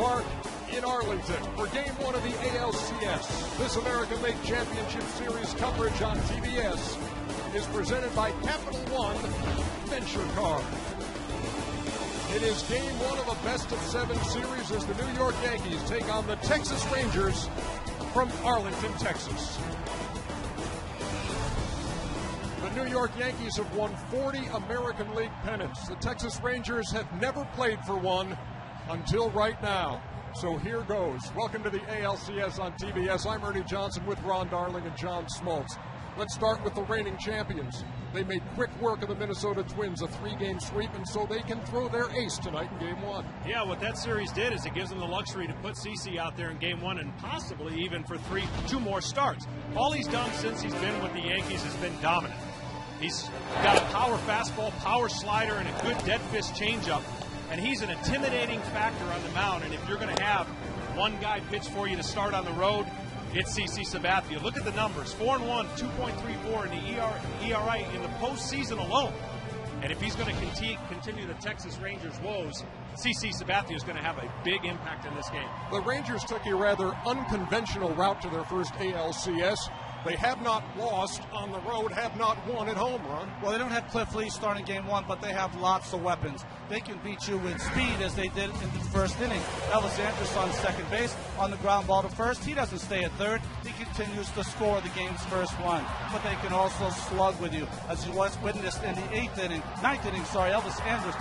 Park in Arlington for Game 1 of the ALCS. This American League Championship Series coverage on TBS is presented by Capital One Venture Card. It is Game 1 of a best-of-7 series as the New York Yankees take on the Texas Rangers from Arlington, Texas. The New York Yankees have won 40 American League pennants. The Texas Rangers have never played for one until right now. So here goes. Welcome to the ALCS on TBS. I'm Ernie Johnson with Ron Darling and John Smoltz. Let's start with the reigning champions. They made quick work of the Minnesota Twins, a 3-game sweep, and so they can throw their ace tonight in Game 1. Yeah, what that series did is it gives them the luxury to put CC out there in Game 1 and possibly even for two more starts. All he's done since he's been with the Yankees has been dominant. He's got a power fastball, power slider, and a good dead fist changeup, and he's an intimidating factor on the mound. And if you're going to have one guy pitch for you to start on the road, it's CC Sabathia. Look at the numbers: 4-1, 2.34 in the ERA in the postseason alone. And if he's going to continue the Texas Rangers' woes, CC Sabathia is going to have a big impact in this game. The Rangers took a rather unconventional route to their first ALCS. They have not lost on the road, have not won at home, Ron. Well, they don't have Cliff Lee starting Game 1, but they have lots of weapons. They can beat you with speed, as they did in the first inning. Elvis Andrus on second base, on the ground ball to first. He doesn't stay at third. He continues to score the game's first run. But they can also slug with you, as you was witnessed in the ninth inning, Elvis Andrus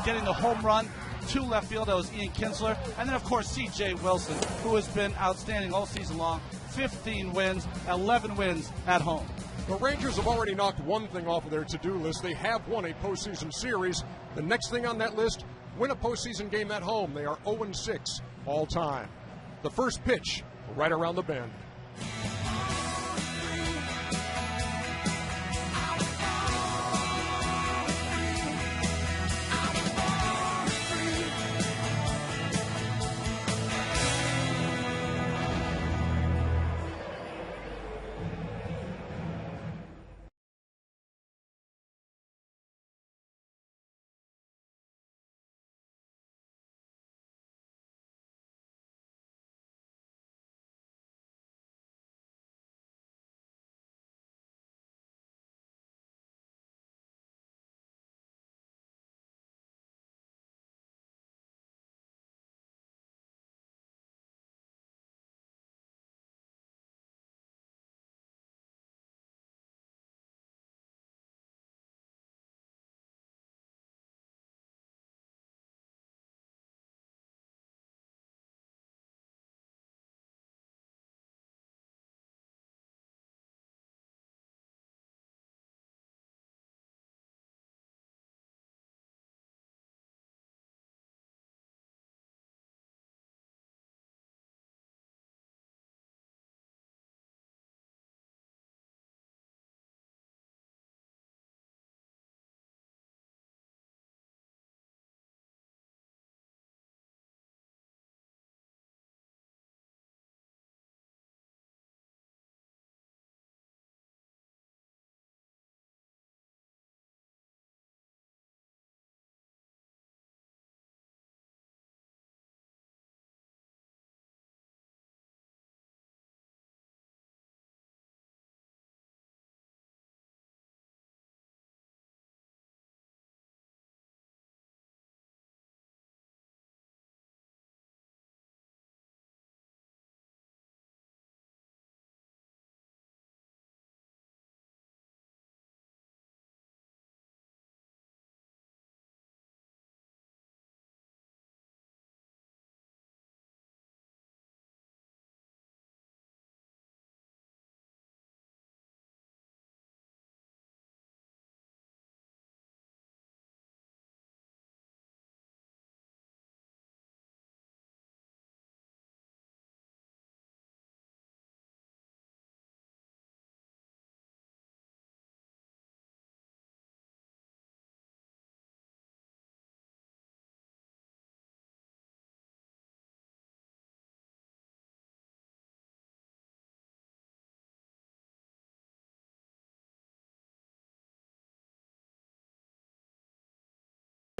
getting the home run to left field. That was Ian Kinsler. And then, of course, C.J. Wilson, who has been outstanding all season long. 15 wins, 11 wins at home. The Rangers have already knocked one thing off of their to-do list. They have won a postseason series. The next thing on that list, win a postseason game at home. They are 0-6 all time. The first pitch, right around the bend.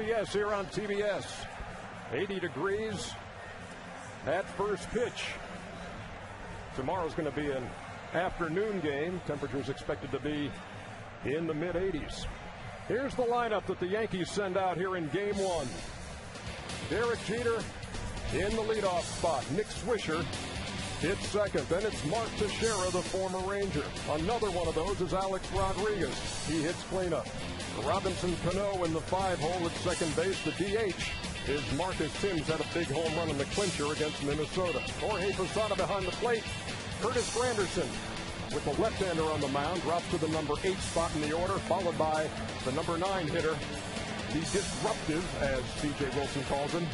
Yes, here on TBS. 80 degrees, at first pitch. Tomorrow's going to be an afternoon game. Temperatures expected to be in the mid-80s. Here's the lineup that the Yankees send out here in Game 1. Derek Jeter in the leadoff spot. Nick Swisher hits second. Then it's Mark Teixeira, the former Ranger. Another one of those is Alex Rodriguez. He hits cleanup. Robinson Cano in the 5-hole at second base. The DH is Marcus Timms, had a big home run in the clincher against Minnesota. Jorge Posada behind the plate. Curtis Granderson with the left-hander on the mound, drops to the number 8 spot in the order, followed by the number 9 hitter, the disruptive, as C.J. Wilson calls him,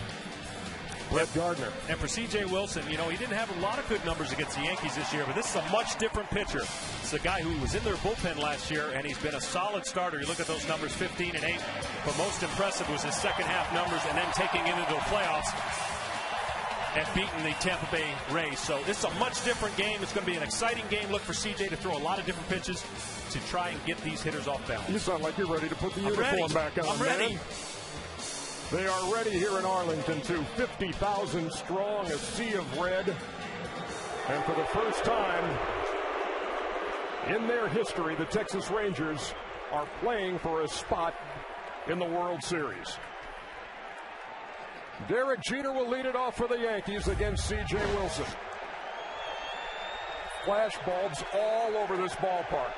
Brett Gardner. And for C.J. Wilson, you know, he didn't have a lot of good numbers against the Yankees this year, but this is a much different pitcher. It's a guy who was in their bullpen last year, and he's been a solid starter. You look at those numbers, 15 and 8, but most impressive was his second half numbers, and then taking into the playoffs and beating the Tampa Bay Rays. So this is a much different game. It's going to be an exciting game. Look for C.J. to throw a lot of different pitches to try and get these hitters off balance. You sound like you're ready to put the uniform back on. I'm ready. Man. They are ready here in Arlington, too. 50,000 strong, a sea of red. And for the first time in their history, the Texas Rangers are playing for a spot in the World Series. Derek Jeter will lead it off for the Yankees against C.J. Wilson. Flash bulbs all over this ballpark.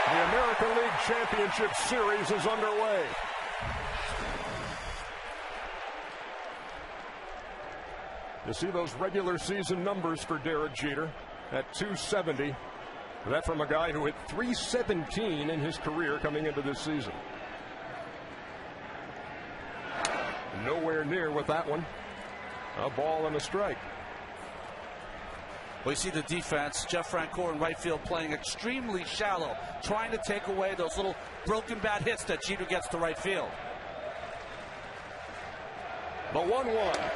The American League Championship Series is underway. You see those regular season numbers for Derek Jeter at 270. That from a guy who hit 317 in his career coming into this season. Nowhere near with that one. A ball and a strike. We see the defense, Jeff Francoeur in right field playing extremely shallow, trying to take away those little broken bat hits that Jeter gets to right field. The 1-1.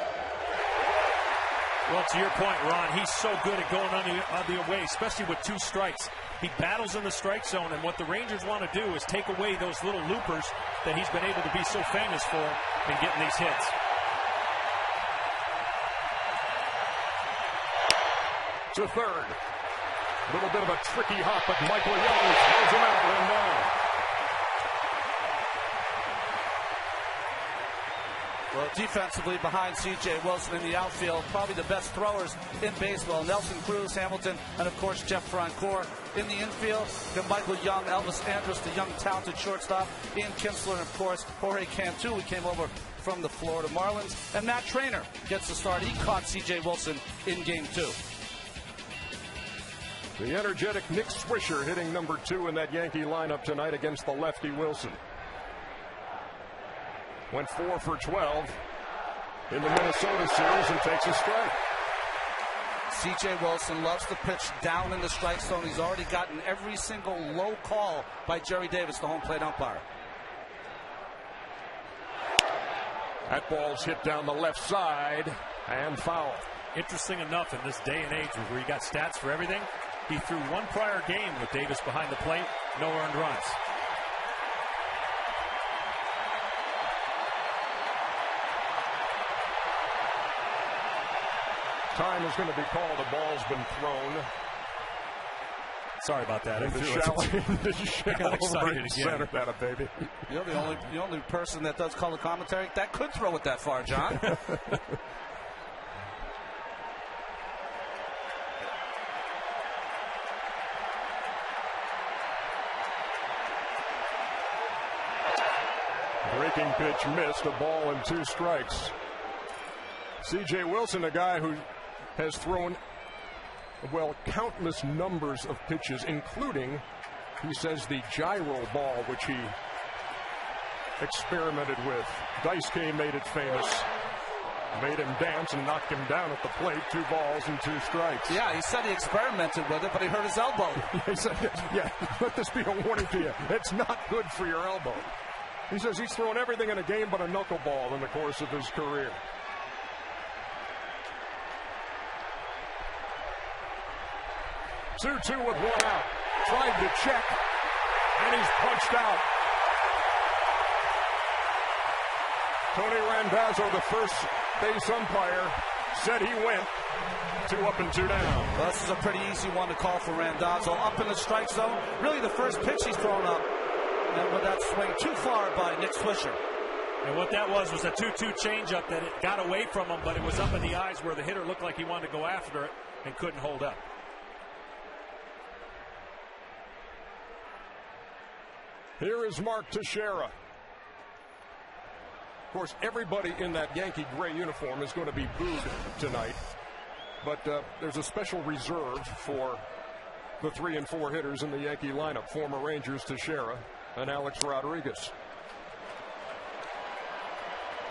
Well, to your point, Ron, he's so good at going on the away, especially with 2 strikes. He battles in the strike zone, and what the Rangers want to do is take away those little loopers that he's been able to be so famous for in getting these hits. To third. A little bit of a tricky hop, but Michael Young throws him out and down. Well, defensively behind C.J. Wilson in the outfield, probably the best throwers in baseball. Nelson Cruz, Hamilton, and of course Jeff Francoeur. In the infield, Michael Young, Elvis Andrus, the young talented shortstop, Ian Kinsler, and of course Jorge Cantu, who came over from the Florida Marlins. And Matt Trainer gets the start. He caught C.J. Wilson in Game 2. The energetic Nick Swisher hitting number 2 in that Yankee lineup tonight against the lefty Wilson. Went 4 for 12 in the Minnesota series and takes a strike. C.J. Wilson loves to pitch down in the strike zone. He's already gotten every single low call by Jerry Davis, the home plate umpire. That ball's hit down the left side and foul. Interesting enough, in this day and age where you got stats for everything, he threw one prior game with Davis behind the plate, no earned runs. Time is going to be called. A ball's been thrown. Sorry about that. I got excited again. Center that up, baby. You're the only person that does color commentary that could throw it that far, John. Breaking pitch missed. A ball and 2 strikes. C.J. Wilson, a guy who has thrown, well, countless numbers of pitches, including, he says, the gyro ball, which he experimented with. Dice K made it famous. Made him dance and knocked him down at the plate. 2 balls and 2 strikes. Yeah, he said he experimented with it, but he hurt his elbow. He said, yeah, let this be a warning to you. It's not good for your elbow. He says he's thrown everything in a game but a knuckleball in the course of his career. 2-2 with 1 out. Tried to check, and he's punched out. Tony Randazzo, the first base umpire, said he went 2 up and 2 down. Well, this is a pretty easy one to call for Randazzo. Up in the strike zone. Really the first pitch he's thrown up. And with that swing too far by Nick Swisher. And what that was a 2-2 changeup that it got away from him, but it was up in the eyes where the hitter looked like he wanted to go after it and couldn't hold up. Here is Mark Teixeira. Of course, everybody in that Yankee gray uniform is going to be booed tonight. But there's a special reserve for the 3 and 4 hitters in the Yankee lineup. Former Rangers Teixeira and Alex Rodriguez.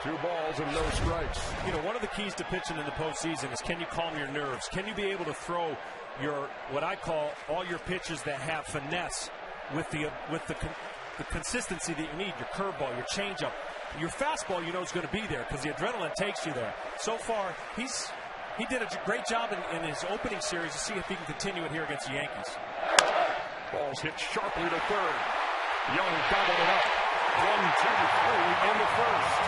2 balls and no strikes. You know, one of the keys to pitching in the postseason is, can you calm your nerves? Can you be able to throw your, what I call, all your pitches that have finesse with the consistency that you need? Your curveball, your changeup, your fastball, you know, is going to be there because the adrenaline takes you there. So far, he did a great job in his opening series to see if he can continue it here against the Yankees. Ball's hit sharply to third. Young gobbled it up. 1, 2, 3 in the first.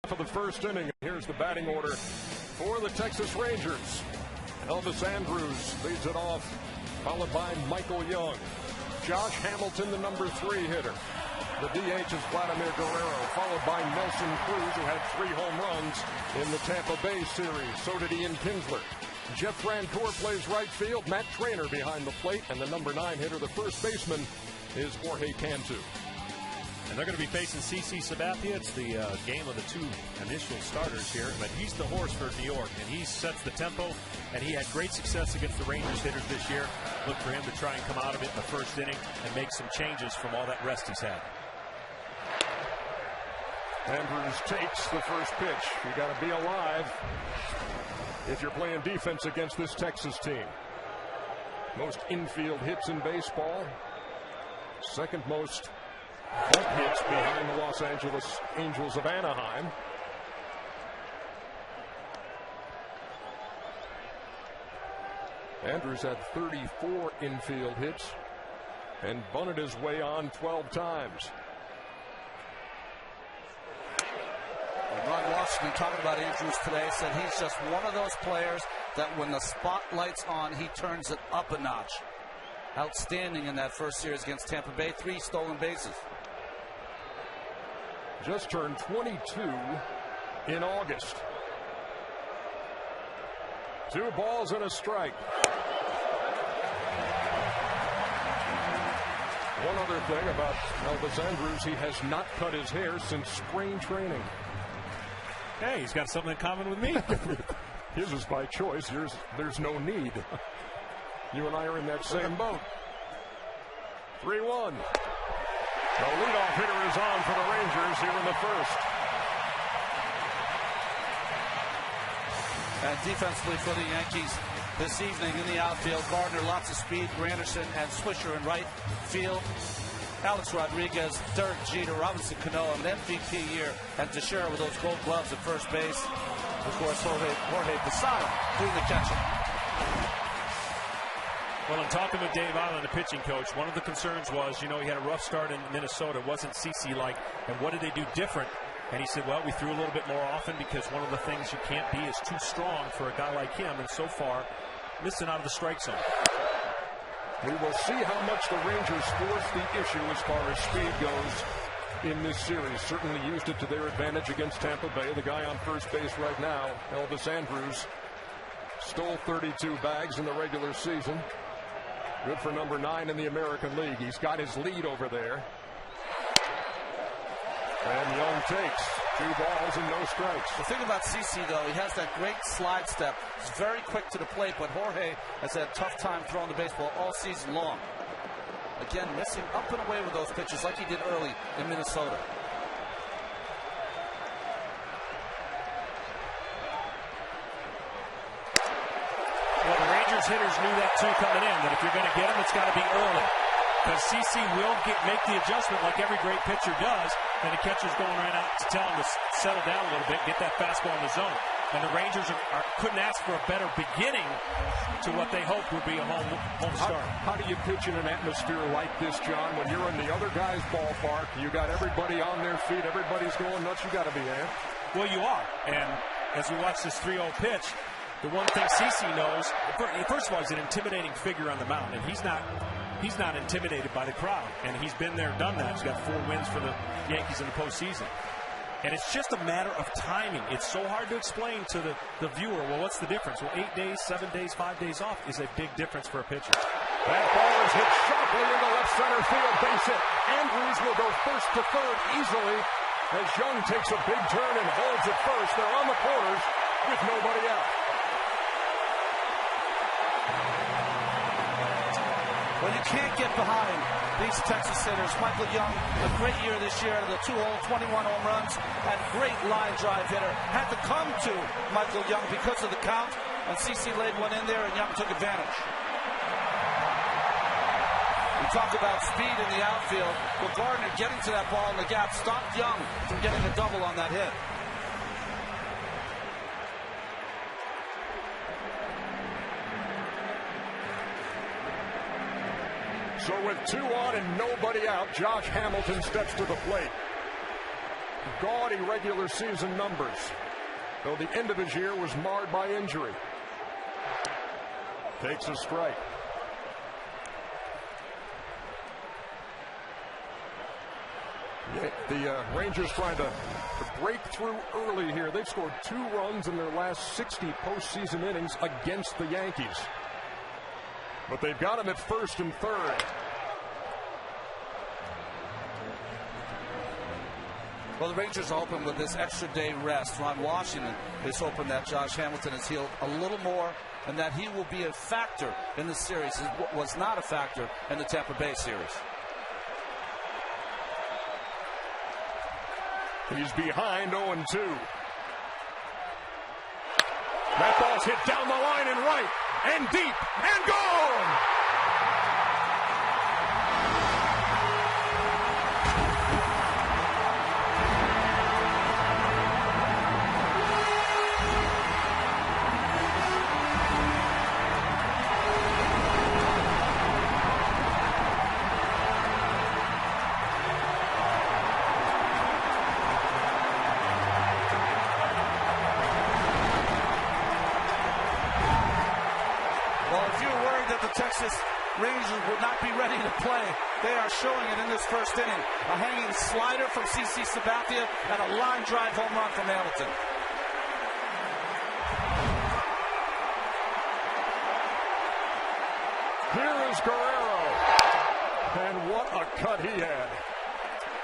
For the first inning, here's the batting order for the Texas Rangers. Elvis Andrus leads it off, followed by Michael Young. Josh Hamilton, the number 3 hitter. The DH is Vladimir Guerrero, followed by Nelson Cruz, who had 3 home runs in the Tampa Bay series. So did Ian Kinsler. Jeff Francoeur plays right field. Matt Trainer behind the plate, and the number 9 hitter, the first baseman, is Jorge Cantu. And they're going to be facing CC Sabathia. It's the game of the 2 initial starters here. But he's the horse for New York, and he sets the tempo. And he had great success against the Rangers hitters this year. Look for him to try and come out of it in the first inning and make some changes from all that rest he's had. Andrews takes the first pitch. You got to be alive if you're playing defense against this Texas team. Most infield hits in baseball. Second most bunt hits behind the Los Angeles Angels of Anaheim. Andrews had 34 infield hits and bunted his way on 12 times. A run Los Washington, talking about Andrews today, said he's just one of those players that when the spotlight's on, he turns it up a notch. Outstanding in that first series against Tampa Bay. 3 stolen bases. Just turned 22 in August. 2 balls and a strike. One other thing about Elvis Andrews, he has not cut his hair since spring training. Hey, he's got something in common with me. His is by choice. Yours, there's no need. You and I are in that same boat. 3-1. The leadoff hitter is on for the Rangers here in the first. And defensively for the Yankees this evening in the outfield, Gardner, lots of speed, Granderson and Swisher in right field. Alex Rodriguez, Derek Jeter, Robinson Cano, an MVP year, and Teixeira with those gold gloves at first base. Of course, Jorge Posada doing the catching. Well, I'm talking with Dave Island, the pitching coach. One of the concerns was, he had a rough start in Minnesota. It wasn't CC-like. And what did they do different? And he said, well, we threw a little bit more often because one of the things you can't be is too strong for a guy like him. And so far, missing out of the strike zone. We will see how much the Rangers force the issue as far as speed goes in this series. Certainly used it to their advantage against Tampa Bay. The guy on first base right now, Elvis Andrews, stole 32 bags in the regular season. Good for number 9 in the American League. He's got his lead over there. And Young takes 2 balls and no strikes. The thing about CC, though, he has that great slide step. He's very quick to the plate, but Jorge has had a tough time throwing the baseball all season long. Again, missing up and away with those pitches like he did early in Minnesota. Well, the Rangers hitters knew that too coming in, that if you're going to get him, it's got to be early. Because CC will make the adjustment like every great pitcher does, and the catcher's going right out to tell him to settle down a little bit, get that fastball in the zone. And the Rangers couldn't ask for a better beginning to what they hoped would be a home start. How do you pitch in an atmosphere like this, John? When you're in the other guy's ballpark, you got everybody on their feet, everybody's going nuts, you got to be amped. Well, you are. And as we watch this 3-0 pitch, the one thing CC knows, first of all, he's an intimidating figure on the mound, and he's not intimidated by the crowd, and he's been there, done that. He's got 4 wins for the Yankees in the postseason. And it's just a matter of timing. It's so hard to explain to the viewer, well, what's the difference? Well, 8 days, 7 days, 5 days off is a big difference for a pitcher. That ball is hit sharply into left center field, base hit. Andrews will go first to third easily as Young takes a big turn and holds at first. They're on the corners with nobody out. Well, you can't get behind these Texas hitters. Michael Young, a great year this year, the 21 home runs, and great line drive hitter. Had to come to Michael Young because of the count, and CC laid one in there, and Young took advantage. We talk about speed in the outfield. Well, Gardner getting to that ball in the gap stopped Young from getting a double on that hit. So with 2 on and nobody out, Josh Hamilton steps to the plate. Gaudy regular season numbers, though the end of his year was marred by injury. Takes a strike. The Rangers trying to break through early here. They've scored 2 runs in their last 60 postseason innings against the Yankees. But they've got him at first and third. Well, the Rangers are hoping with this extra day rest. Ron Washington is hoping that Josh Hamilton is healed a little more and that he will be a factor in the series. He was not a factor in the Tampa Bay series. He's behind 0-2. That ball's hit down the line and right and deep and gone! Texas Rangers would not be ready to play. They are showing it in this first inning. A hanging slider from CC Sabathia and a line drive home run from Hamilton. Here is Guerrero. And what a cut he had.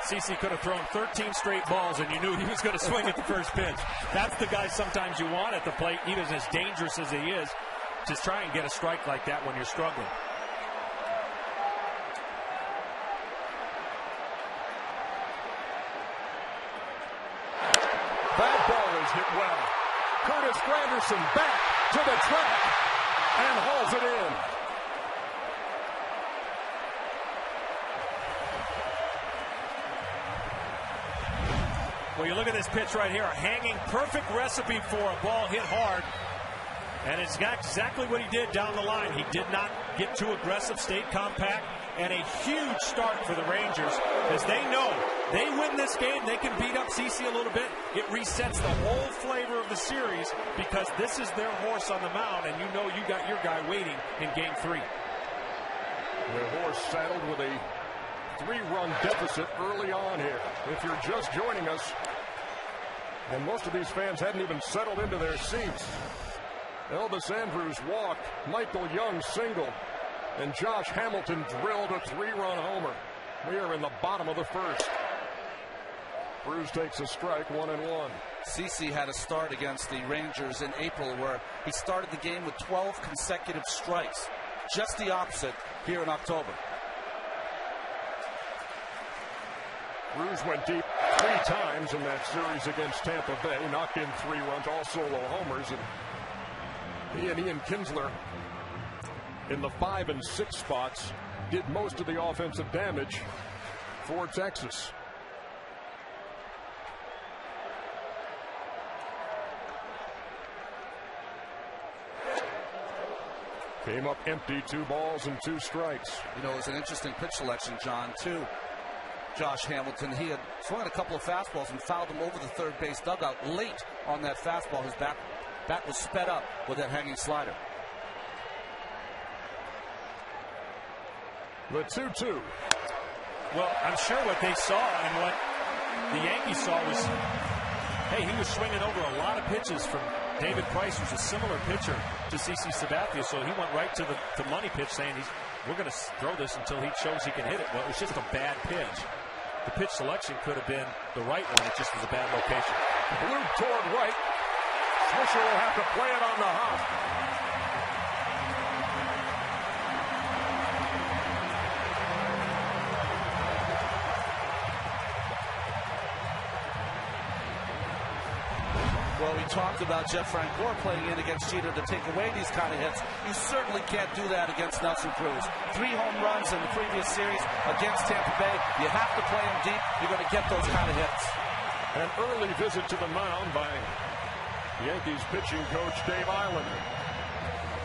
CC could have thrown 13 straight balls, and you knew he was going to swing at the first pitch. That's the guy sometimes you want at the plate, even as dangerous as he is, to try and get a strike like that when you're struggling. That ball is hit well. Curtis Granderson back to the track and hauls it in. Well, you look at this pitch right here, a hanging perfect recipe for a ball hit hard. And it's got exactly what he did down the line. He did not get too aggressive, stayed compact, and a huge start for the Rangers, as they know they win this game, they can beat up CC a little bit. It resets the whole flavor of the series because this is their horse on the mound, and you know you got your guy waiting in Game 3. The horse saddled with a 3-run deficit early on here. If you're just joining us, and most of these fans hadn't even settled into their seats. Elvis Andrews walked, Michael Young singled, and Josh Hamilton drilled a 3-run homer. We are in the bottom of the first. Cruz takes a strike, 1-1. CC had a start against the Rangers in April where he started the game with 12 consecutive strikes. Just the opposite here in October. Cruz went deep 3 times in that series against Tampa Bay, knocked in 3 runs, all solo homers, and he and Ian Kinsler in the 5 and 6 spots did most of the offensive damage for Texas. Came up empty, 2 balls and 2 strikes. You know, it was an interesting pitch selection, John, too. Josh Hamilton, he had swung a couple of fastballs and fouled him over the third base dugout late on that fastball. His bat was sped up with that hanging slider. The 2-2. Well, I'm sure what they saw and what the Yankees saw was, hey, he was swinging over a lot of pitches from David Price, who's a similar pitcher to CC Sabathia, so he went right to the money pitch saying we're going to throw this until he shows he can hit it. Well, it was just a bad pitch. The pitch selection could have been the right one. It just was a bad location. Blue toward right. Swisher will have to play it on the hop. Well, we talked about Jeff Francoeur playing in against Jeter to take away these kind of hits. You certainly can't do that against Nelson Cruz. 3 home runs in the previous series against Tampa Bay. You have to play him deep. You're going to get those kind of hits. An early visit to the mound by Yankees pitching coach Dave Island.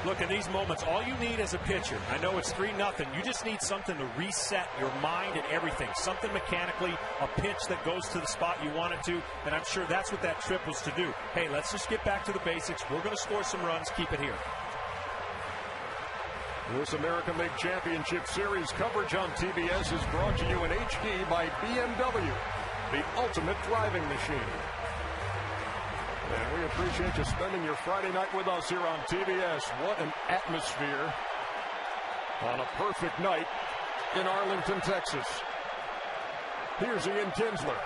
Look, in these moments, all you need as a pitcher, I know it's 3-0, you just need something to reset your mind and everything. Something mechanically, a pitch that goes to the spot you want it to, and I'm sure that's what that trip was to do. Hey, let's just get back to the basics. We're going to score some runs. Keep it here. This American League Championship Series coverage on TBS is brought to you in HD by BMW, the ultimate driving machine. And we appreciate you spending your Friday night with us here on TBS. What an atmosphere on a perfect night in Arlington, Texas. Here's Ian Kinsler.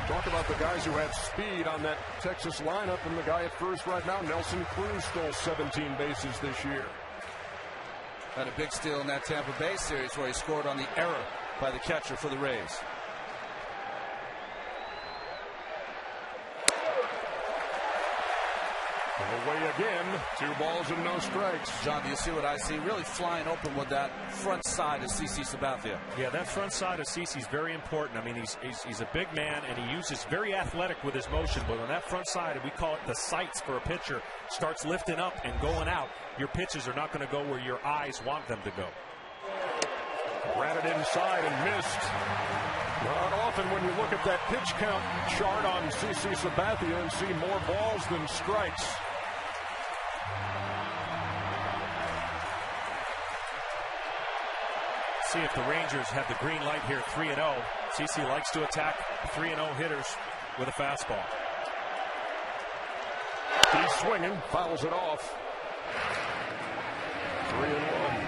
Talk about the guys who had speed on that Texas lineup, and the guy at first right now, Nelson Cruz, stole 17 bases this year. Had a big steal in that Tampa Bay series where he scored on the error by the catcher for the Rays. Away again, 2 balls and no strikes. John, do you see what I see? Really flying open with that front side of CC Sabathia. Yeah, that front side of CC is very important. I mean, he's a big man, and he uses very athletic with his motion. But on that front side, and we call it the sights for a pitcher, starts lifting up and going out, your pitches are not going to go where your eyes want them to go. Ran it inside and missed. Not often when you look at that pitch count chart on CC Sabathia and see more balls than strikes. See if the Rangers have the green light here, 3-0. CC likes to attack 3-0 hitters with a fastball. He's swinging, fouls it off. 3-1.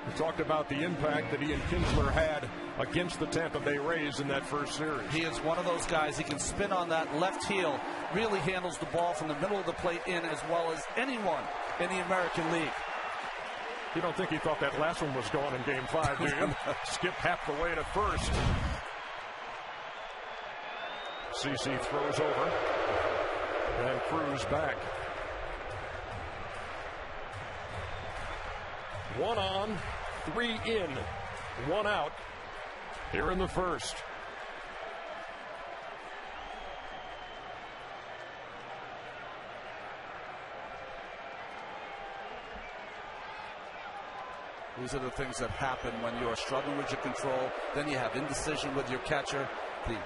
We talked about the impact that Ian Kinsler had against the Tampa Bay Rays in that first series. He is one of those guys. He can spin on that left heel, really handles the ball from the middle of the plate in as well as anyone in the American League. You don't think he thought that last one was gone in Game 5, do you? Skipped half the way to first. CC throws over. And Cruz back. 1 on, 3 in, 1 out here in the first. These are the things that happen when you're struggling with your control. Then you have indecision with your catcher. The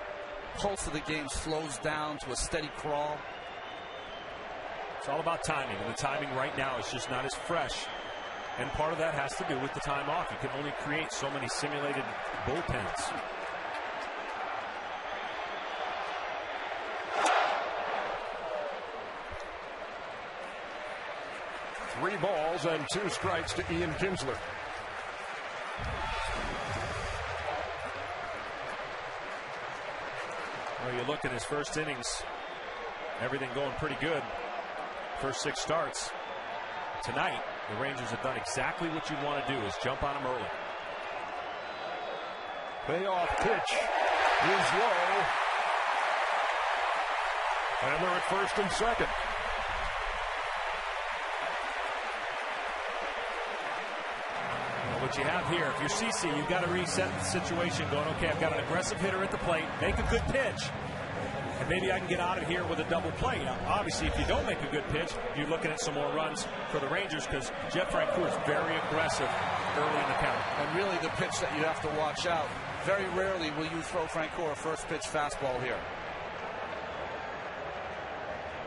pulse of the game slows down to a steady crawl. It's all about timing, and the timing right now is just not as fresh. And part of that has to do with the time off. You can only create so many simulated bullpens. Three balls and 2 strikes to Ian Kinsler. Well, you look at his first innings, everything going pretty good. First 6 starts. Tonight, the Rangers have done exactly what you want to do, is jump on him early. Payoff pitch is low. And they're at first and second. What you have here, if you're CC, you've got to reset the situation going, okay, I've got an aggressive hitter at the plate, make a good pitch, and maybe I can get out of here with a double play. Now, obviously, if you don't make a good pitch, you're looking at some more runs for the Rangers because Jeff Francoeur is very aggressive early in the count. And really the pitch that you have to watch out. Very rarely will you throw Francoeur a first pitch fastball here.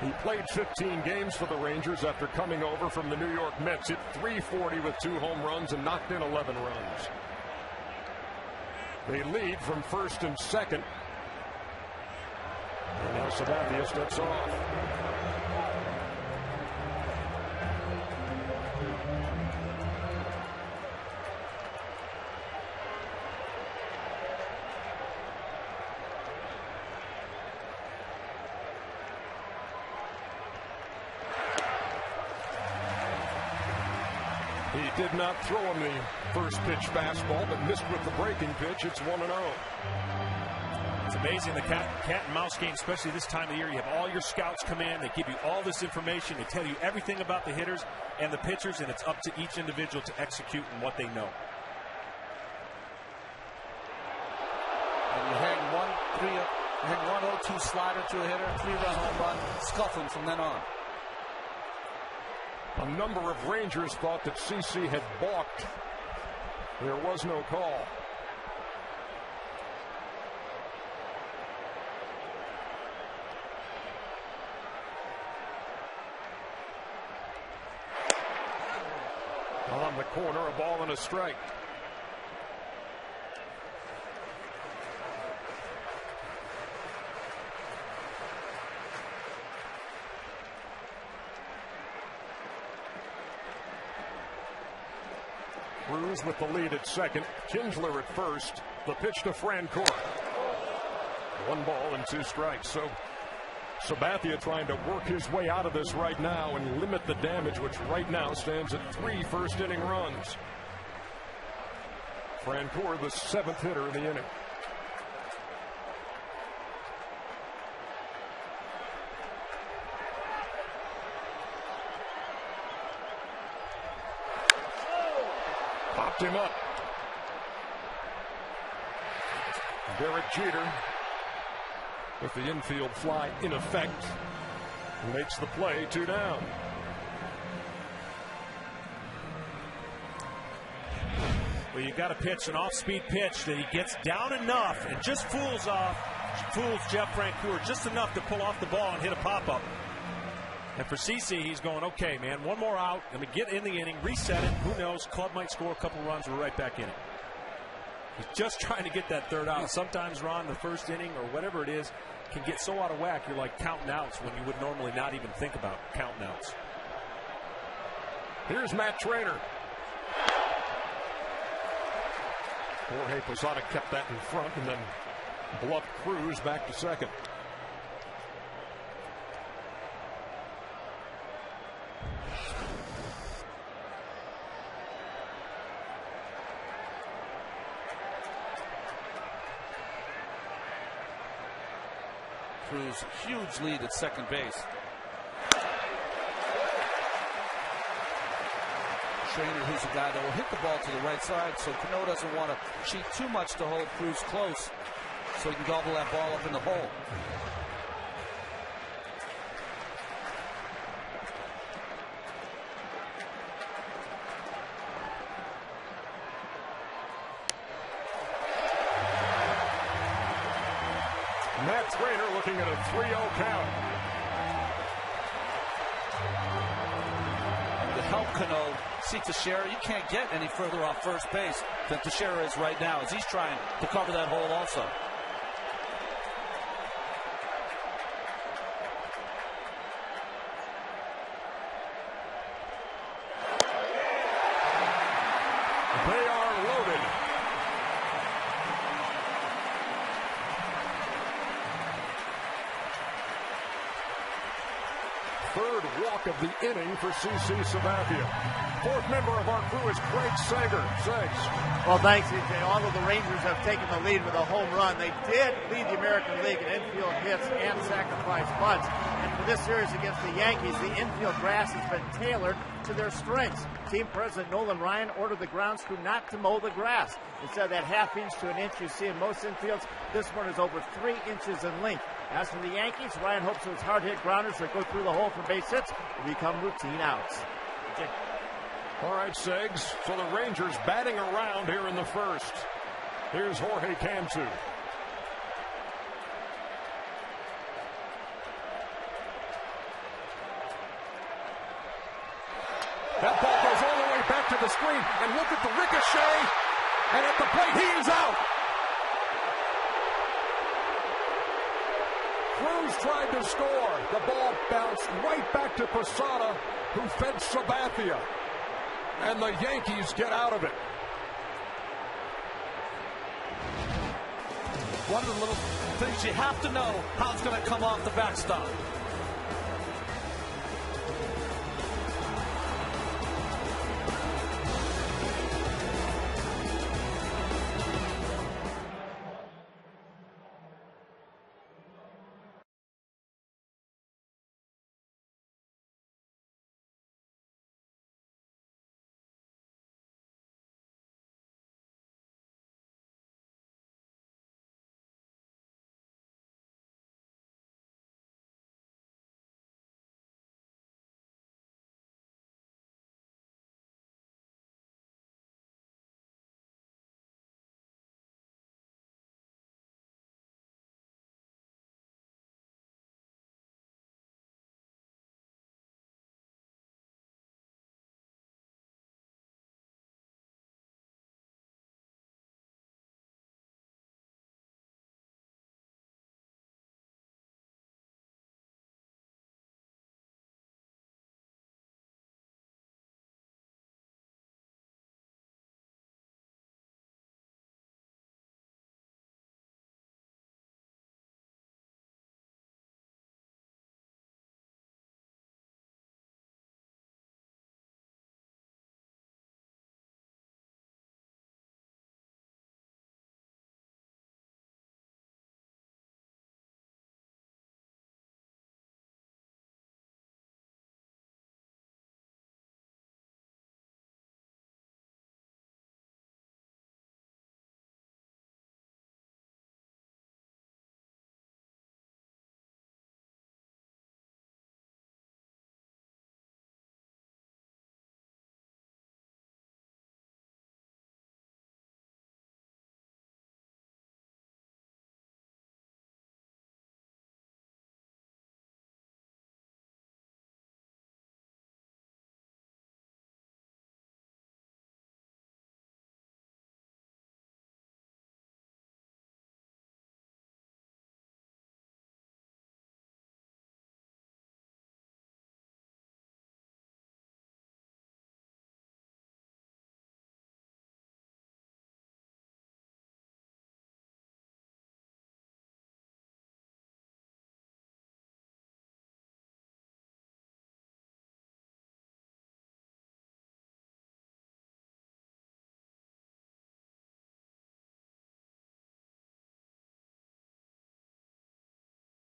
He played 15 games for the Rangers after coming over from the New York Mets. Hit .340 with 2 home runs and knocked in 11 runs. They lead from first and second. And now Sabathia steps off. He did not throw him the first pitch fastball, but missed with the breaking pitch. It's 1-0. It's amazing, the cat and mouse game, especially this time of year. You have all your scouts come in. They give you all this information. They tell you everything about the hitters and the pitchers, and it's up to each individual to execute in what they know. And you hang 1-0-2 slider to a hitter, 3-run home run, scuff him from then on. A number of Rangers thought that CC had balked. There was no call. On the corner, a ball and a strike. Cruz with the lead at second. Kinsler at first. The pitch to Francoeur. 1 ball and 2 strikes. So Sabathia trying to work his way out of this right now and limit the damage, which right now stands at 3 first-inning runs. Francoeur, the 7th hitter in the inning. Popped him up. Derek Jeter with the infield fly in effect makes the play. 2 down. Well, Well, you've got to pitch an off-speed pitch that he gets down enough and just fools Jeff Francoeur just enough to pull off the ball and hit a pop-up. And for CC, he's going, okay, man, one more out. Let me get in the inning, reset it. Who knows? Club might score a couple runs. We're right back in it. He's just trying to get that third out. Sometimes, Ron, the first inning or whatever it is can get so out of whack, you're like counting outs when you would normally not even think about counting outs. Here's Matt Trainer. Jorge Posada kept that in front and then bluffed Cruz back to second. Cruz, huge lead at second base. Trainer, who's a guy that will hit the ball to the right side, so Cano doesn't want to cheat too much to hold Cruz close so he can gobble that ball up in the hole. Matt Trainer looking at a 3-0 count. To help Cano see Teixeira, you can't get any further off first base than Teixeira is right now as he's trying to cover that hole also. They are loaded. Third walk of the inning for CC Sabathia. Fourth member of our crew is Craig Sager. Segs. Well, thanks, EJ. Although the Rangers have taken the lead with a home run, they did lead the American League in infield hits and sacrifice bunts. And for this series against the Yankees, the infield grass has been tailored to their strengths. Team President Nolan Ryan ordered the grounds crew not to mow the grass. Instead of that half-inch to an inch you see in most infields, this one is over 3 inches in length. As for the Yankees, Ryan hopes those hard-hit grounders that go through the hole for base hits will become routine outs. EJ. All right, Segs. So the Rangers batting around here in the first. Here's Jorge Cantu. That ball goes all the way back to the screen. And look at the ricochet. And at the plate, he is out. Cruz tried to score. The ball bounced right back to Posada, who fed Sabathia. And the Yankees get out of it. One of the little things you have to know how it's going to come off the backstop.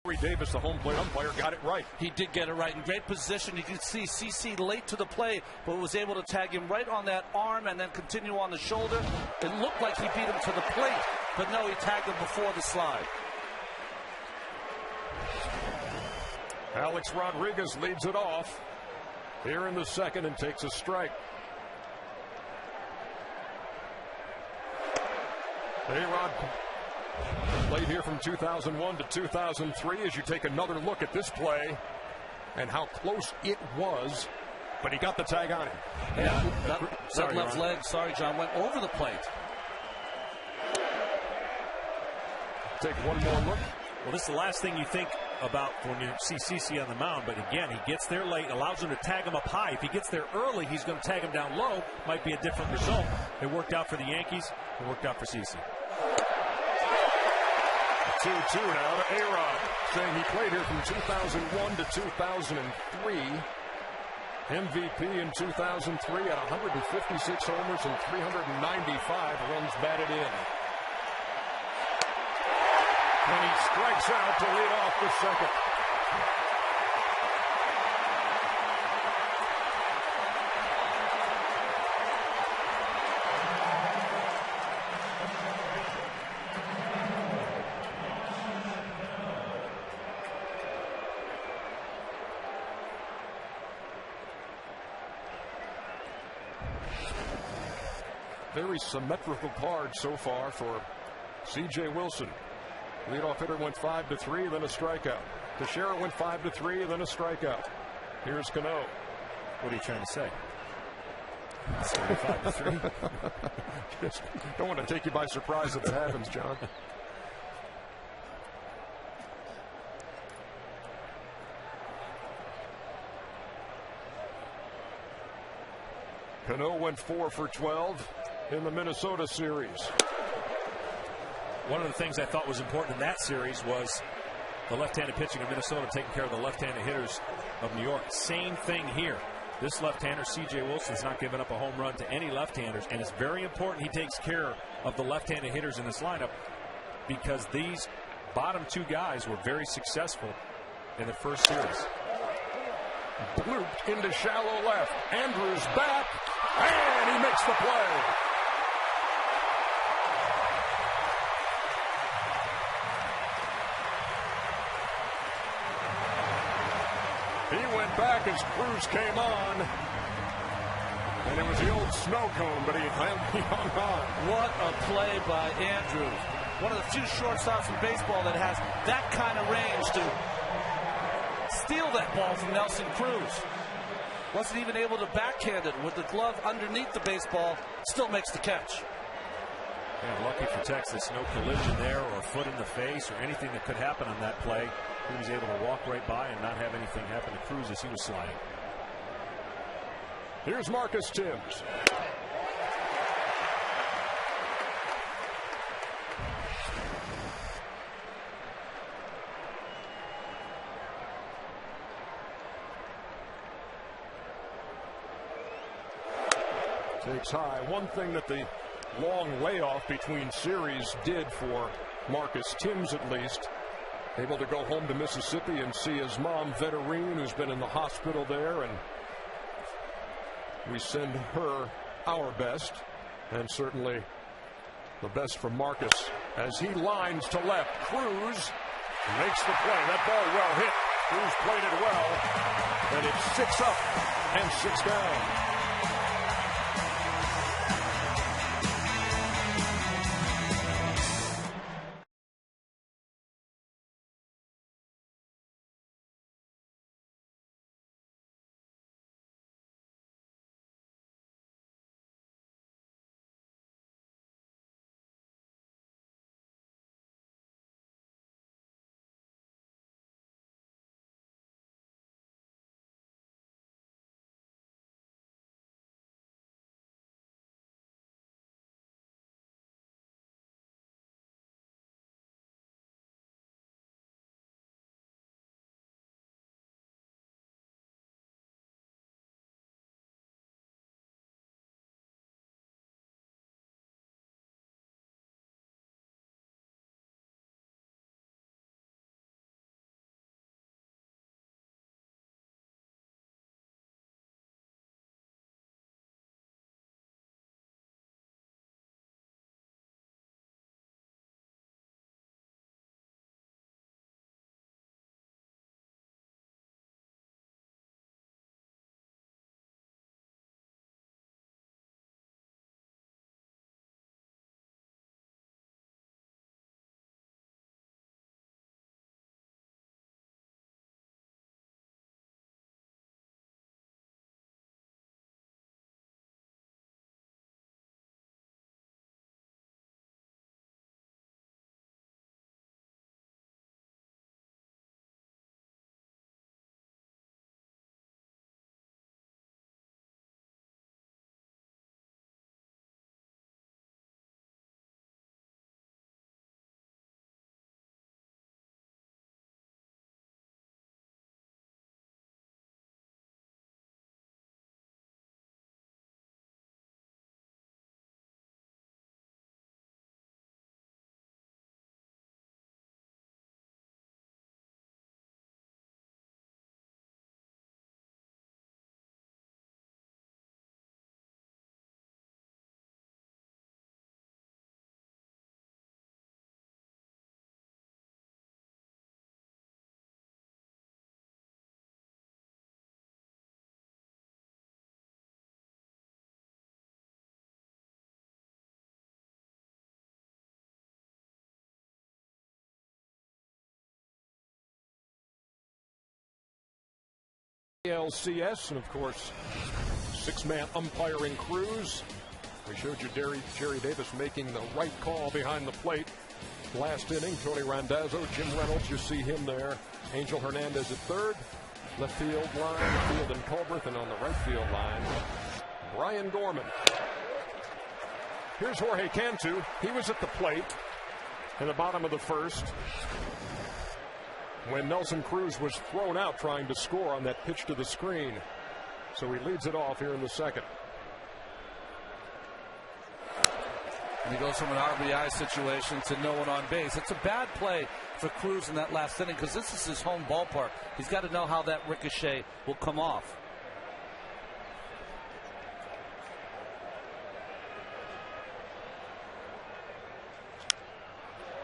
Davis, the home plate umpire, got it right. He did get it right. In great position. You can see CC late to the play, but was able to tag him right on that arm and then continue on the shoulder. It looked like he beat him to the plate, but no, he tagged him before the slide. Alex Rodriguez leads it off here in the second and takes a strike. A-Rod played here from 2001 to 2003 as you take another look at this play and how close it was, but he got the tag on him. Yeah, that left leg, John, went over the plate. Take one more look. Well, this is the last thing you think about when you see CC on the mound, but again, he gets there late, allows him to tag him up high. If he gets there early, he's going to tag him down low. Might be a different result. It worked out for the Yankees. It worked out for CC. 2-2 now to A-Rod, saying he played here from 2001 to 2003. MVP in 2003 at 156 homers and 395 runs batted in. And he strikes out to lead off the second. Very symmetrical card so far for C.J. Wilson. Leadoff hitter went 5-3, then a strikeout. Teixeira went 5-3, then a strikeout. Here's Cano. What are you trying to say? 5-3. Just don't want to take you by surprise if it happens, John. Cano went 4 for 12 in the Minnesota series. One of the things I thought was important in that series was the left-handed pitching of Minnesota taking care of the left-handed hitters of New York. Same thing here. This left-hander, C.J. Wilson's not giving up a home run to any left-handers, and it's very important he takes care of the left-handed hitters in this lineup because these bottom two guys were very successful in the first series. Blooped into shallow left. Andrews back, and he makes the play. He went back as Cruz came on, and it was the old snow cone, but he hung on. What a play by Andrews. One of the few shortstops in baseball that has that kind of range to steal that ball from Nelson Cruz. Wasn't even able to backhand it with the glove underneath the baseball. Still makes the catch. Yeah, lucky for Texas, no collision there or a foot in the face or anything that could happen on that play. He was able to walk right by and not have anything happen to Cruz as he was sliding. Here's Marcus Timms. Takes high. One thing that the long layoff between series did for Marcus Timms, at least, able to go home to Mississippi and see his mom, Veterine, who's been in the hospital there, and we send her our best, and certainly the best from Marcus as he lines to left. Cruz makes the play. That ball well hit. Cruz played it well, and it's 6 up and 6 down. ALCS, and of course, six-man umpiring Cruz. We showed you Jerry Davis making the right call behind the plate. Last inning, Tony Randazzo, Jim Reynolds, you see him there. Angel Hernandez at third. Left field line, Field and Culberth, and on the right field line, Brian Gorman. Here's Jorge Cantu. He was at the plate in the bottom of the first when Nelson Cruz was thrown out trying to score on that pitch to the screen. So he leads it off here in the second. And he goes from an RBI situation to no one on base. It's a bad play for Cruz in that last inning because this is his home ballpark. He's got to know how that ricochet will come off.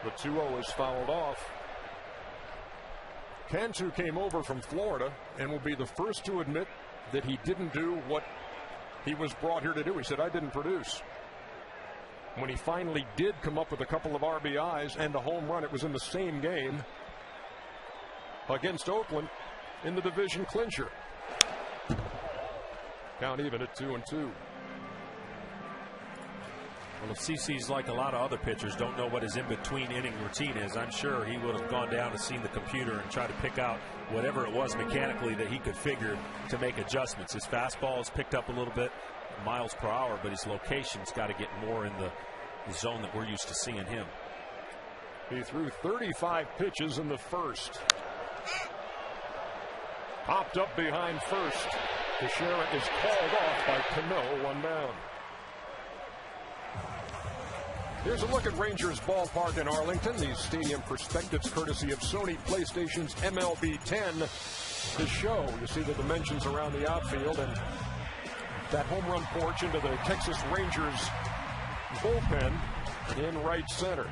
The 2-0 is fouled off. Cantu came over from Florida and will be the first to admit that he didn't do what he was brought here to do. He said, I didn't produce. When he finally did come up with a couple of RBIs and a home run, it was in the same game against Oakland in the division clincher. Count even at 2-2. Well, if CC's like a lot of other pitchers, don't know what his in-between inning routine is, I'm sure he would have gone down and seen the computer and tried to pick out whatever it was mechanically that he could figure to make adjustments. His fastball has picked up a little bit, miles per hour, but his location's got to get more in the zone that we're used to seeing him. He threw 35 pitches in the first. Popped up behind first. Teixeira is called off by Cano, one down. Here's a look at Rangers Ballpark in Arlington. These stadium perspectives courtesy of Sony PlayStation's MLB 10. The show, you see the dimensions around the outfield and that home run porch into the Texas Rangers bullpen in right center.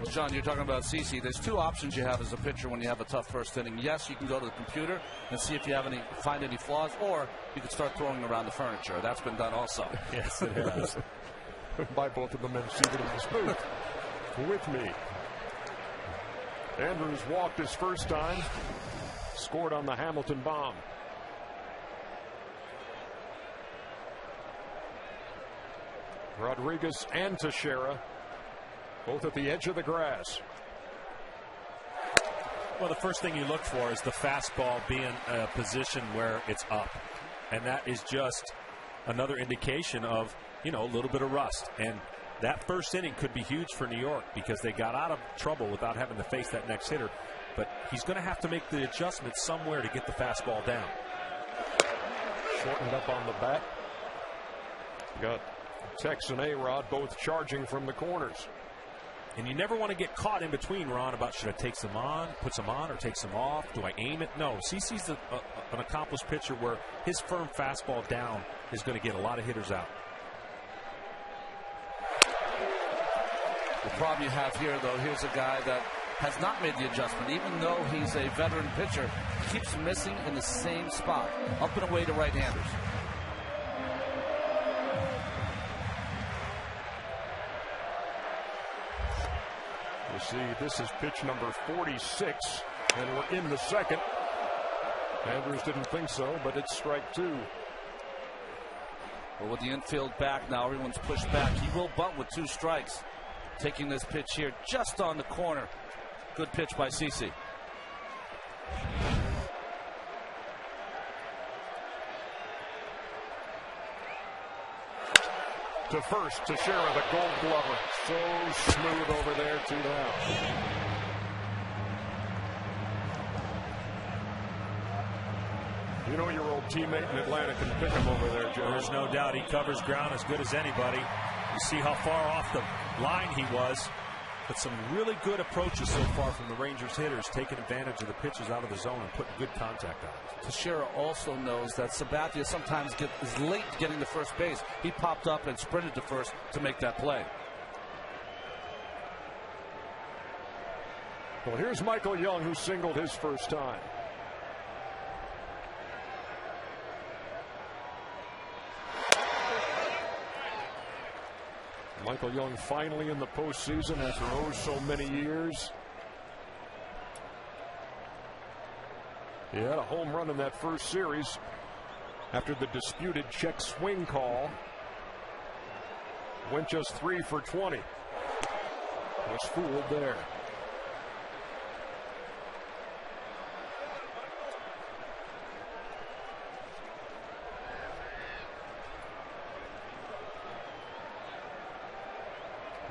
Well, John, you're talking about CC. There's two options you have as a pitcher when you have a tough first inning. Yes, you can go to the computer and see if you find any flaws, or you can start throwing around the furniture. That's been done also. Yes, it has. By both of the men seated in this booth with me. Andrews walked his first time, scored on the Hamilton bomb. Rodriguez and Teixeira both at the edge of the grass. Well, the first thing you look for is the fastball being a position where it's up, and that is just another indication of, you know, a little bit of rust. And that first inning could be huge for New York because they got out of trouble without having to face that next hitter. But he's going to have to make the adjustment somewhere to get the fastball down. Shortened up on the bat. Got Tex and A-Rod both charging from the corners. And you never want to get caught in between, Ron, about should I take some on, put some on, or take some off? Do I aim it? No. CC's an accomplished pitcher where his firm fastball down is going to get a lot of hitters out. The problem you have here, though, here's a guy that has not made the adjustment. Even though he's a veteran pitcher, he keeps missing in the same spot, up and away to right-handers. You see, this is pitch number 46, and we're in the second. Andrews didn't think so, but it's strike two. Well, with the infield back now, everyone's pushed back. He will bunt with 2 strikes. Taking this pitch here just on the corner. Good pitch by CC. To first, Teixeira, the Gold Glover. So smooth over there, 2 down. You know your old teammate in Atlanta can pick him over there, Joe. There's no doubt he covers ground as good as anybody. You see how far off the line he was. But some really good approaches so far from the Rangers hitters, taking advantage of the pitches out of the zone and putting good contact on it. Teixeira also knows that Sabathia sometimes is late getting to first base. He popped up and sprinted to first to make that play. Well, here's Michael Young, who singled his first time. Michael Young finally in the postseason after oh so many years. He had a home run in that first series after the disputed check swing call. Went just 3 for 20. Was fooled there.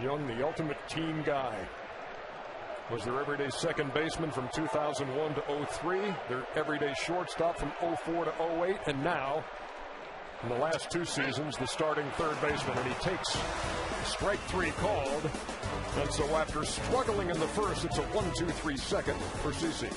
Young, the ultimate team guy, was their everyday second baseman from 2001 to 03, their everyday shortstop from 04 to 08, and now, in the last 2 seasons, the starting third baseman. And he takes strike 3 called. And so after struggling in the first, it's a 1-2-3 second for CC.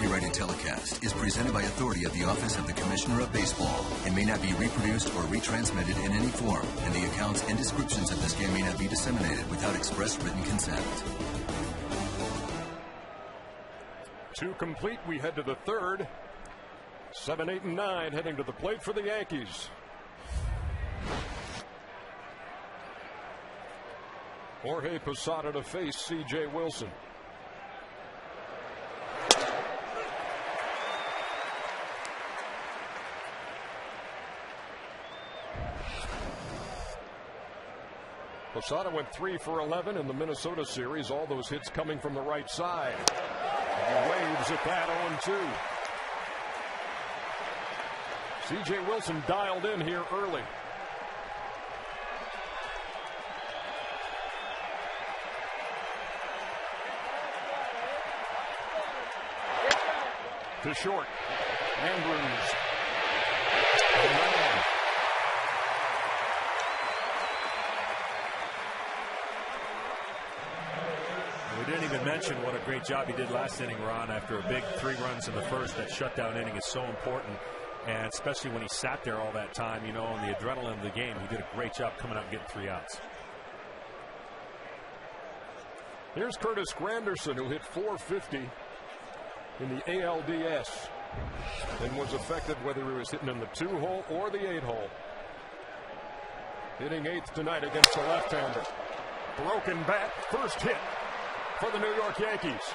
Copyrighted telecast is presented by authority of the Office of the Commissioner of Baseball and may not be reproduced or retransmitted in any form, and the accounts and descriptions of this game may not be disseminated without express written consent. 2 complete. We head to the third. 7, 8, and 9 heading to the plate for the Yankees. Jorge Posada to face C.J. Wilson. Posada went 3 for 11 in the Minnesota series, all those hits coming from the right side. He waves at that 0-2. C.J. Wilson dialed in here early. To short. Andrews. We didn't even mention what a great job he did last inning, Ron, after a big 3 runs in the first. That shutdown inning is so important, and especially when he sat there all that time, you know, and the adrenaline of the game. He did a great job coming out and getting 3 outs. Here's Curtis Granderson, who hit .450 in the ALDS and was effective whether he was hitting in the 2-hole or the 8-hole. Hitting 8th tonight against the left-hander. Broken bat, first hit for the New York Yankees.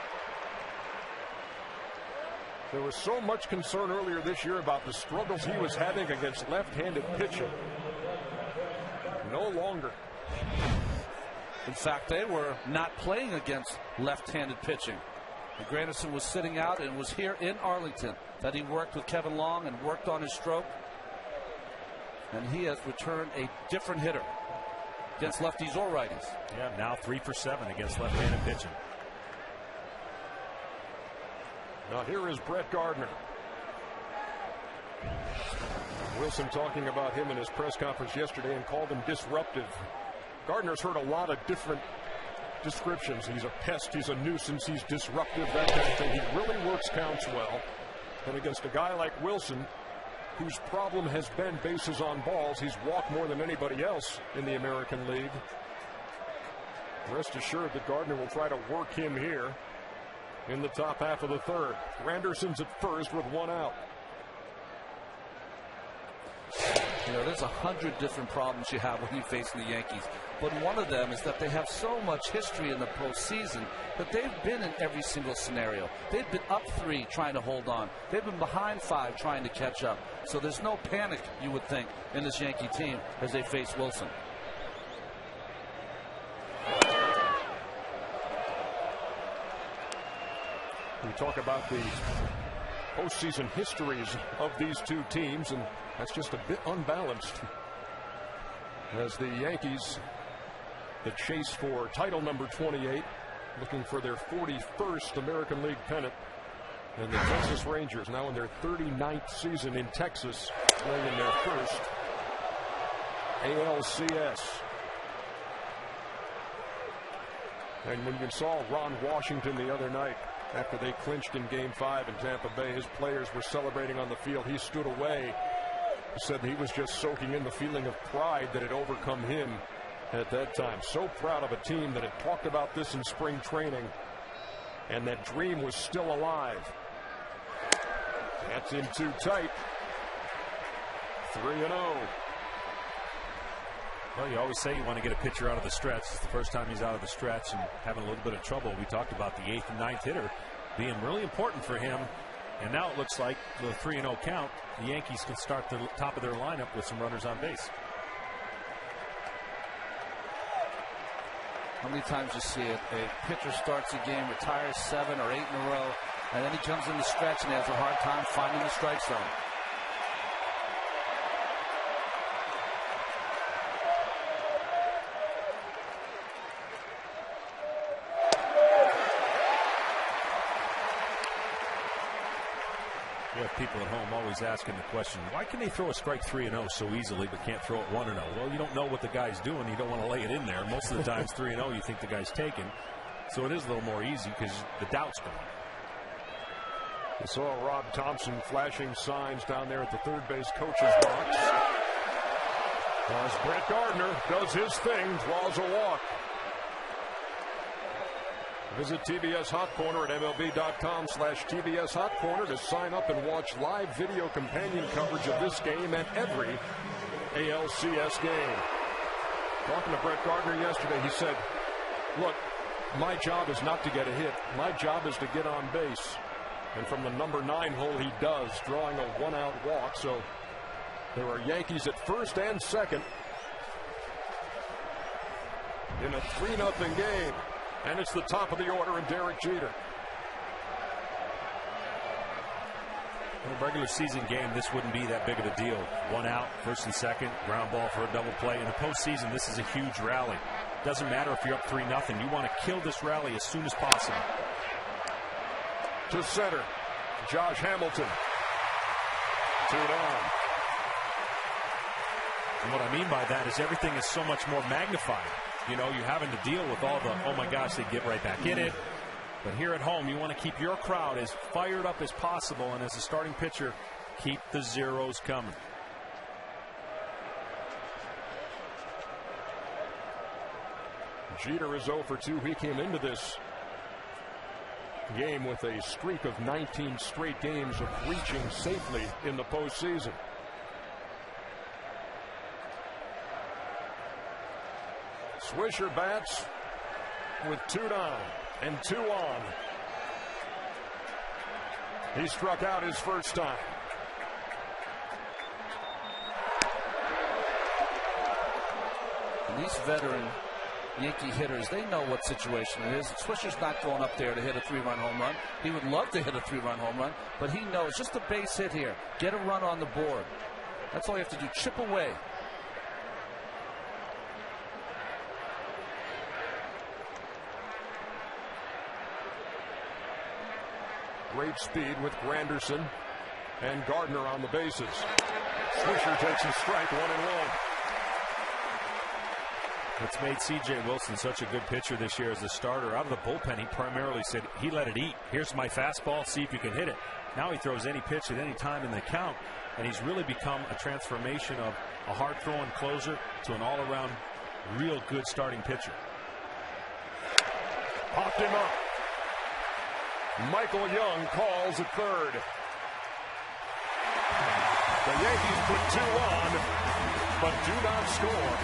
There was so much concern earlier this year about the struggles he was having against left-handed pitching. No longer. In fact, they were not playing against left-handed pitching. And Granderson was sitting out, and it was here in Arlington that he worked with Kevin Long and worked on his stroke. And he has returned a different hitter against lefties or righties. Yeah, now 3 for 7 against left-handed pitching. Now here is Brett Gardner. Wilson talking about him in his press conference yesterday and called him disruptive. Gardner's heard a lot of different descriptions. He's a pest, he's a nuisance, he's disruptive, that kind of thing. He really works counts well. And against a guy like Wilson, whose problem has been bases on balls, he's walked more than anybody else in the American League. Rest assured that Gardner will try to work him here in the top half of the third. Granderson's at first with 1 out. You know, there's 100 different problems you have when you face the Yankees. But one of them is that they have so much history in the postseason that they've been in every single scenario. They've been up 3 trying to hold on. They've been behind 5 trying to catch up. So there's no panic, you would think, in this Yankee team as they face Wilson. We talk about the postseason histories of these two teams, and that's just a bit unbalanced. As the Yankees, the chase for title number 28, looking for their 41st American League pennant. And the Texas Rangers, now in their 39th season in Texas, playing in their first ALCS. And when you saw Ron Washington the other night, after they clinched in Game 5 in Tampa Bay, his players were celebrating on the field. He stood away. He said he was just soaking in the feeling of pride that had overcome him at that time. So proud of a team that had talked about this in spring training, and that dream was still alive. That's in too tight. 3-0. Well, you always say you want to get a pitcher out of the stretch. It's the first time he's out of the stretch and having a little bit of trouble. We talked about the 8th and 9th hitter being really important for him. And now it looks like with a 3-0 count, the Yankees can start the top of their lineup with some runners on base. How many times you see it? A pitcher starts a game, retires 7 or 8 in a row, and then he comes in the stretch and has a hard time finding the strike zone. You have people at home always asking the question, why can they throw a strike 3-0 so easily but can't throw it 1-0? Well, you don't know what the guy's doing. You don't want to lay it in there. Most of the times 3-0 you think the guy's taken. So it is a little more easy because the doubt's gone. We saw Rob Thompson flashing signs down there at the third base coach's box as Brett Gardner does his thing, draws a walk. Visit TBS Hot Corner at MLB.com/TBS Hot Corner to sign up and watch live video companion coverage of this game and every ALCS game. Talking to Brett Gardner yesterday, he said, look, my job is not to get a hit. My job is to get on base. And from the number 9 hole, he does, drawing a 1-out walk. So there are Yankees at first and second in a 3-0 game. And it's the top of the order and Derek Jeter. In a regular season game, this wouldn't be that big of a deal. 1 out, first and second, ground ball for a double play. In the postseason, this is a huge rally. Doesn't matter if you're up 3-0. You want to kill this rally as soon as possible. To center, Josh Hamilton. 2 down. And what I mean by that is everything is so much more magnified. You know, you're having to deal with all the, oh my gosh, they get right back in it. But here at home, you want to keep your crowd as fired up as possible. And as a starting pitcher, keep the zeros coming. Jeter is 0 for 2. He came into this game with a streak of 19 straight games of reaching safely in the postseason. Swisher bats with 2 down and 2 on. He struck out his first time. And these veteran Yankee hitters, they know what situation it is. Swisher's not going up there to hit a 3-run home run. He would love to hit a 3-run home run, but he knows just a base hit here. Get a run on the board. That's all you have to do. Chip away. Great speed with Granderson and Gardner on the bases. Swisher takes a strike, 1-1. It's made C.J. Wilson such a good pitcher this year as a starter. Out of the bullpen, he primarily said he let it eat. Here's my fastball, see if you can hit it. Now he throws any pitch at any time in the count, and he's really become a transformation of a hard-throwing closer to an all-around real good starting pitcher. Popped him up. Michael Young calls at third. The Yankees put 2 on, but do not score.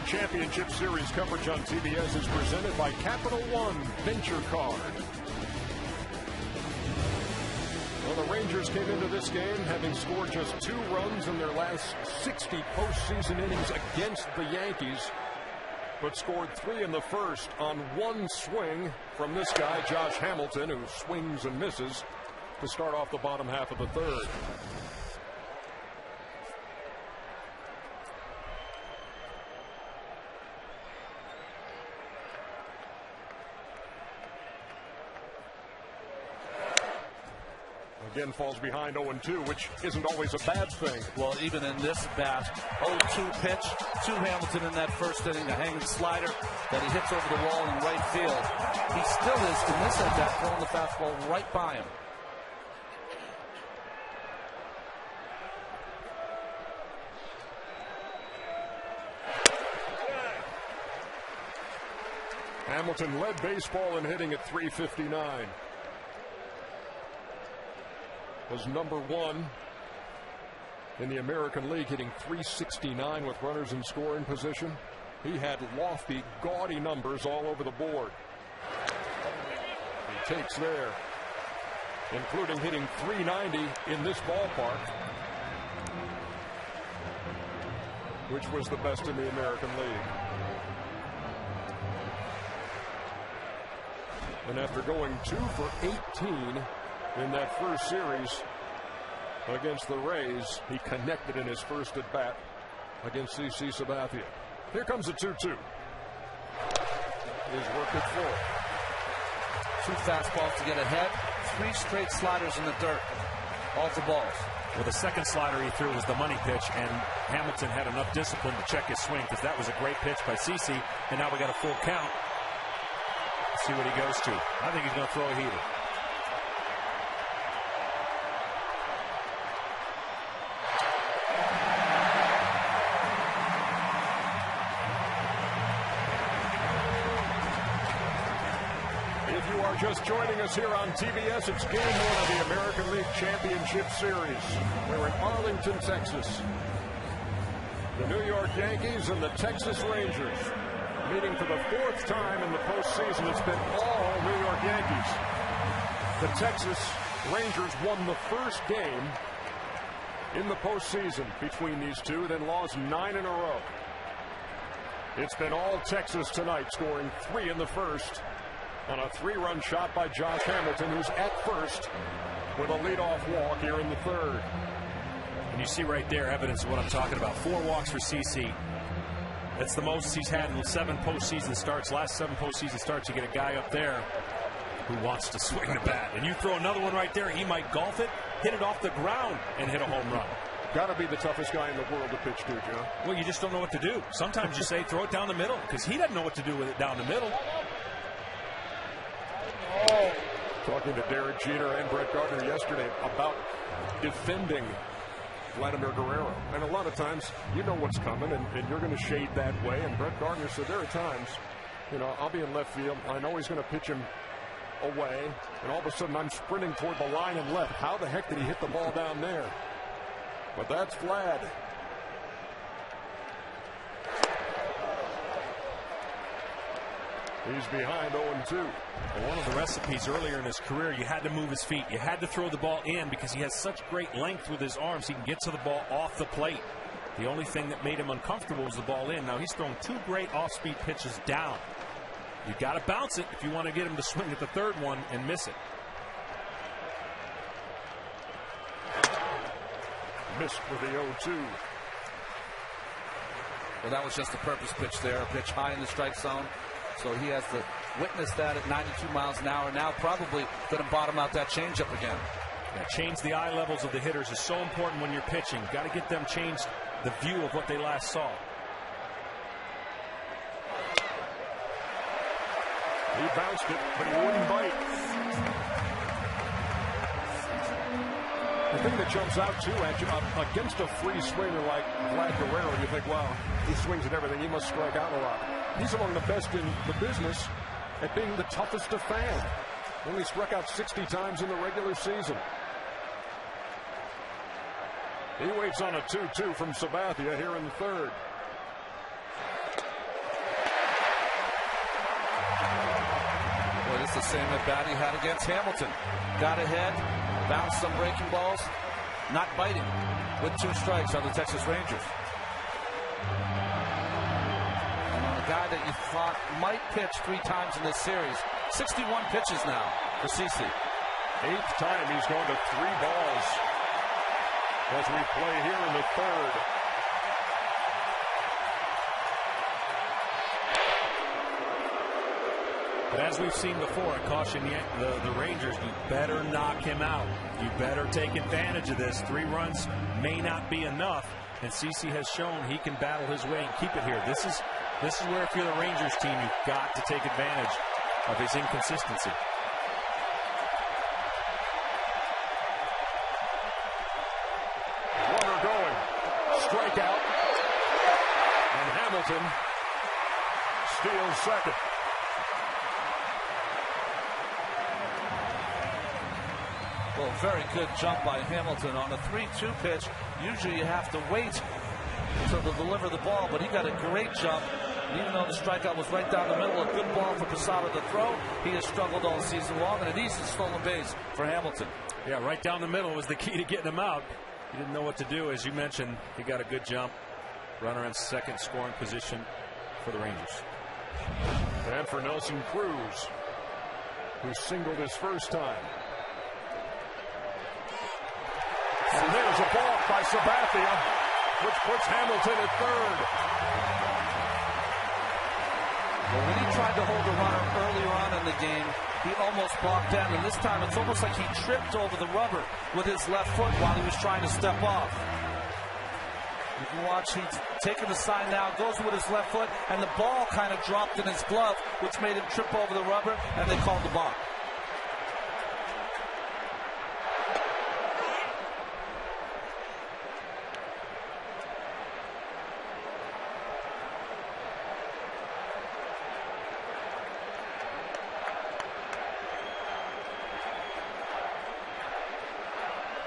Championship Series coverage on TBS is presented by Capital One Venture Card. Well, the Rangers came into this game having scored just 2 runs in their last 60 postseason innings against the Yankees, but scored 3 in the first on 1 swing from this guy, Josh Hamilton, who swings and misses to start off the bottom half of the third. Again falls behind 0-2, which isn't always a bad thing. Well, even in this bat, 0-2 pitch to Hamilton in that first inning, a hanging slider that he hits over the wall in right field. He still is, in this at bat, throwing the fastball right by him. Hamilton led baseball in hitting at .359. was #1 in the American League, hitting .369 with runners in scoring position. He had lofty, gaudy numbers all over the board. He takes there, including hitting .390 in this ballpark, which was the best in the American League. And after going 2 for 18 in that first series against the Rays, he connected in his first at bat against CC Sabathia. Here comes the 2-2. He's worked it full. 2 fastballs to get ahead, 3 straight sliders in the dirt. All the balls. Well, the second slider he threw was the money pitch, and Hamilton had enough discipline to check his swing because that was a great pitch by CC, and now we got a full count. Let's see what he goes to. I think he's going to throw a heater. Just joining us here on TBS, it's Game 1 of the American League Championship Series. We're in Arlington, Texas. The New York Yankees and the Texas Rangers meeting for the 4th time in the postseason. It's been all New York Yankees. The Texas Rangers won the first game in the postseason between these two, then lost 9 in a row. It's been all Texas tonight, scoring 3 in the first on a 3-run shot by Josh Hamilton, who's at first with a leadoff walk here in the 3rd. And you see right there evidence of what I'm talking about. 4 walks for CC. That's the most he's had in 7 postseason starts. Last 7 postseason starts, you get a guy up there who wants to swing the bat. And you throw another one right there, he might golf it, hit it off the ground, and hit a home run. Got to be the toughest guy in the world to pitch to, John. Well, you just don't know what to do. Sometimes you say throw it down the middle, because he doesn't know what to do with it down the middle. Talking to Derek Jeter and Brett Gardner yesterday about defending Vladimir Guerrero. And a lot of times, you know what's coming, and you're going to shade that way. And Brett Gardner said there are times, you know, I'll be in left field. I know he's going to pitch him away, and all of a sudden I'm sprinting toward the line and left. How the heck did he hit the ball down there? But that's Vlad. He's behind 0-2. Well, one of the recipes earlier in his career, you had to move his feet. You had to throw the ball in because he has such great length with his arms. He can get to the ball off the plate. The only thing that made him uncomfortable was the ball in. Now he's thrown 2 great off-speed pitches down. You've got to bounce it if you want to get him to swing at the 3rd one and miss it. Missed with the 0-2. Well, that was just a purpose pitch there, a pitch high in the strike zone. So he has to witness that at 92 miles an hour. Now probably going to bottom out that changeup again. Yeah, change the eye levels of the hitters is so important when you're pitching. Got to get them changed the view of what they last saw. He bounced it, but he wouldn't bite. The thing that jumps out, too, at you, against a free swinger like Vlad Guerrero, you think, wow, he swings at everything. He must strike out a lot. He's among the best in the business at being the toughest to fan. Only struck out 60 times in the regular season. He waits on a 2-2 from Sabathia here in the 3rd. Well, it's the same at bat he had against Hamilton. Got ahead, bounced some breaking balls, not biting with 2 strikes on the Texas Rangers. And on a guy that you thought might pitch 3 times in this series, 61 pitches now for CC. 8th time he's going to 3 balls as we play here in the 3rd. But as we've seen before, I caution the Rangers, you better knock him out. You better take advantage of this. 3 runs may not be enough, and CC has shown he can battle his way and keep it here. This is where, if you're the Rangers team, you've got to take advantage of his inconsistency. Runner going. Strikeout. And Hamilton steals second. Well, very good jump by Hamilton on a 3-2 pitch. Usually you have to wait until they deliver the ball, but he got a great jump. And even though the strikeout was right down the middle, a good ball for Posada to throw. He has struggled all season long, and an easy stolen base for Hamilton. Yeah, right down the middle was the key to getting him out. He didn't know what to do. As you mentioned, he got a good jump. Runner in second scoring position for the Rangers. And for Nelson Cruz, who singled his first time. And there's a balk by Sabathia, which puts Hamilton at third. Well, when he tried to hold the runner earlier on in the game, he almost blocked down, and this time it's almost like he tripped over the rubber with his left foot while he was trying to step off. You can watch, he's taking the sign now, goes with his left foot, and the ball kind of dropped in his glove, which made him trip over the rubber, and they called the balk.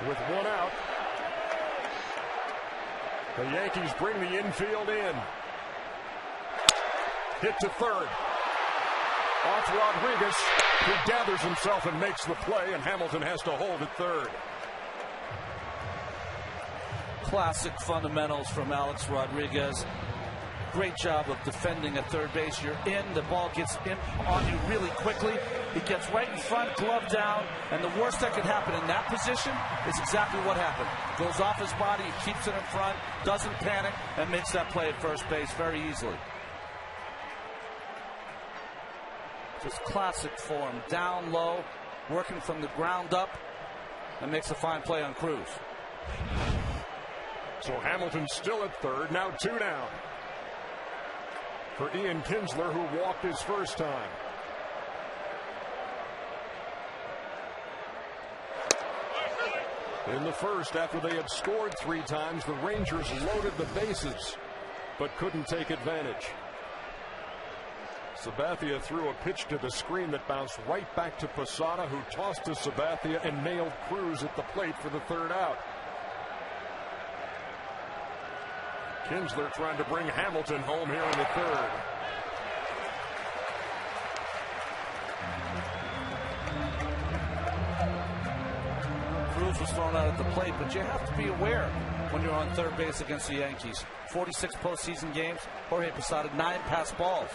With one out, the Yankees bring the infield in. Hit to third. Off Rodriguez, who gathers himself and makes the play, and Hamilton has to hold at third. Classic fundamentals from Alex Rodriguez. Great job of defending at third base. You're in, the ball gets in on you really quickly. He gets right in front, glove down, and the worst that could happen in that position is exactly what happened. Goes off his body, he keeps it in front, doesn't panic, and makes that play at first base very easily. Just classic form, down low, working from the ground up, and makes a fine play on Cruz. So Hamilton's still at third, now two down. For Ian Kinsler, who walked his first time. In the first, after they had scored 3 times, the Rangers loaded the bases, but couldn't take advantage. Sabathia threw a pitch to the screen that bounced right back to Posada, who tossed to Sabathia and nailed Cruz at the plate for the third out. Kinsler trying to bring Hamilton home here in the third. Cruz was thrown out at the plate, but you have to be aware when you're on third base against the Yankees. 46 postseason games, Jorge Posada, 9 pass balls.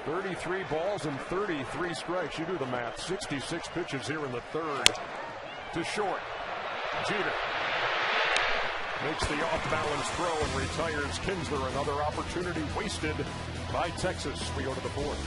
33 balls and 33 strikes. You do the math. 66 pitches here in the third. To short. Jeter makes the off-balance throw and retires Kinsler. Another opportunity wasted by Texas. We go to the fourth.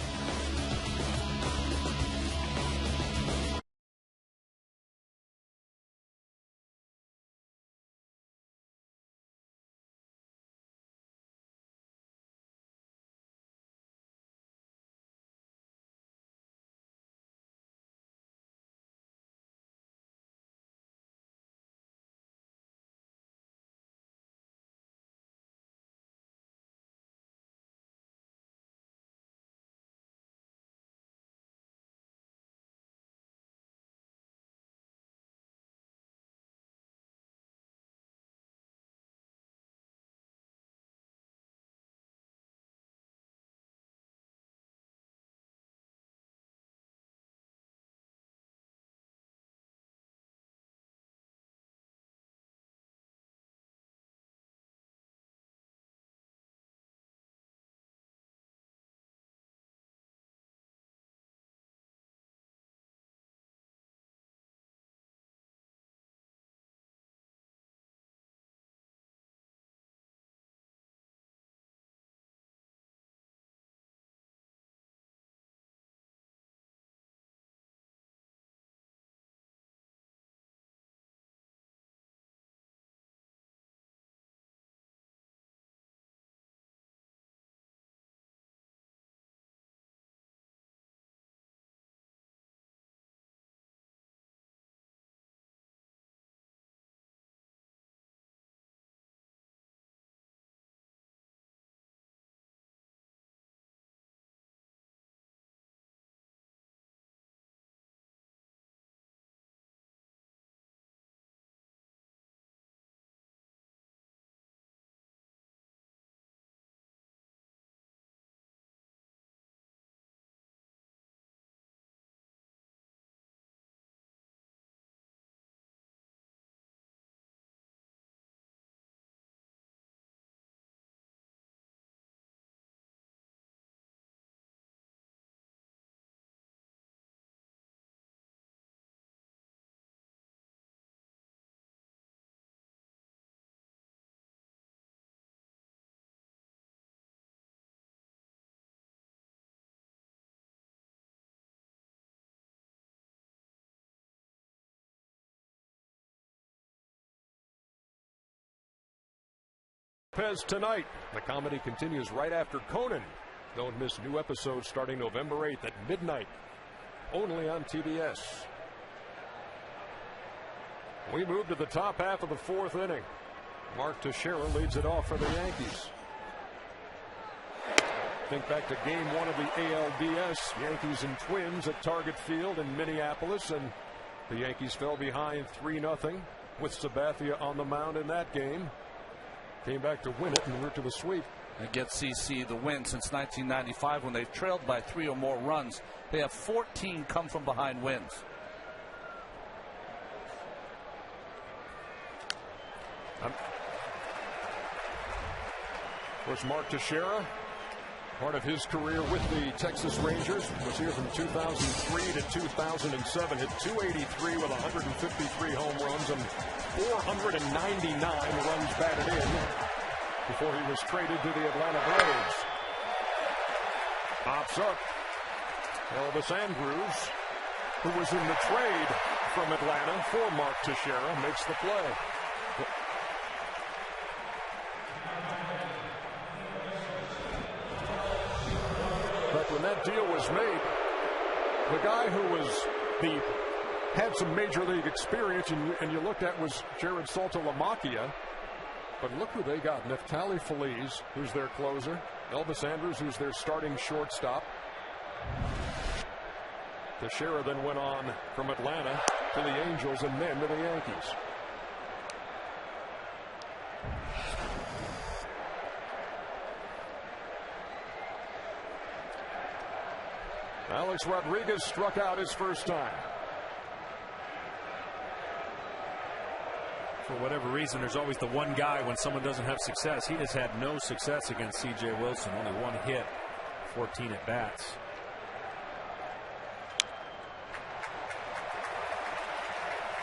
Lopez tonight. The comedy continues right after Conan. Don't miss new episodes starting November 8th at midnight, only on TBS. We move to the top half of the fourth inning. Mark Teixeira leads it off for the Yankees. Think back to game one of the ALDS, Yankees and Twins at Target Field in Minneapolis, and the Yankees fell behind 3-0 with Sabathia on the mound in that game. Came back to win it and route to the sweep. And get CC the win since 1995 when they've trailed by 3 or more runs. They have 14 come from behind wins. Of course, Mark Teixeira, part of his career with the Texas Rangers, was here from 2003 to 2007. Hit .283 with 153 home runs and 499 runs batted in before he was traded to the Atlanta Braves. Pops up. Elvis Andrus, who was in the trade from Atlanta for Mark Teixeira, makes the play. But when that deal was made, the guy who had some major league experience and you looked at was Jared Saltalamacchia. But look who they got. Neftali Feliz, who's their closer. Elvis Andrus, who's their starting shortstop. Teixeira then went on from Atlanta to the Angels and then to the Yankees. Alex Rodriguez struck out his first time. For whatever reason, there's always the one guy when someone doesn't have success. He has had no success against C.J. Wilson. Only one hit, 14 at bats.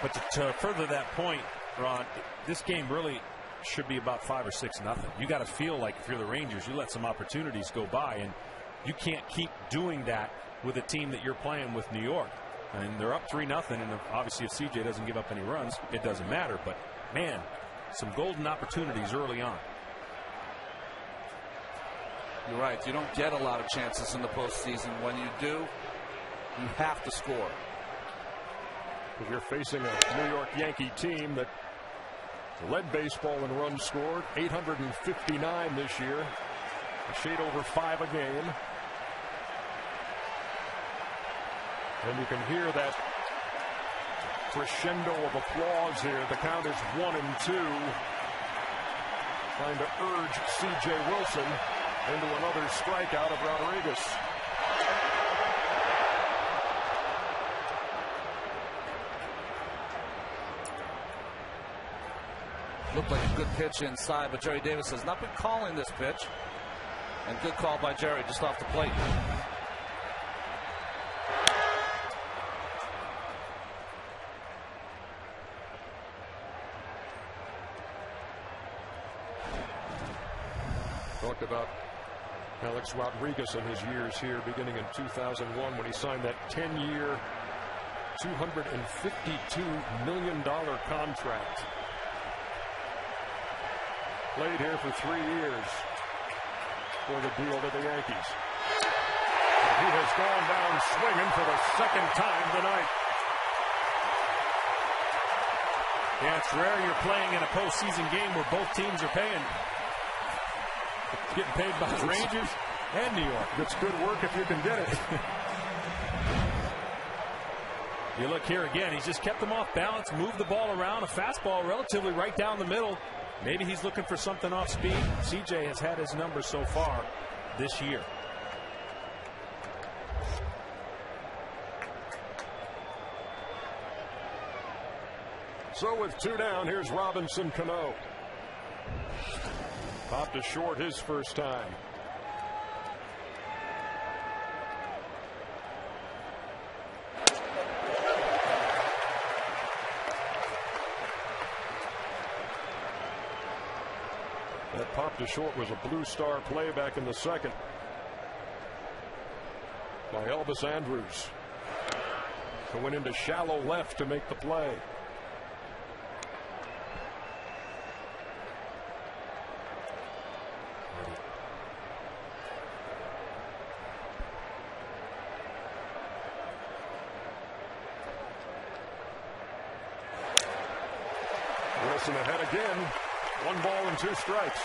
But to further that point, Ron, this game really should be about 5 or 6-0. You got to feel like if you're the Rangers, you let some opportunities go by, and you can't keep doing that with a team that you're playing with, New York. And they're up 3-0, and obviously if CJ doesn't give up any runs, it doesn't matter. But man, some golden opportunities early on. You're right. You don't get a lot of chances in the postseason. When you do, you have to score. If you're facing a New York Yankee team that led baseball in runs scored, 859 this year, a shade over 5 a game. And you can hear that crescendo of applause here. The count is 1-2. Trying to urge C.J. Wilson into another strikeout of Rodriguez. Looked like a good pitch inside, but Jerry Davis has not been calling this pitch. And good call by Jerry just off the plate. Talked about Alex Rodriguez and his years here beginning in 2001 when he signed that 10-year, $252 million contract. Played here for 3 years for the deal to the Yankees. And he has gone down swinging for the second time tonight. Yeah, it's rare you're playing in a postseason game where both teams are paying. Getting paid by the Rangers and New York. It's good work if you can get it. You look here again, he's just kept them off balance, moved the ball around, a fastball relatively right down the middle. Maybe he's looking for something off speed. CJ has had his number so far this year. So with 2 down, here's Robinson Cano. Popped to short his first time. That pop to short was a Blue Star play back in the second by Elvis Andrus, who went into shallow left to make the play. Wilson ahead again. 1 ball and 2 strikes.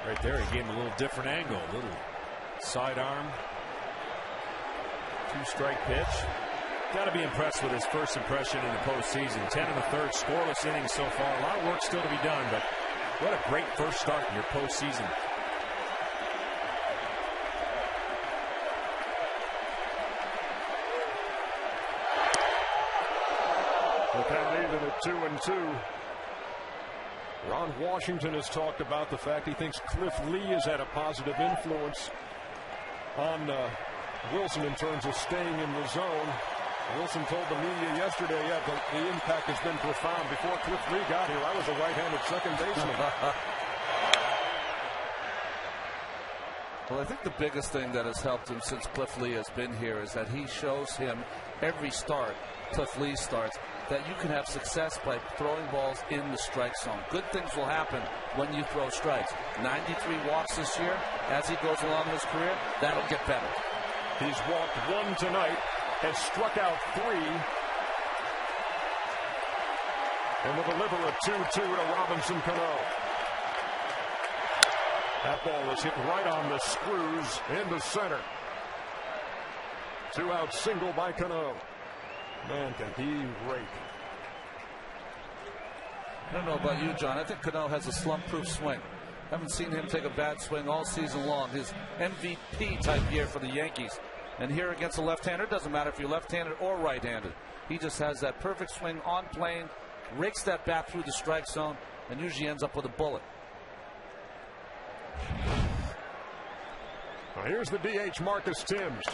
Right there, he gave him a little different angle, a little sidearm. 2-strike pitch. Got to be impressed with his first impression in the postseason. 10 1/3 scoreless innings so far. A lot of work still to be done, but what a great first start in your postseason. With that even at 2-2. Ron Washington has talked about the fact he thinks Cliff Lee has had a positive influence on Wilson in terms of staying in the zone. Wilson told the media yesterday, the impact has been profound. Before Cliff Lee got here, I was a right-handed second baseman. Well, I think the biggest thing that has helped him since Cliff Lee has been here is that he shows him every start, Cliff Lee starts, that you can have success by throwing balls in the strike zone. Good things will happen when you throw strikes. 93 walks this year. As he goes along in his career, that'll get better. He's walked 1 tonight, has struck out 3, and will deliver a 2-2 to Robinson Cano. That ball is hit right on the screws into center. 2-out single by Cano. Man, can he rake. I don't know about you, John. I think Cano has a slump-proof swing. Haven't seen him take a bad swing all season long. His MVP-type year for the Yankees. And here against a left-hander, doesn't matter if you're left-handed or right-handed. He just has that perfect swing on plane, rakes that bat through the strike zone, and usually ends up with a bullet. Now here's the DH, Marcus Timms.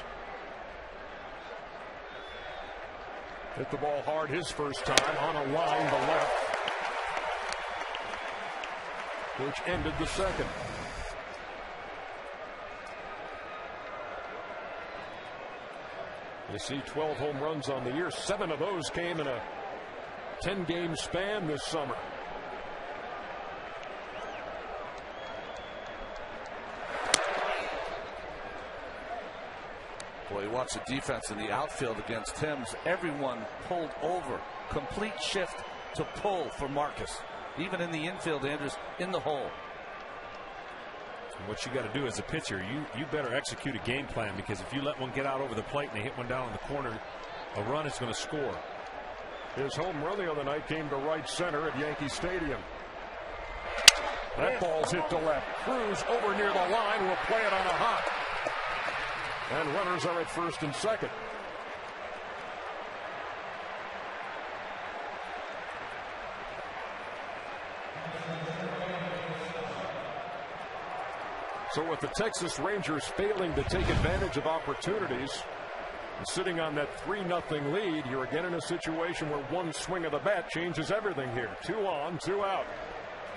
Hit the ball hard his first time on a line to left, which ended the second. You see 12 home runs on the year. 7 of those came in a 10-game span this summer. Boy, you watch the defense in the outfield against Timms. Everyone pulled over. Complete shift to pull for Marcus. Even in the infield, Andrews in the hole. What you got to do as a pitcher, you better execute a game plan, because if you let one get out over the plate and they hit one down in the corner, a run is going to score. His home run the other night came to right center at Yankee Stadium. That ball's hit to left. Cruz over near the line will play it on a hop. And runners are at first and second. So with the Texas Rangers failing to take advantage of opportunities and sitting on that 3-0 lead, you're again in a situation where one swing of the bat changes everything here. 2 on, 2 out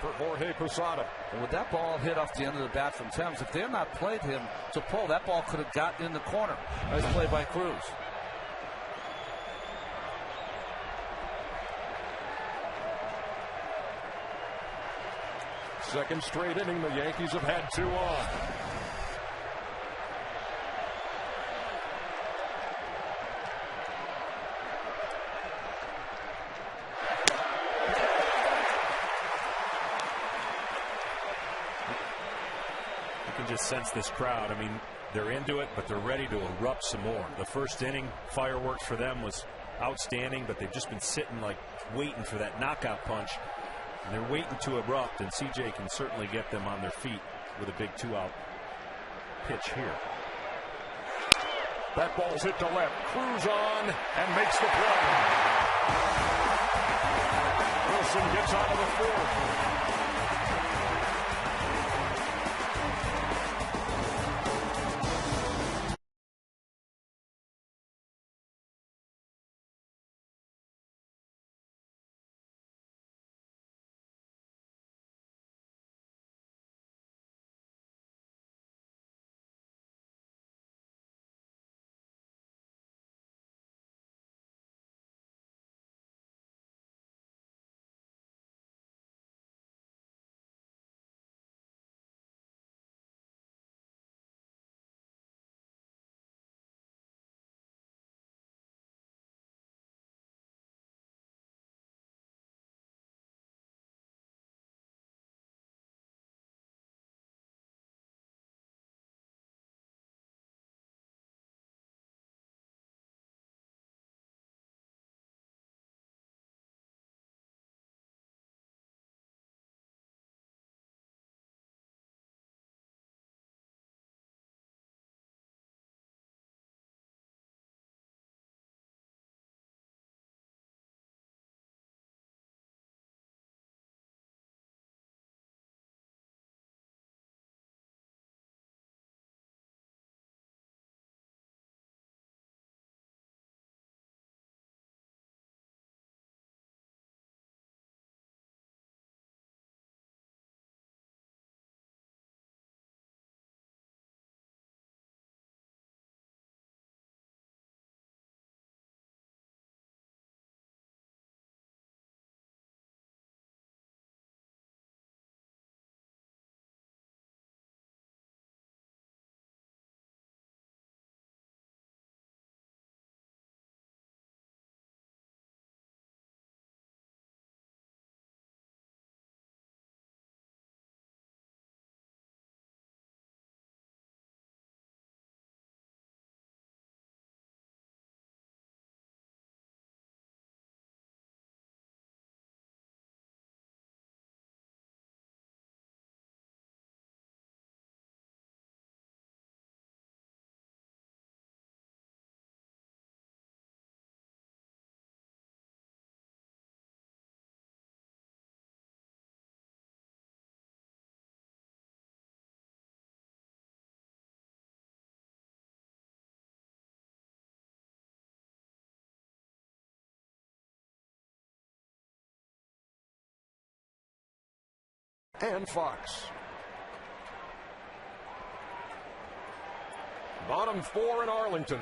for Jorge Posada. And with that ball hit off the end of the bat from Timms, if they're not played him to pull, that ball could have gotten in the corner. Nice play by Cruz. Second straight inning, the Yankees have had 2 on. You can just sense this crowd. I mean, they're into it, but they're ready to erupt some more. The first inning, fireworks for them was outstanding, but they've just been sitting like waiting for that knockout punch. And they're waiting to erupt, and CJ can certainly get them on their feet with a big 2-out pitch here. That ball's hit to left. Cruz on and makes the play. Wilson gets out of the fourth. and Fox. Bottom 4 in Arlington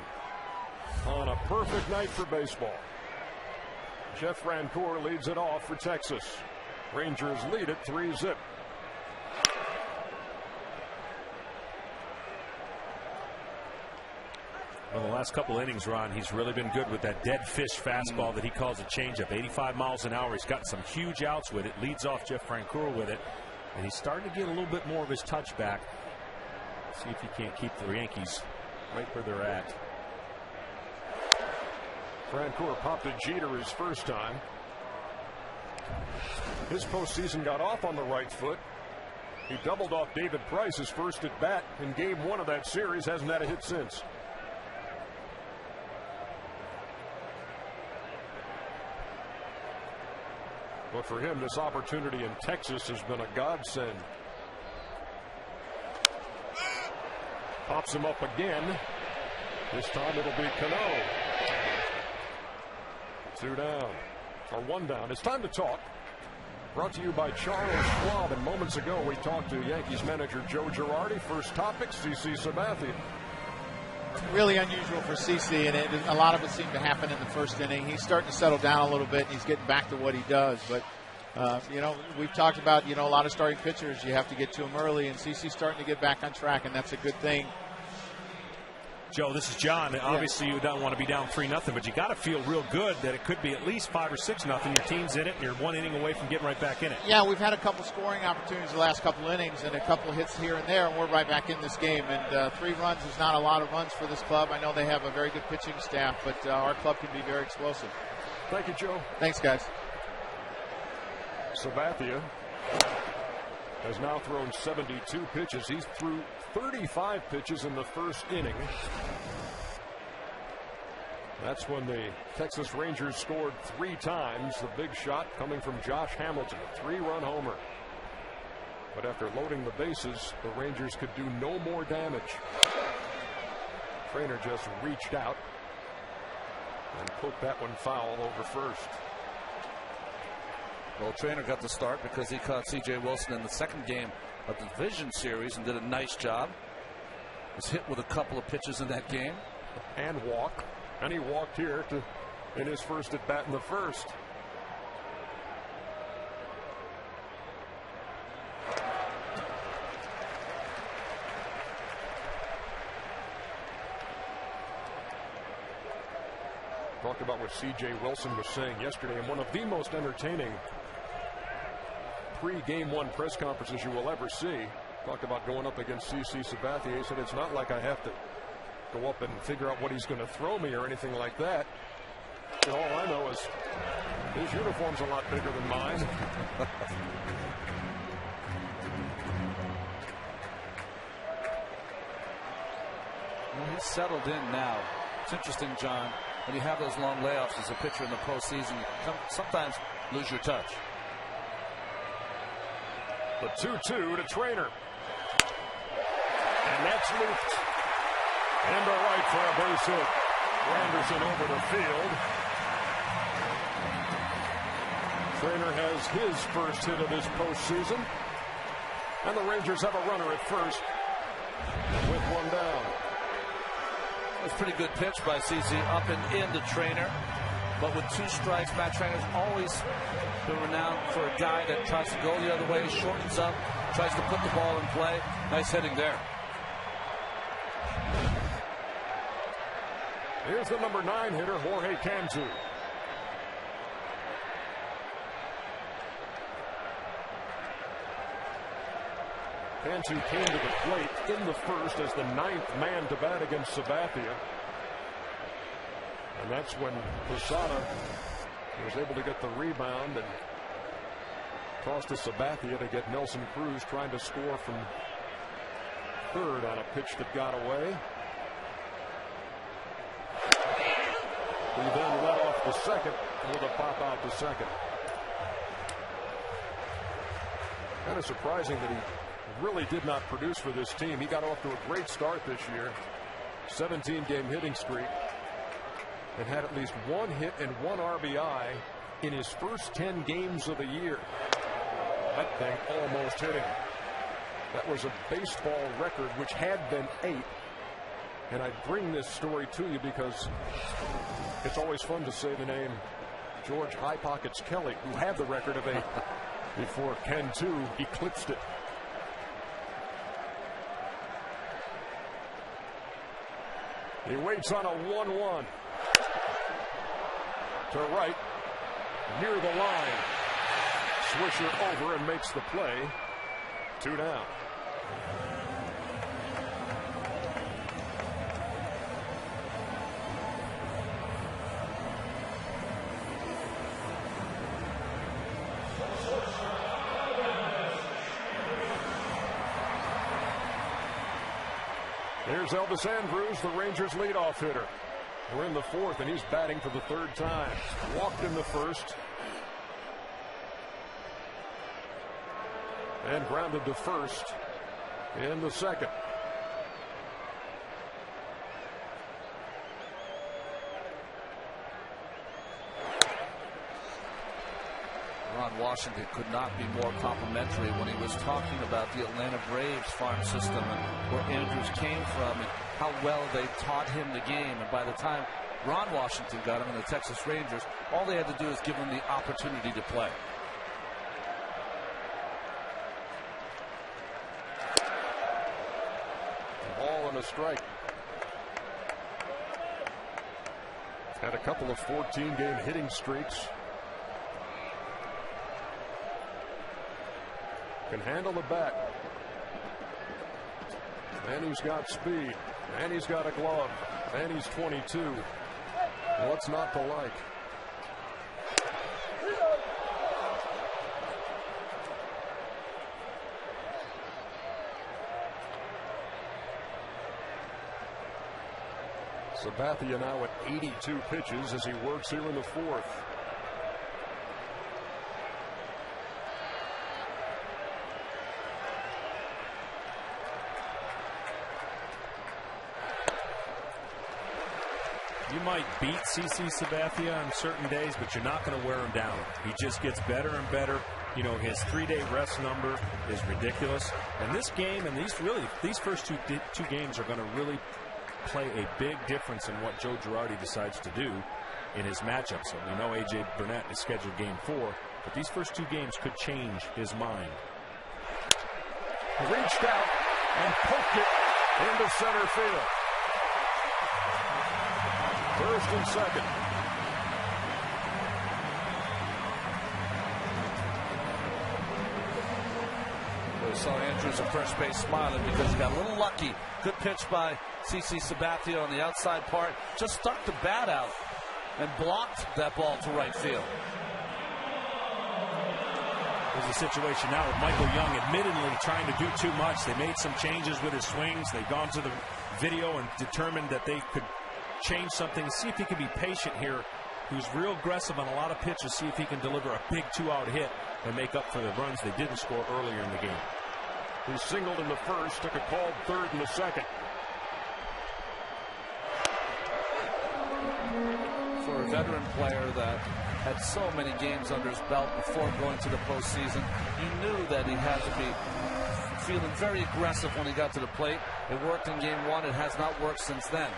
on a perfect night for baseball. Jeff Francoeur leads it off for Texas. Rangers lead it 3-0. Well, the last couple innings, Ron, he's really been good with that dead fish fastball that he calls a changeup. 85 miles an hour. He's gotten some huge outs with it. Leads off Jeff Francoeur with it. And he's starting to get a little bit more of his touch back. See if he can't keep the Yankees right where they're at. Francoeur popped a Jeter his first time. His postseason got off on the right foot. He doubled off David Price his first at bat in game 1 of that series. Hasn't had a hit since. But for him, this opportunity in Texas has been a godsend. Pops him up again. This time it'll be Cano. 2 down, or 1 down. It's time to talk. Brought to you by Charles Schwab. And moments ago, we talked to Yankees manager Joe Girardi. First topic, CC Sabathia. Really unusual for CC, and a lot of it seemed to happen in the first inning. He's starting to settle down a little bit, and he's getting back to what he does. But, you know, we've talked about, you know, a lot of starting pitchers, you have to get to them early, and CC's starting to get back on track, and that's a good thing. Joe, this is John. Obviously, you don't want to be down 3-0, but you got to feel real good that it could be at least 5 or 6-0. Your team's in it, and you're 1 inning away from getting right back in it. Yeah, we've had a couple scoring opportunities the last couple innings and a couple hits here and there, and we're right back in this game. And 3 runs is not a lot of runs for this club. I know they have a very good pitching staff, but our club can be very explosive. Thank you, Joe. Thanks, guys. Sabathia has now thrown 72 pitches. He's threw 35 pitches in the first inning. That's when the Texas Rangers scored 3 times. The big shot coming from Josh Hamilton, a 3-run homer. But after loading the bases, the Rangers could do no more damage. Trainer just reached out and poked that one foul over first. Well, Trainer got the start because he caught C.J. Wilson in the second game of the division series and did a nice job. Was hit with a couple of pitches in that game. And walk. And he walked here in his first at bat in the first. Talked about what C.J. Wilson was saying yesterday in one of the most entertaining pre-game 1 press conferences you will ever see. Talked about going up against CC Sabathia. He said it's not like I have to go up and figure out what he's going to throw me or anything like that. And all I know is his uniform's a lot bigger than mine. Well, he's settled in now. It's interesting, John, when you have those long layoffs as a pitcher in the postseason, you sometimes lose your touch. The 2-2 to Trainer. And that's looped. And to right for a base hit. Granderson over the field. Trainer has his first hit of this postseason. And the Rangers have a runner at first with 1 down. It was a pretty good pitch by CC up and in the Trainer. But with 2 strikes, Matt Trainer's always been renowned for a guy that tries to go the other way, shortens up, tries to put the ball in play. Nice hitting there. Here's the number 9 hitter, Jorge Cantu. Cantu came to the plate in the first as the 9th man to bat against Sabathia. And that's when Posada was able to get the rebound and toss to Sabathia to get Nelson Cruz trying to score from third on a pitch that got away. He then led off the second with a pop out to second. Kind of surprising that he really did not produce for this team. He got off to a great start this year. 17-game hitting streak. And had at least 1 hit and 1 RBI in his first 10 games of the year. That thing almost hit him. That was a baseball record, which had been 8. And I bring this story to you because it's always fun to say the name George High Pockets Kelly, who had the record of 8 before Cantu eclipsed it. He waits on a 1-1. To right, near the line. Swisher over and makes the play. 2 down. There's Elvis Andrews, the Rangers' leadoff hitter. We're in the 4th, and he's batting for the 3rd time. Walked in the 1st. And grounded to 1st in the 2nd. Ron Washington could not be more complimentary when he was talking about the Atlanta Braves farm system and where Andrews came from and how well they taught him the game. And by the time Ron Washington got him in the Texas Rangers, all they had to do is give him the opportunity to play. Ball and a strike. Had a couple of 14-game hitting streaks. Can handle the bat. And he's got speed. And he's got a glove. And he's 22. What's not to like? Sabathia now at 82 pitches as he works here in the 4th. You might beat CC Sabathia on certain days, but you're not going to wear him down. He just gets better and better. You know, his 3-day rest number is ridiculous. And this game and these first two games are going to really play a big difference in what Joe Girardi decides to do in his matchups. So we know A.J. Burnett is scheduled game 4, but these first 2 games could change his mind. Reached out and poked it into center field. 1st and 2nd. We saw Andrews at first base smiling because he got a little lucky. Good pitch by CC Sabathia on the outside part. Just stuck the bat out and blocked that ball to right field. There's a situation now with Michael Young admittedly trying to do too much. They made some changes with his swings. They've gone to the video and determined that they could change something. See if he can be patient here. He was real aggressive on a lot of pitches. See if he can deliver a big 2-out hit and make up for the runs they didn't score earlier in the game. He singled in the 1st, took a called 3rd in the 2nd. For a veteran player that had so many games under his belt before going to the postseason, you knew that he had to be feeling very aggressive when he got to the plate. It worked in game 1. It has not worked since then.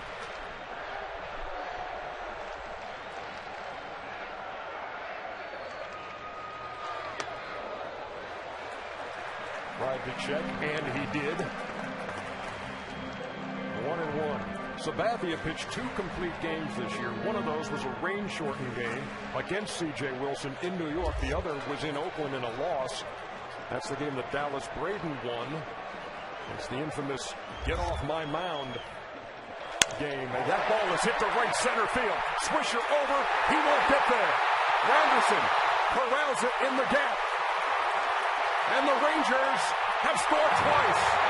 Tried to check, and he did. 1-1. Sabathia pitched 2 complete games this year. One of those was a rain-shortened game against C.J. Wilson in New York. The other was in Oakland in a loss. That's the game that Dallas Braden won. It's the infamous get-off-my-mound game. And that ball is hit to right center field. Swisher over. He won't get there. Granderson corrals it in the gap. And the Rangers have scored twice.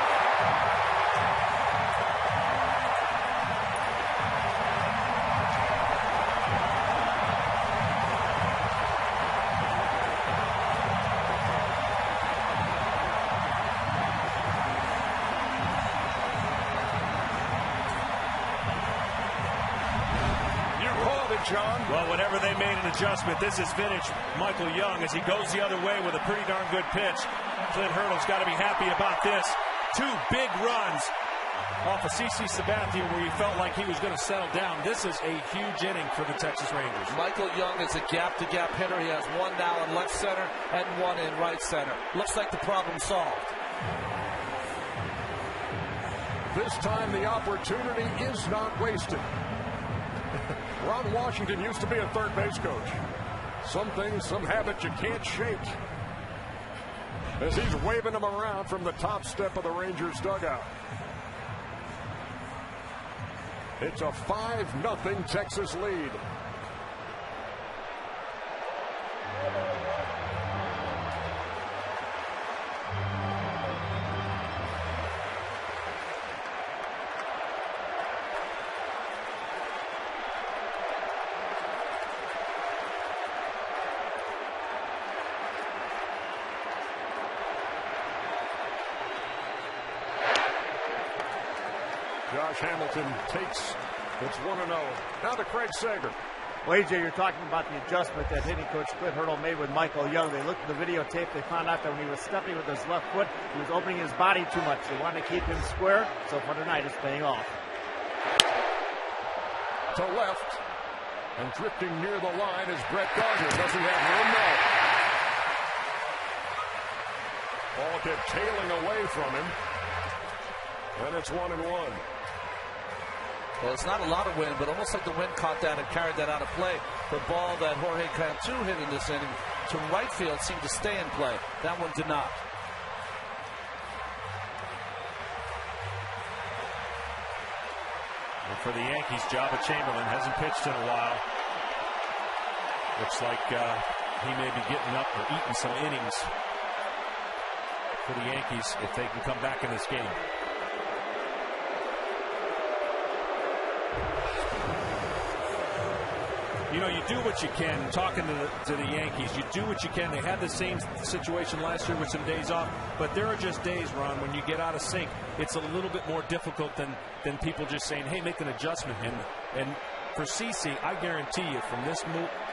John? Well, whenever they made an adjustment, this is vintage Michael Young as he goes the other way with a pretty darn good pitch. Clint Hurdle's got to be happy about this. 2 big runs off of CC Sabathia where he felt like he was going to settle down. This is a huge inning for the Texas Rangers. Michael Young is a gap-to-gap hitter. He has 1 now in left center and 1 in right center. Looks like the problem solved. This time the opportunity is not wasted. Ron Washington used to be a third base coach. Some things, some habits you can't shake. As he's waving them around from the top step of the Rangers dugout. It's a 5-0 Texas lead. Josh Hamilton takes. It's 1-0. Now to Craig Sager. Well, AJ, you're talking about the adjustment that hitting coach Clint Hurdle made with Michael Young. They looked at the videotape. They found out that when he was stepping with his left foot, he was opening his body too much. They wanted to keep him square. So for tonight, it's paying off. To left. And drifting near the line is Brett Gardner. Does he have room? No. Ball kept tailing away from him. And it's 1-1. Well, it's not a lot of wind, but almost like the wind caught that and carried that out of play. The ball that Jorge Cantu hit in this inning to right field seemed to stay in play. That one did not. And for the Yankees, Jabba Chamberlain hasn't pitched in a while. Looks like he may be getting up or eating some innings for the Yankees if they can come back in this game. You know, you do what you can. Talking to the Yankees, you do what you can. They had the same situation last year with some days off, but there are just days, Ron, when you get out of sync, it's a little bit more difficult than people just saying, hey, make an adjustment. And for CC, I guarantee you from this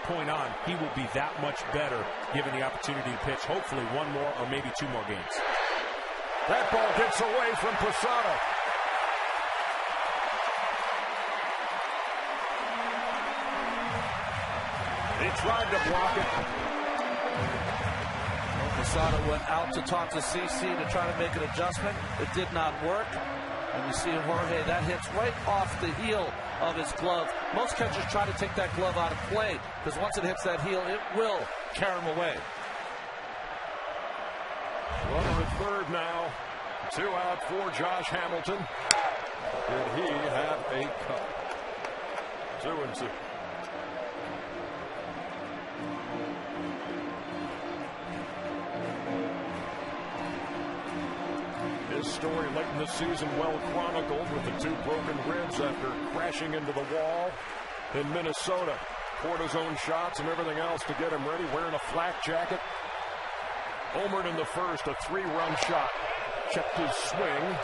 point on, he will be that much better given the opportunity to pitch, hopefully 1 more or maybe 2 more games. That ball gets away from Posada. He tried to block it. Posada went out to talk to CC to try to make an adjustment. It did not work. And you see Jorge, that hits right off the heel of his glove. Most catchers try to take that glove out of play because once it hits that heel, it will carry him away. Runner at third now. 2 out for Josh Hamilton. Did he have a cut? 2-2. His story late in the season well chronicled with the 2 broken ribs after crashing into the wall in Minnesota. Cortisone shots and everything else to get him ready, wearing a flak jacket. Homered in the first, a 3-run shot. Checked his swing.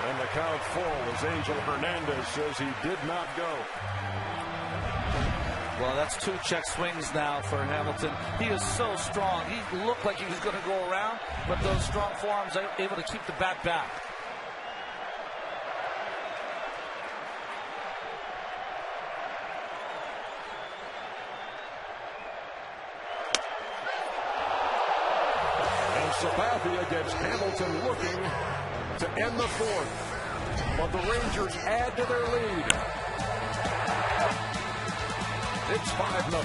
And the count full as Angel Hernandez says he did not go. Well, that's 2 check swings now for Hamilton. He is so strong. He looked like he was going to go around, but those strong forearms are able to keep the bat back. And Sabathia gets Hamilton looking to end the 4th. But the Rangers add to their lead. It's 5-0.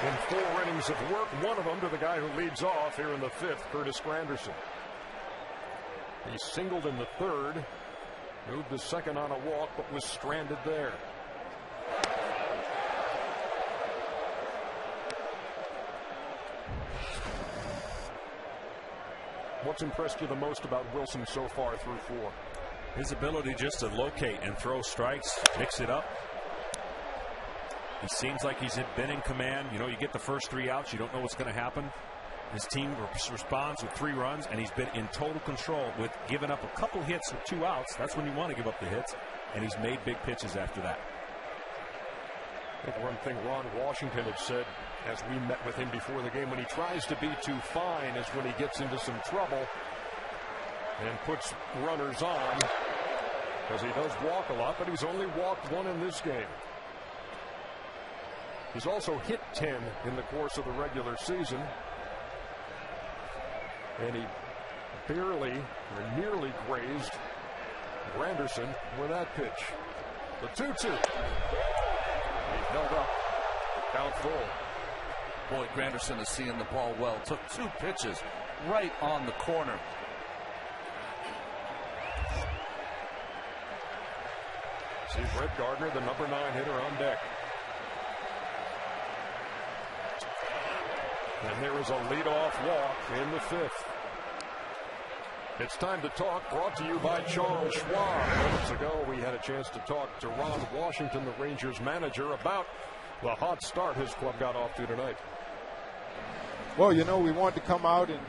In 4 innings of work, one of them to the guy who leads off here in the 5th, Curtis Granderson. He singled in the 3rd, moved to second on a walk, but was stranded there. What's impressed you the most about Wilson so far through 4? His ability just to locate and throw strikes, mix it up. He seems like he's been in command. You know, you get the first 3 outs, you don't know what's going to happen. His team responds with 3 runs, and he's been in total control with giving up a couple hits with 2 outs. That's when you want to give up the hits, and he's made big pitches after that. I think one thing Ron Washington had said as we met with him before the game, when he tries to be too fine is when he gets into some trouble and puts runners on, because he does walk a lot, but he's only walked 1 in this game. He's also hit 10 in the course of the regular season. And he barely or nearly grazed Granderson with that pitch. The 2-2. He held up. Count full. Boy, Granderson is seeing the ball well. Took 2 pitches right on the corner. See Brett Gardner, the number 9 hitter, on deck. And there is a leadoff walk in the 5th. It's time to talk, brought to you by Charles Schwab. Moments ago, we had a chance to talk to Ron Washington, the Rangers manager, about the hot start his club got off to tonight. Well, you know, we wanted to come out, and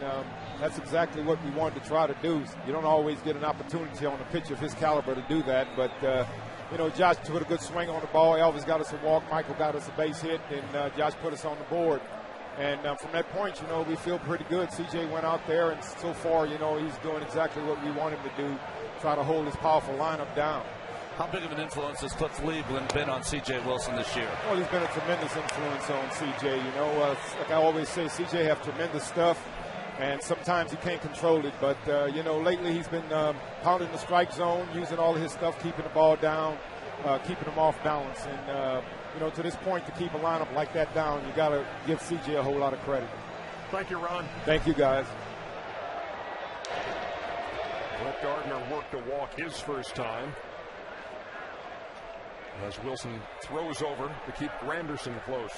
that's exactly what we wanted to try to do. You don't always get an opportunity on a pitch of his caliber to do that, but you know, Josh put a good swing on the ball. Elvis got us a walk. Michael got us a base hit, and Josh put us on the board. And from that point, you know, we feel pretty good. CJ went out there, and so far, you know, he's doing exactly what we want him to do, try to hold his powerful lineup down. How big of an influence has Cliff Cleveland been on CJ Wilson this year? Well, he's been a tremendous influence on CJ. You know, like I always say, CJ have tremendous stuff, and sometimes he can't control it. But, you know, lately he's been pounding the strike zone, using all of his stuff, keeping the ball down, keeping him off balance. And, you know, to this point, to keep a lineup like that down, you got to give CJ a whole lot of credit. Thank you, Ron. Thank you, guys. Brett Gardner worked a walk his first time, as Wilson throws over to keep Granderson close.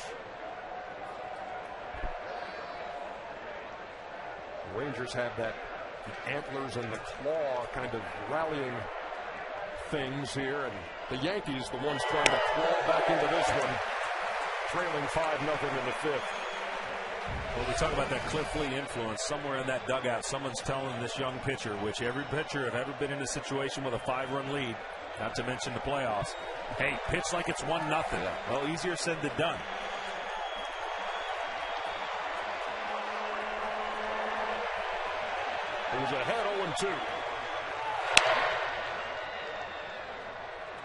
The Rangers have the antlers and the claw kind of rallying things here, and the Yankees, the ones trying to crawl back into this one, trailing 5-0 in the 5th. Well, we talk about that Cliff Lee influence. Somewhere in that dugout, someone's telling this young pitcher, which every pitcher have ever been in a situation with a 5-run lead, not to mention the playoffs, hey, pitch like it's 1-0. Well, easier said than done. He's ahead 0-2.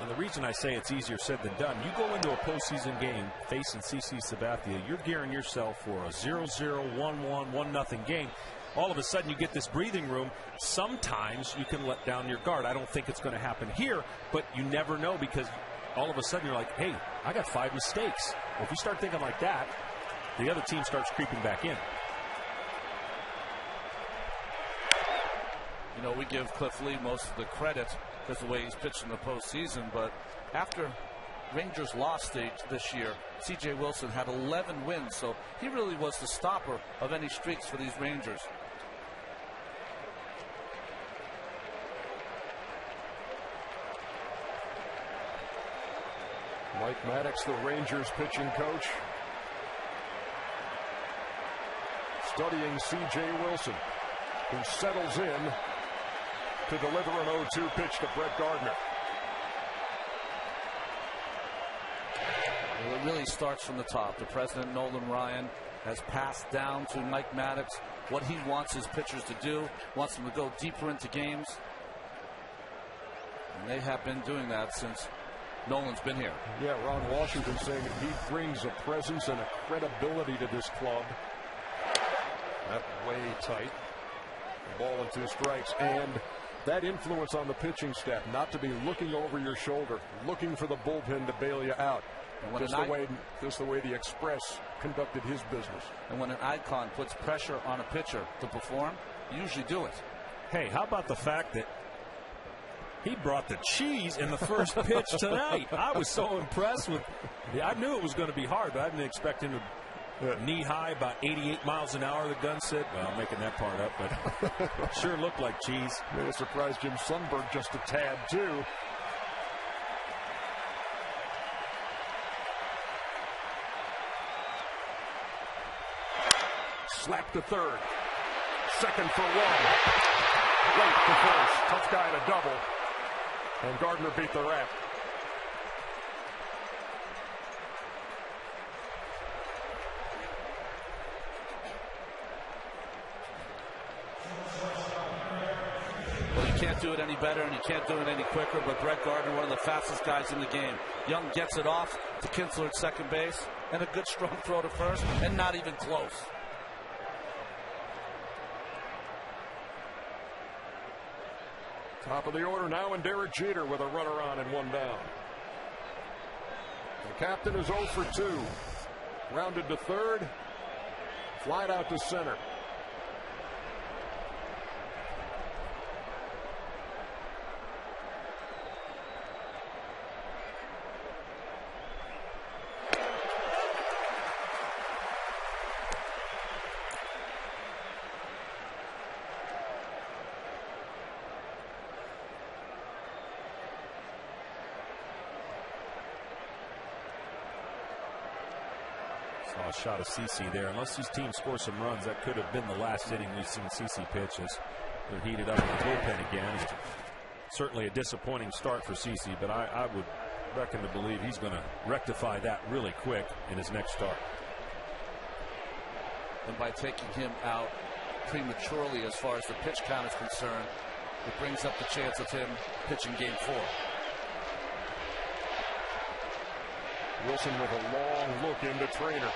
And the reason I say it's easier said than done, you go into a postseason game facing CC Sabathia, you're gearing yourself for a 0-0, 1-1, 1-0 game. All of a sudden you get this breathing room. Sometimes you can let down your guard. I don't think it's going to happen here, but you never know, because all of a sudden you're like, hey, I got 5 mistakes. Well, if you start thinking like that, the other team starts creeping back in. You know, we give Cliff Lee most of the credit because the way he's pitched in the postseason, but after Rangers lost this year, CJ Wilson had 11 wins, so he really was the stopper of any streaks for these Rangers. Mike Maddox, the Rangers pitching coach, studying CJ Wilson, who settles in to deliver an 0-2 pitch to Brett Gardner. Well, it really starts from the top. The president, Nolan Ryan, has passed down to Mike Maddox what he wants his pitchers to do, wants them to go deeper into games. And they have been doing that since Nolan's been here. Yeah, Ron Washington saying that he brings a presence and a credibility to this club. That way tight. Ball and 2 strikes, and that influence on the pitching staff, not to be looking over your shoulder, looking for the bullpen to bail you out. Just the way the Express conducted his business. And when an icon puts pressure on a pitcher to perform, you usually do it. Hey, how about the fact that he brought the cheese in the first pitch tonight? I was so impressed with. I knew it was going to be hard, but I didn't expect him to knee high, about 88 miles an hour. The gun said. Well, I'm making that part up, but sure looked like cheese. May have surprised Jim Sundberg just a tad too. Slap to third. Second for one. Late to first. Tough guy to double. And Gardner beat the rap. Well, you can't do it any better and you can't do it any quicker, but Brett Gardner, one of the fastest guys in the game. Young gets it off to Kinsler at second base, and a good strong throw to first, and not even close. Top of the order now, and Derek Jeter with a runner on and one down. The captain is 0 for 2. Rounded to third. Flied out to center. Saw a shot of CC there. Unless these teams score some runs, that could have been the last inning we've seen CC pitch as they're heated up in the bullpen again. Certainly a disappointing start for CC, but I would reckon to believe he's going to rectify that really quick in his next start. And by taking him out prematurely as far as the pitch count is concerned, it brings up the chance of him pitching game 4. Wilson with a long look into Trainer.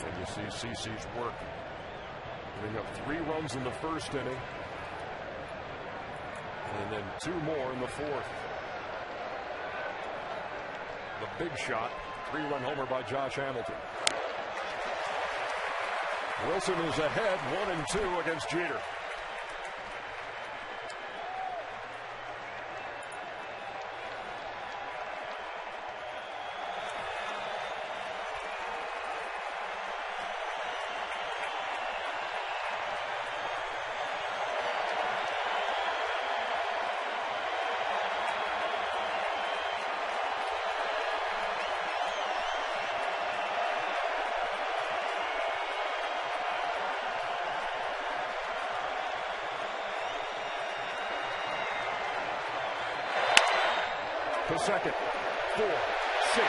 And you see CC's work. Giving up 3 runs in the first inning. And then 2 more in the fourth. The big shot, 3-run homer by Josh Hamilton. Wilson is ahead 1-2 against Jeter. To second, 4, 6.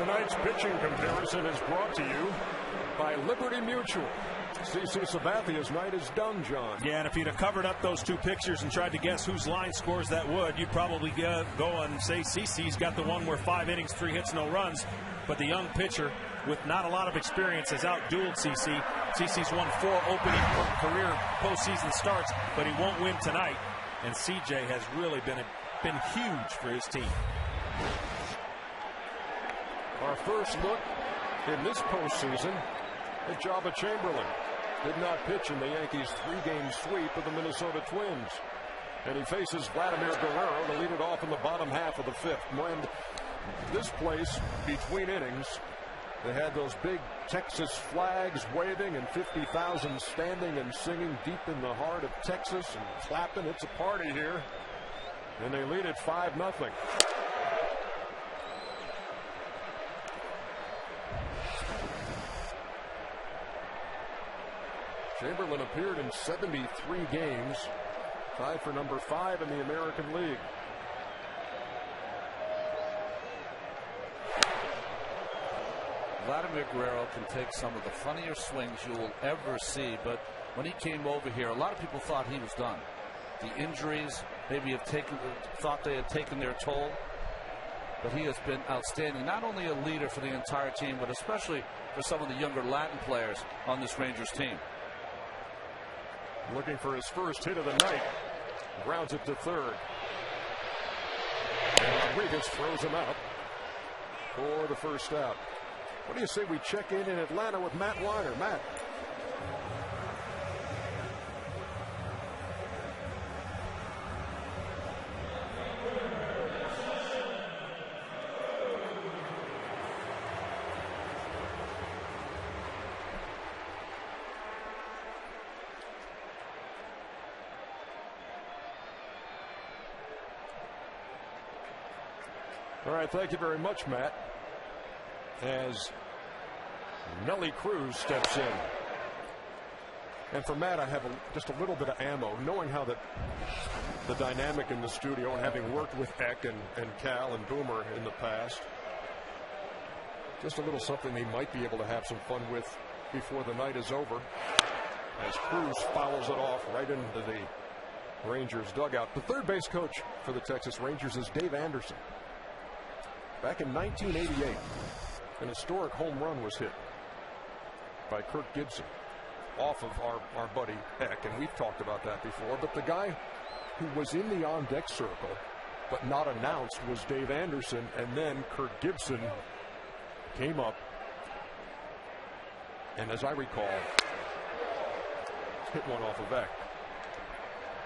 Tonight's pitching comparison is brought to you by Liberty Mutual. CC Sabathia's night is done, John. Yeah, and if you'd have covered up those two pictures and tried to guess whose line scores that would, you'd probably go and say CC's got the one where 5 innings, 3 hits, no runs. But the young pitcher with not a lot of experience has outdueled CC. CC's won 4 opening career postseason starts, but he won't win tonight. And CJ has really been huge for his team. Our first look in this postseason at Jabba Chamberlain. Did not pitch in the Yankees' 3-game sweep of the Minnesota Twins. And he faces Vladimir Guerrero to lead it off in the bottom half of the 5th. When this place, between innings, they had those big Texas flags waving and 50,000 standing and singing deep in the heart of Texas and clapping. It's a party here. And they lead it 5-0. Chamberlain appeared in 73 games, tied for number 5 in the American League. Vladimir Guerrero can take some of the funnier swings you will ever see, but when he came over here, a lot of people thought he was done. The injuries maybe thought they had taken their toll, but he has been outstanding. Not only a leader for the entire team, but especially for some of the younger Latin players on this Rangers team. Looking for his first hit of the night. Grounds it to third. Rodriguez throws him out for the first out. What do you say we check in Atlanta with Matt Weiner? Matt. All right, thank you very much, Matt. As Nelly Cruz steps in. And for Matt, I have just a little bit of ammo, knowing how the dynamic in the studio and having worked with Eck and Cal and Boomer in the past. Just a little something they might be able to have some fun with before the night is over. As Cruz fouls it off right into the Rangers dugout. The third base coach for the Texas Rangers is Dave Anderson. Back in 1988, an historic home run was hit by Kirk Gibson off of our buddy Eck, and we've talked about that before. But the guy who was in the on-deck circle but not announced was Dave Anderson, and then Kirk Gibson came up and, as I recall, hit one off of Eck.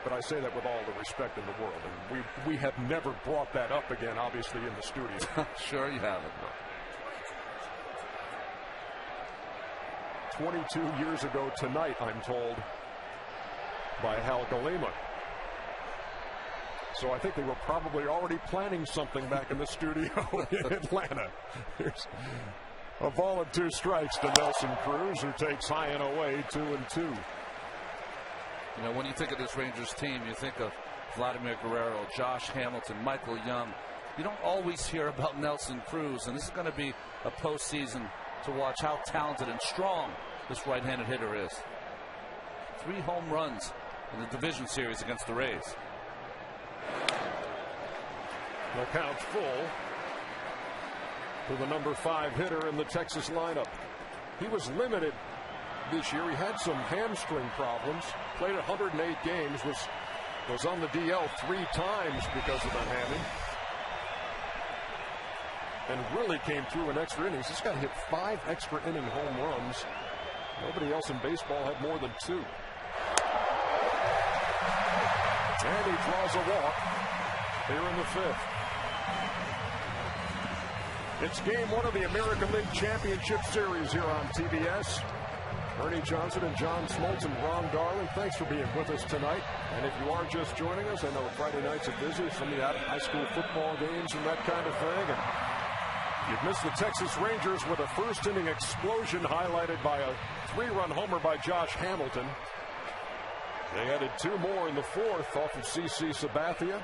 But I say that with all the respect in the world, and we have never brought that up again, obviously, in the studio. Sure you haven't. 22 years ago tonight, I'm told, by Hal Galima. So I think they were probably already planning something back in the studio in Atlanta. Here's a ball and 2 strikes to Nelson Cruz, who takes high and away 2-2. You know, when you think of this Rangers team, you think of Vladimir Guerrero, Josh Hamilton, Michael Young. You don't always hear about Nelson Cruz, and this is going to be a postseason to watch how talented and strong this right-handed hitter is. 3 home runs in the division series against the Rays. The count's full to the number 5 hitter in the Texas lineup. He was limited this year. He had some hamstring problems. Played 108 games. Was on the DL 3 times because of that hammy. And really came through in extra innings. This guy hit 5 extra inning home runs. Nobody else in baseball had more than 2. And he draws a walk here in the 5th. It's game 1 of the American League Championship Series here on TBS. Ernie Johnson and John Smoltz and Ron Darling, thanks for being with us tonight. And if you are just joining us, I know Friday nights are busy, some of the high school football games and that kind of thing. And you've missed the Texas Rangers with a first inning explosion highlighted by a 3-run homer by Josh Hamilton. They added 2 more in the 4th off of CC Sabathia.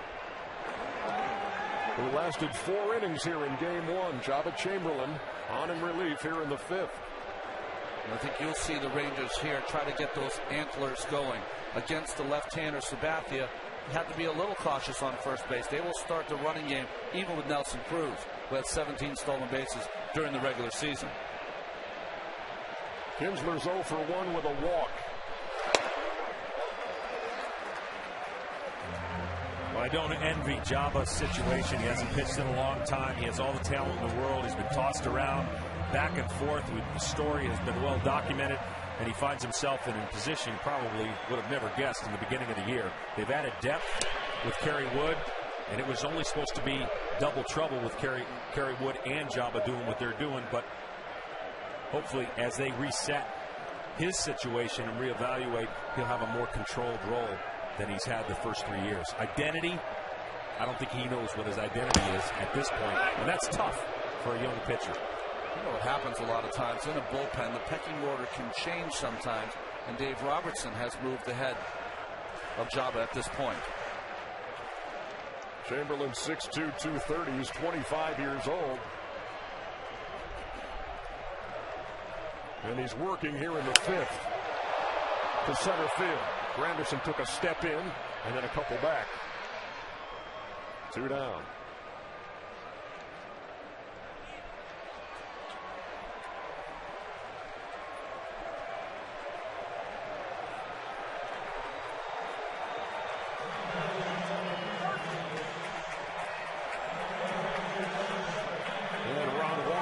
who lasted 4 innings here in game 1. Jabba Chamberlain on in relief here in the 5th. I think you'll see the Rangers here try to get those antlers going. Against the left-hander Sabathia, you have to be a little cautious on first base. They will start the running game even with Nelson Cruz, who had 17 stolen bases during the regular season. Kinsler's 0 for 1 with a walk. Well, I don't envy Jabba's situation. He hasn't pitched in a long time. He has all the talent in the world. He's been tossed around back and forth. The story has been well documented, and he finds himself in a position he probably would have never guessed in the beginning of the year. They've added depth with Kerry Wood, and it was only supposed to be double trouble with Kerry Wood and Jabba doing what they're doing, but hopefully as they reset his situation and reevaluate, he'll have a more controlled role than he's had the first 3 years. Identity, I don't think he knows what his identity is at this point, and that's tough for a young pitcher. You know what happens a lot of times in a bullpen, the pecking order can change sometimes, and Dave Robertson has moved ahead of Jabba at this point. Chamberlain 6'2", 230. He's 25 years old. And he's working here in the 5th to center field. Granderson took a step in and then a couple back. 2 down.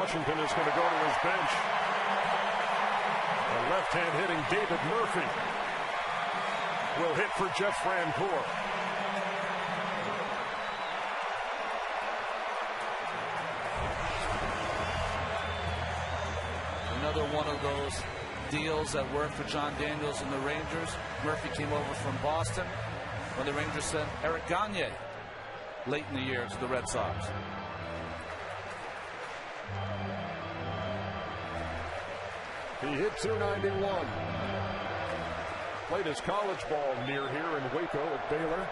Washington is going to go to his bench. A left-hand hitting David Murphy will hit for Jeff Francoeur. Another one of those deals that worked for John Daniels and the Rangers. Murphy came over from Boston when the Rangers sent Eric Gagne late in the year to the Red Sox. He hit .291. Played his college ball near here in Waco at Baylor.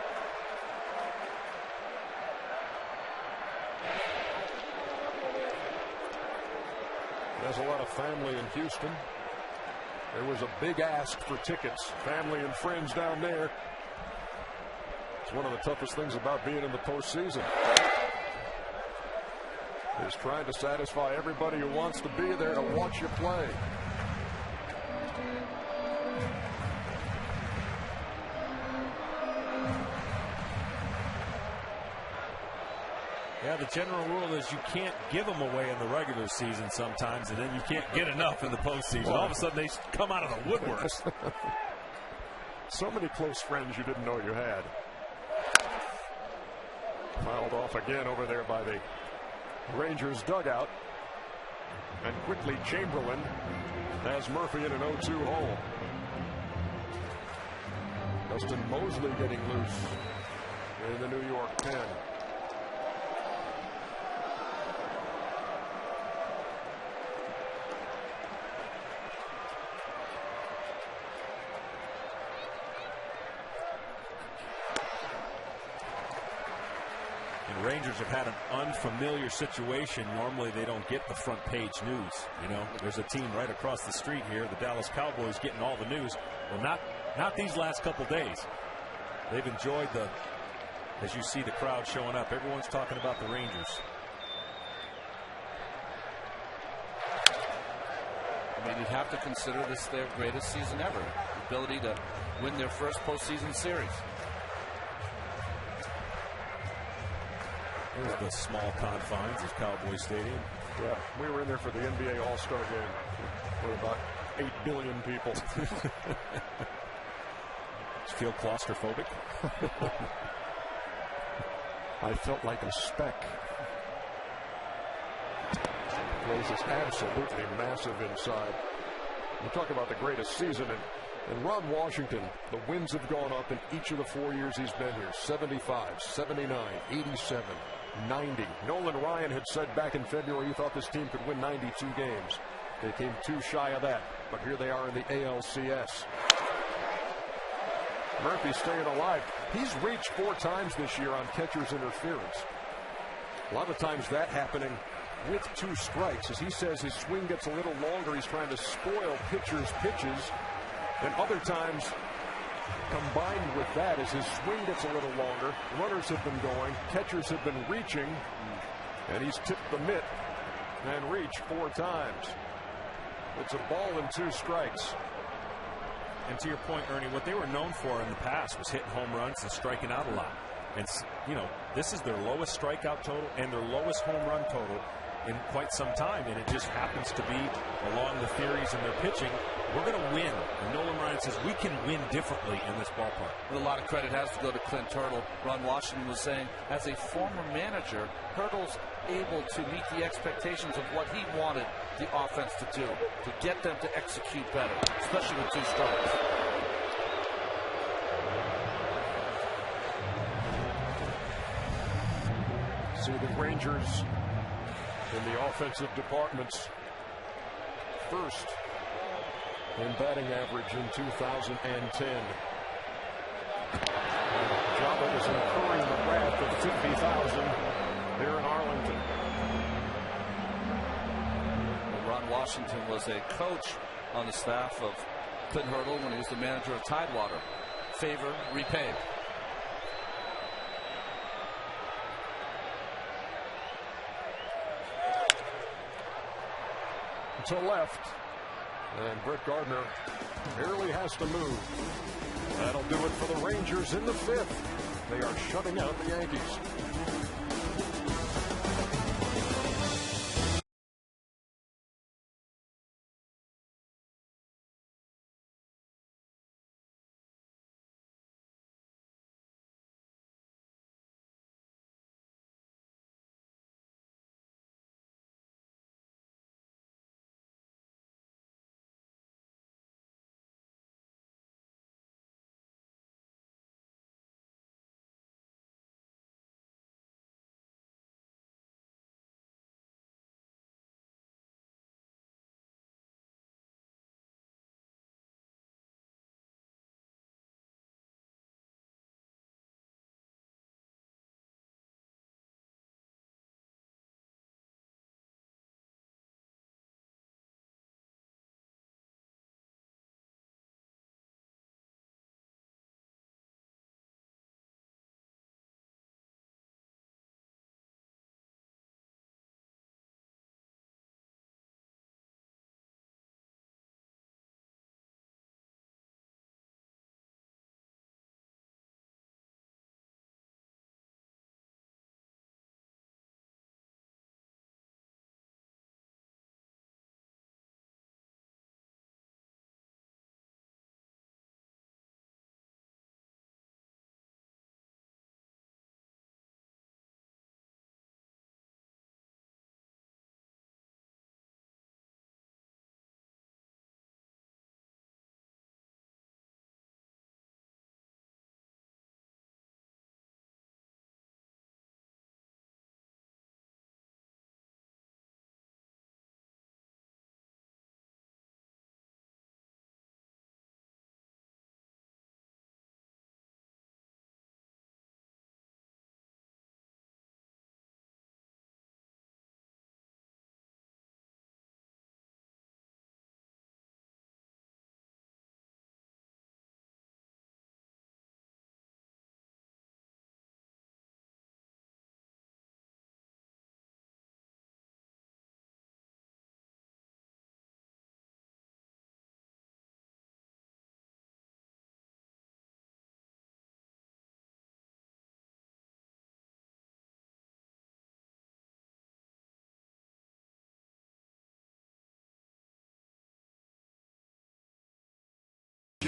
Has a lot of family in Houston. There was a big ask for tickets. Family and friends down there. It's one of the toughest things about being in the postseason. Is trying to satisfy everybody who wants to be there to watch you play. Yeah, the general rule is you can't give them away in the regular season sometimes, and then you can't get enough in the postseason. All of a sudden, they come out of the woodworks. So many close friends you didn't know you had. Fouled off again over there by the Rangers dugout. And quickly Chamberlain has Murphy in an 0-2 hole. Dustin Mosley getting loose in the New York pen. Rangers have had an unfamiliar situation. Normally they don't get the front page news. You know, there's a team right across the street here, the Dallas Cowboys, getting all the news. Well, not these last couple days. They've enjoyed as you see the crowd showing up. Everyone's talking about the Rangers. I mean, you have to consider this their greatest season ever. The ability to win their first postseason series. There's the small confines of Cowboy Stadium. Yeah, we were in there for the NBA All-Star game with about 8 billion people. Did you feel claustrophobic? I felt like a speck. The place is absolutely massive inside. You talk about the greatest season, and Ron Washington, the wins have gone up in each of the 4 years he's been here. 75, 79, 87. 90. Nolan Ryan had said back in February he thought this team could win 92 games. They came too shy of that, but here they are in the ALCS. Murphy staying alive. He's reached 4 times this year on catcher's interference. A lot of times that happening with 2 strikes. As he says, his swing gets a little longer. He's trying to spoil pitchers' pitches. And other times, combined with that, as his swing gets a little longer, runners have been going, catchers have been reaching, and he's tipped the mitt and reached 4 times. It's a ball and 2 strikes. And to your point, Ernie, what they were known for in the past was hitting home runs and striking out a lot. And, you know, this is their lowest strikeout total and their lowest home run total in quite some time, and it just happens to be along the theories in their pitching. We're going to win. And Nolan Ryan says we can win differently in this ballpark. A lot of credit has to go to Clint Hurdle. Ron Washington was saying, as a former manager, Hurdle's able to meet the expectations of what he wanted the offense to do, to get them to execute better, especially with 2 strikes. See the Rangers in the offensive department's first in batting average in 2010. Java is incurring the wrath of 50,000 here in Arlington. Ron Washington was a coach on the staff of Clint Hurdle when he was the manager of Tidewater. Favor repaid. To left, and Brett Gardner barely has to move. That'll do it for the Rangers in the 5th. They are shutting out the Yankees.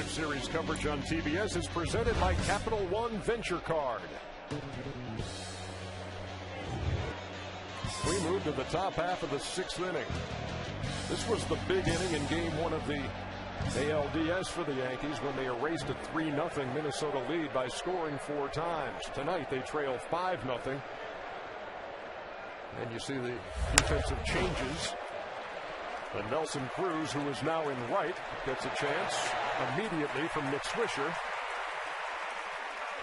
Series coverage on TBS is presented by Capital One Venture Card. We move to the top half of the 6th inning. This was the big inning in game 1 of the ALDS for the Yankees when they erased a 3-0 Minnesota lead by scoring 4 times. Tonight they trail 5-0. And you see the defensive changes. And Nelson Cruz, who is now in right, gets a chance immediately from Nick Swisher.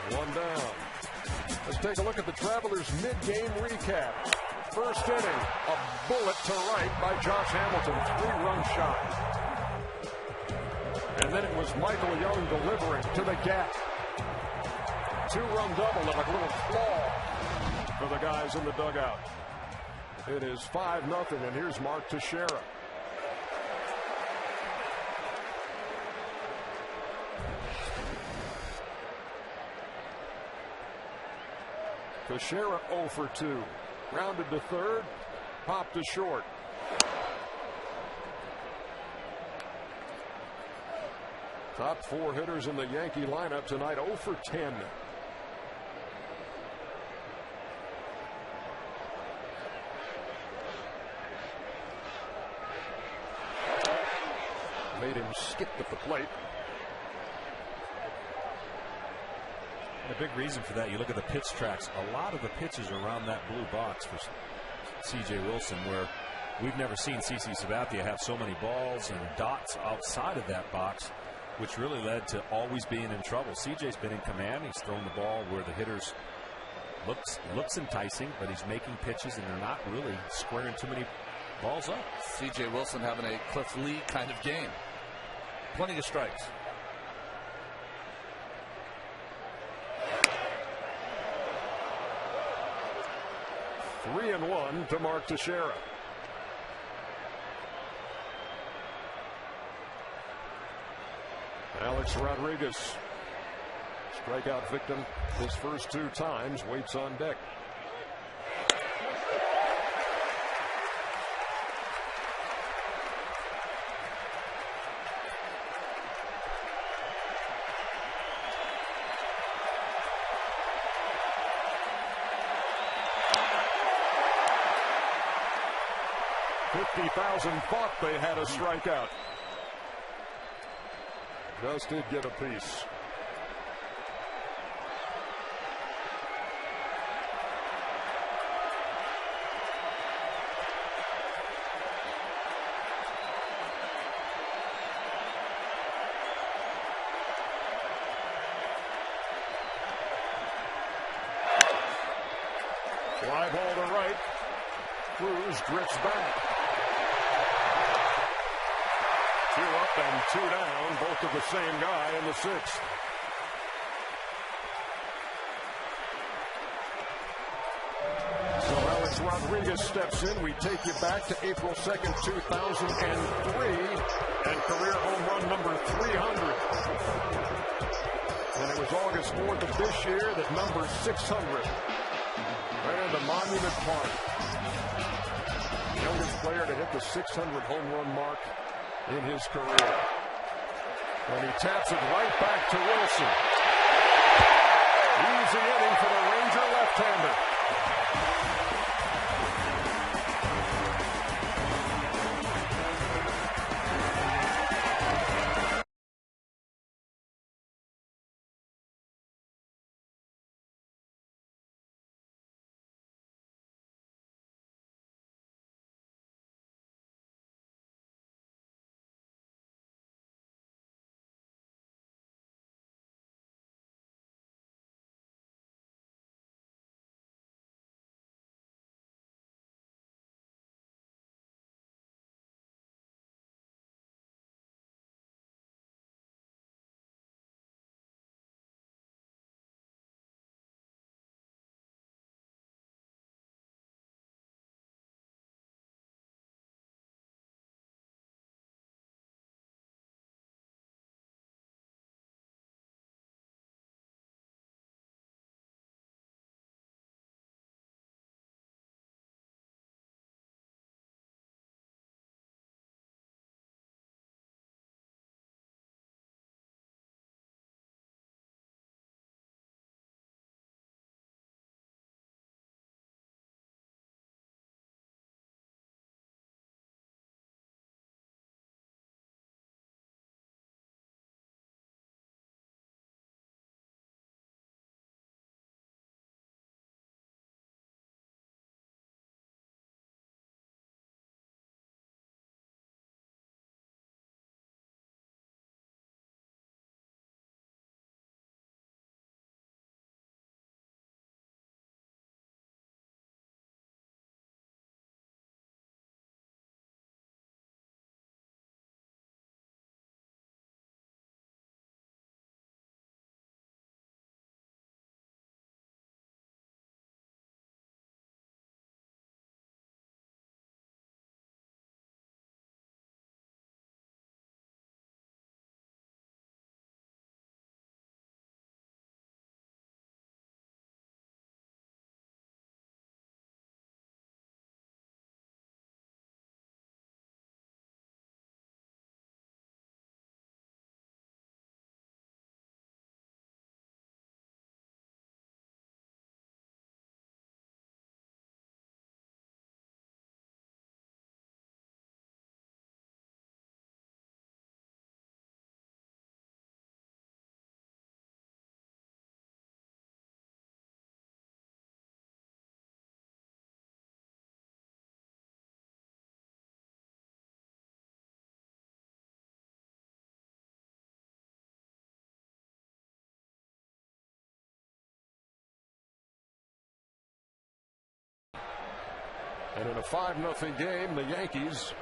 1 down. Let's take a look at the Travelers' mid-game recap. First inning, a bullet to right by Josh Hamilton, 3-run shot. And then it was Michael Young delivering to the gap. 2-run double and a little claw for the guys in the dugout. It is 5-0, and here's Mark Teixeira. Teixeira 0 for 2. Rounded to third, popped to short. Top 4 hitters in the Yankee lineup tonight, 0 for 10. Made him skip at the plate. And a big reason for that, you look at the pitch tracks. A lot of the pitches around that blue box for C.J. Wilson, where we've never seen CC Sabathia have so many balls and dots outside of that box, which really led to always being in trouble. CJ's been in command. He's thrown the ball where the hitters looks enticing, but he's making pitches, and they're not really squaring too many balls up. C.J. Wilson having a Cliff Lee kind of game. Plenty of strikes. Three and 1 to Mark Teixeira. Alex Rodriguez, strikeout victim his first 2 times, waits on deck. $50,000 thought they had a strikeout. Just did get a piece. Fly ball to right. Cruz drifts back. 2 up and 2 down, both of the same guy in the 6th. So Alex Rodriguez steps in. We take you back to April 2nd, 2003, and career home run number 300. And it was August 4th of this year that number 600 ran to Monument Park. Youngest player to hit the 600 home run mark in his career. And he taps it right back to Wilson. Easy inning for the Ranger left-hander. And in a 5-0 game, the Yankees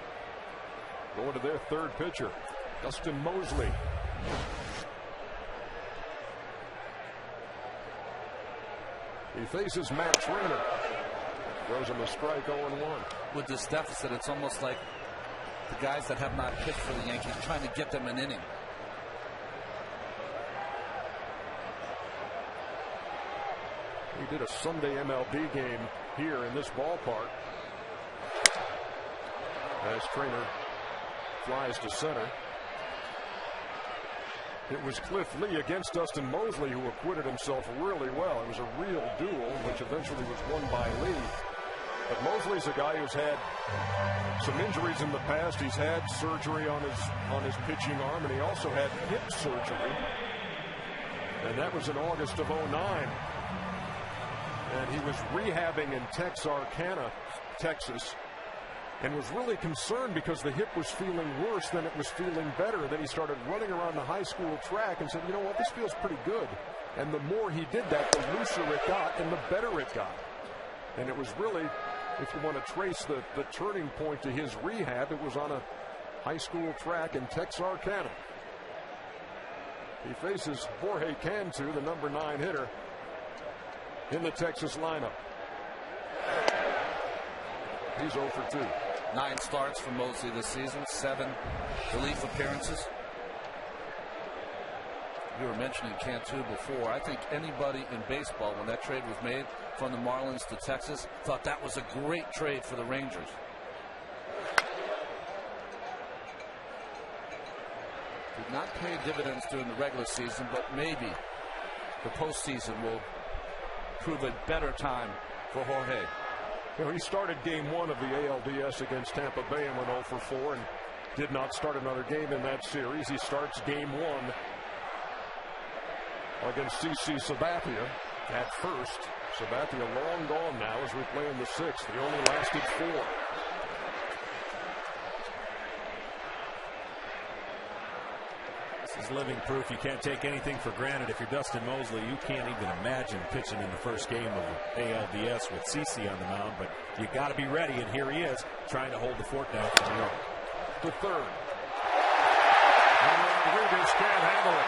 go to their third pitcher, Dustin Mosley. He faces Matt Trainer. Throws him a strike 0-1. With this deficit, it's almost like the guys that have not pitched for the Yankees trying to get them an inning. He did a Sunday MLB game here in this ballpark. As Trainer flies to center. It was Cliff Lee against Dustin Mosley who acquitted himself really well. It was a real duel, which eventually was won by Lee. But Mosley's a guy who's had some injuries in the past. He's had surgery on his pitching arm, and he also had hip surgery. And that was in August of 2009. And he was rehabbing in Texarkana, Texas, and was really concerned because the hip was feeling worse than it was feeling better. Then he started running around the high school track and said, you know what, this feels pretty good. And the more he did that, the looser it got and the better it got. And it was really, if you want to trace the turning point to his rehab, it was on a high school track in Texarkana. He faces Jorge Cantu, the number 9 hitter, in the Texas lineup. He's 0 for 2. 9 starts for Mosley this season, 7 relief appearances. You were mentioning Cantu before. I think anybody in baseball, when that trade was made from the Marlins to Texas, thought that was a great trade for the Rangers. Did not pay dividends during the regular season, but maybe the postseason will prove a better time for Jorge. You know, he started game 1 of the ALDS against Tampa Bay and went 0 for 4 and did not start another game in that series. He starts game 1 against CC Sabathia at first. Sabathia long gone now as we play in the 6th. He only lasted 4. This is living proof you can't take anything for granted. If you're Dustin Mosley, you can't even imagine pitching in the first game of ALDS with CC on the mound, but you got to be ready, and here he is trying to hold the fort down for New York. The third. And Rodriguez can't handle it.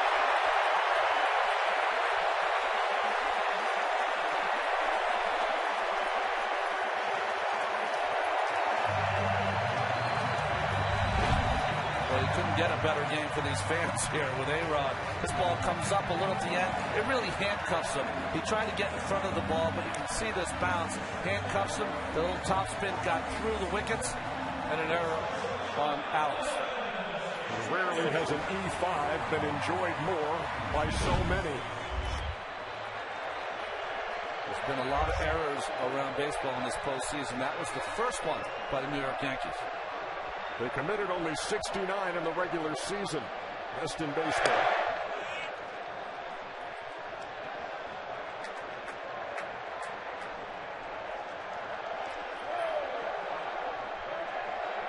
Couldn't get a better game for these fans here with A-Rod. This ball comes up a little at the end. It really handcuffs him. He tried to get in front of the ball, but you can see this bounce. Handcuffs him. The little top spin got through the wickets, and an error on Alex. Rarely has an E5 been enjoyed more by so many. There's been a lot of errors around baseball in this postseason. That was the first one by the New York Yankees. They committed only 69 in the regular season. Best in baseball.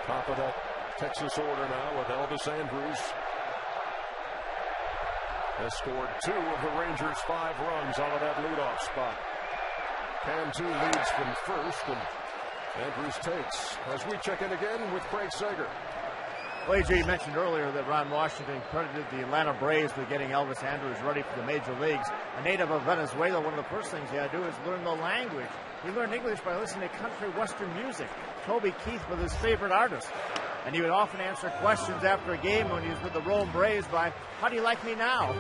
Top of that Texas order now with Elvis Andrus. Has scored 2 of the Rangers' 5 runs out of that leadoff spot. Cantu leads from first, and Andrus takes. As we check in again with Craig Sager. Well, AJ, you mentioned earlier that Ron Washington credited the Atlanta Braves with getting Elvis Andrus ready for the major leagues. A native of Venezuela, one of the first things he had to do is learn the language. He learned English by listening to country western music. Toby Keith was his favorite artist. And he would often answer questions after a game when he was with the Rome Braves by, how do you like me now?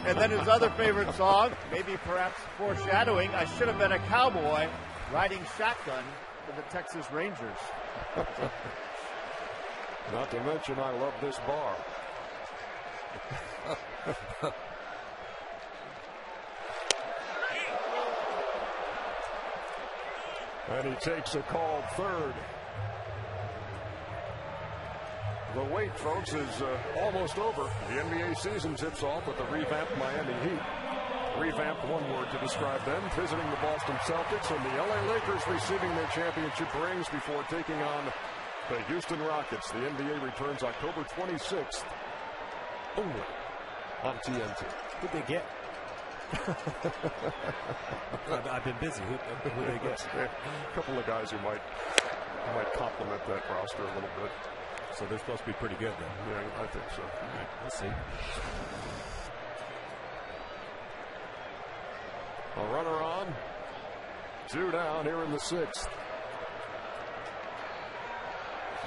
And then his other favorite song, maybe perhaps foreshadowing, I should have been a cowboy riding shotgun for the Texas Rangers. Not to mention, I love this bar. And he takes a called third. The wait, folks, is almost over. The NBA season tips off with the revamped Miami Heat. Revamped, one word to describe them, visiting the Boston Celtics, and the LA Lakers receiving their championship rings before taking on the Houston Rockets. The NBA returns October 26th only on TNT. Who'd they get? I've been busy. Who they get? A couple of guys who might complement that roster a little bit. So they're supposed to be pretty good then. Yeah, I think so. All right, we'll see. A runner on. 2 down here in the 6th.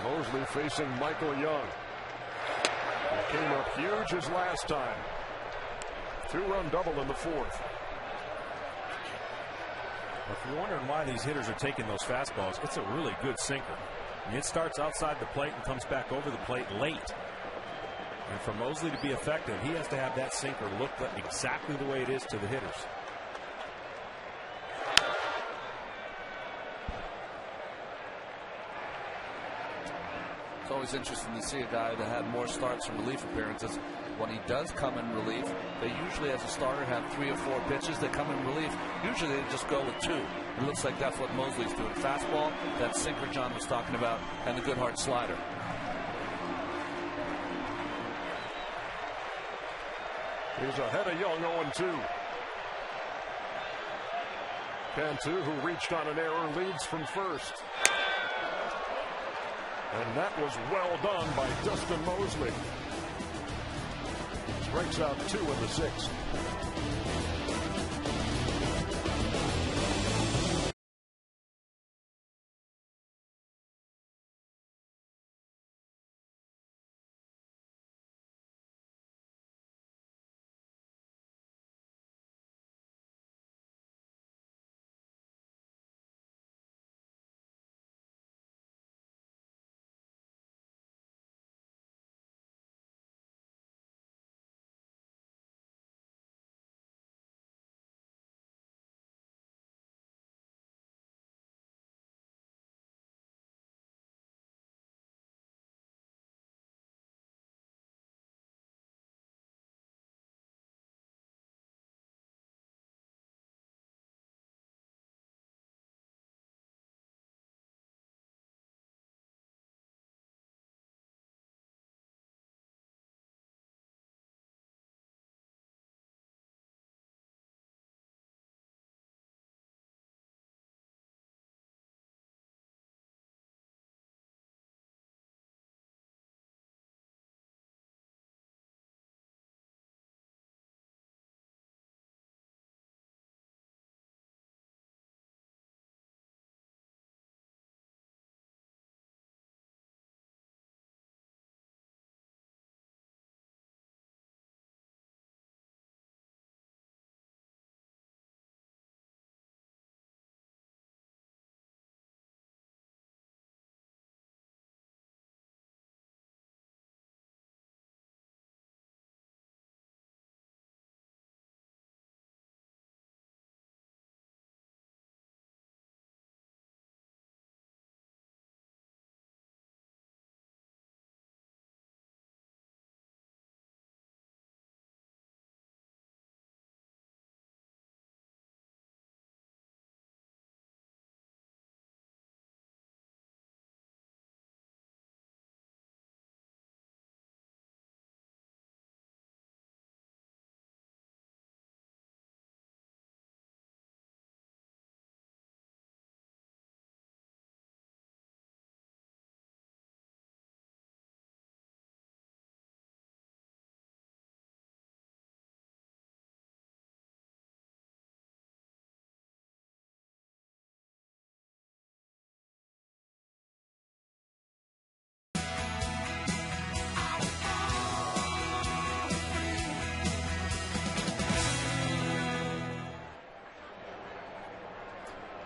Mosley facing Michael Young. He came up huge as last time. 2-run double in the 4th. If you're wondering why these hitters are taking those fastballs, it's a really good sinker. And it starts outside the plate and comes back over the plate late. And for Mosley to be effective, he has to have that sinker look exactly the way it is to the hitters. It's always interesting to see a guy that had more starts and relief appearances. When he does come in relief, they usually, as a starter, have 3 or 4 pitches. They come in relief. Usually they just go with 2. It looks like that's what Mosley's doing. Fastball, that sinker John was talking about, and the good hard slider. He's ahead of Young 0-2. Cantu, who reached on an error, leads from first. And that was well done by Dustin Mosley. Strikes out 2 in the 6th.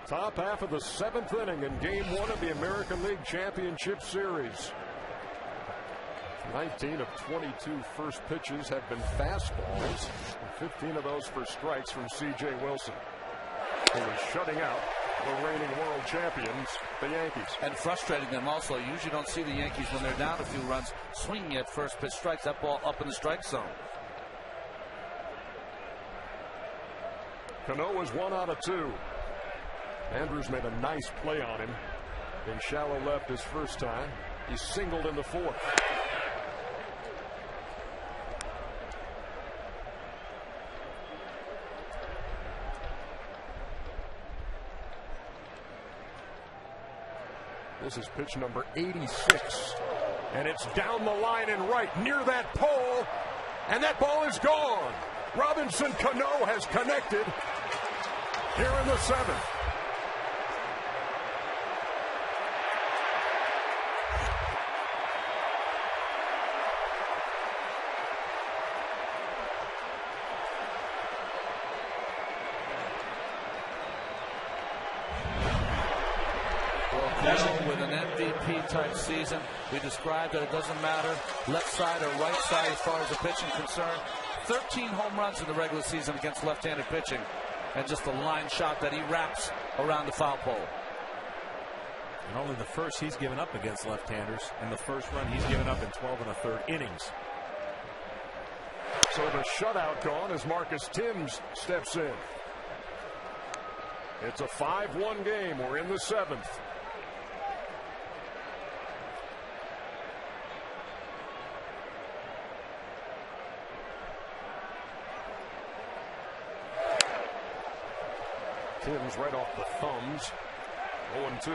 Top half of the 7th inning in Game 1 of the American League Championship Series. 19 of 22 first pitches have been fastballs, and 15 of those for strikes from C.J. Wilson, who is shutting out the reigning world champions, the Yankees. And frustrating them also. You usually don't see the Yankees when they're down a few runs swinging at first pitch strikes. That ball up in the strike zone. Cano is 1 out of 2. Andrews made a nice play on him in shallow left his first time. He singled in the 4th. This is pitch number 86. And it's down the line and right near that pole. And that ball is gone. Robinson Cano has connected here in the 7th. With an MVP type season, we described that it doesn't matter left side or right side as far as the pitching concerned. 13 home runs in the regular season against left-handed pitching, and just a line shot that he wraps around the foul pole. And only the first he's given up against left-handers, and the first run he's given up in 12 1/3 innings. So the shutout gone as Marcus Timms steps in. It's a 5-1 game. We're in the 7th. Timms right off the thumbs. 0-2.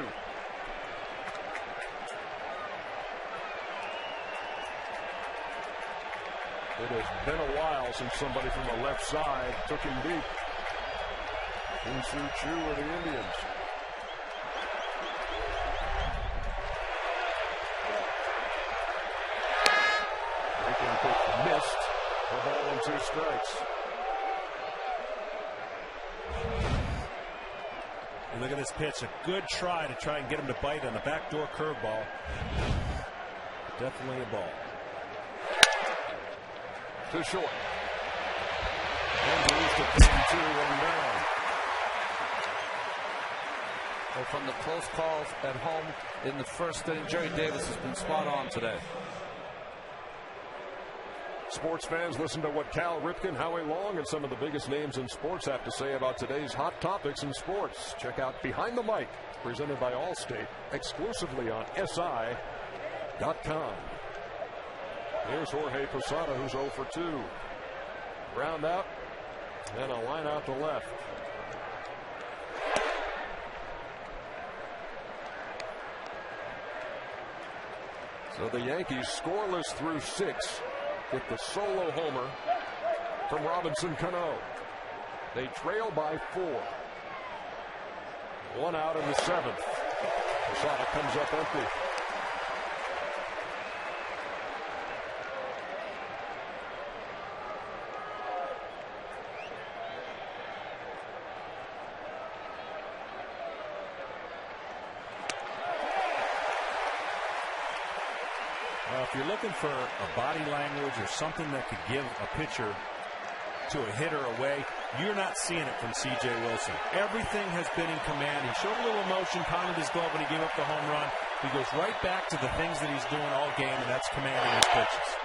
It has been a while since somebody from the left side took him deep. Insoo Chu of the Indians. Breaking pitch missed. A ball and 2 strikes. And look at this pitch. A good try to try and get him to bite on the backdoor curveball. Definitely a ball. To short. And moves to Cantu, 1 down. Well, from the close calls at home in the first inning, Jerry Davis has been spot on today. Sports fans, listen to what Cal Ripken, Howie Long, and some of the biggest names in sports have to say about today's hot topics in sports. Check out Behind the Mic, presented by Allstate, exclusively on SI.com. Here's Jorge Posada, who's 0 for 2. Ground out, and a line out to left. So the Yankees scoreless through 6 with the solo homer from Robinson Cano. They trail by 4. 1 out in the 7th. Posada comes up empty. If you're looking for a body language or something that could give a pitcher to a hitter away, you're not seeing it from C.J. Wilson. Everything has been in command. He showed a little emotion, pounded his glove when he gave up the home run. He goes right back to the things that he's doing all game, and that's commanding his pitches.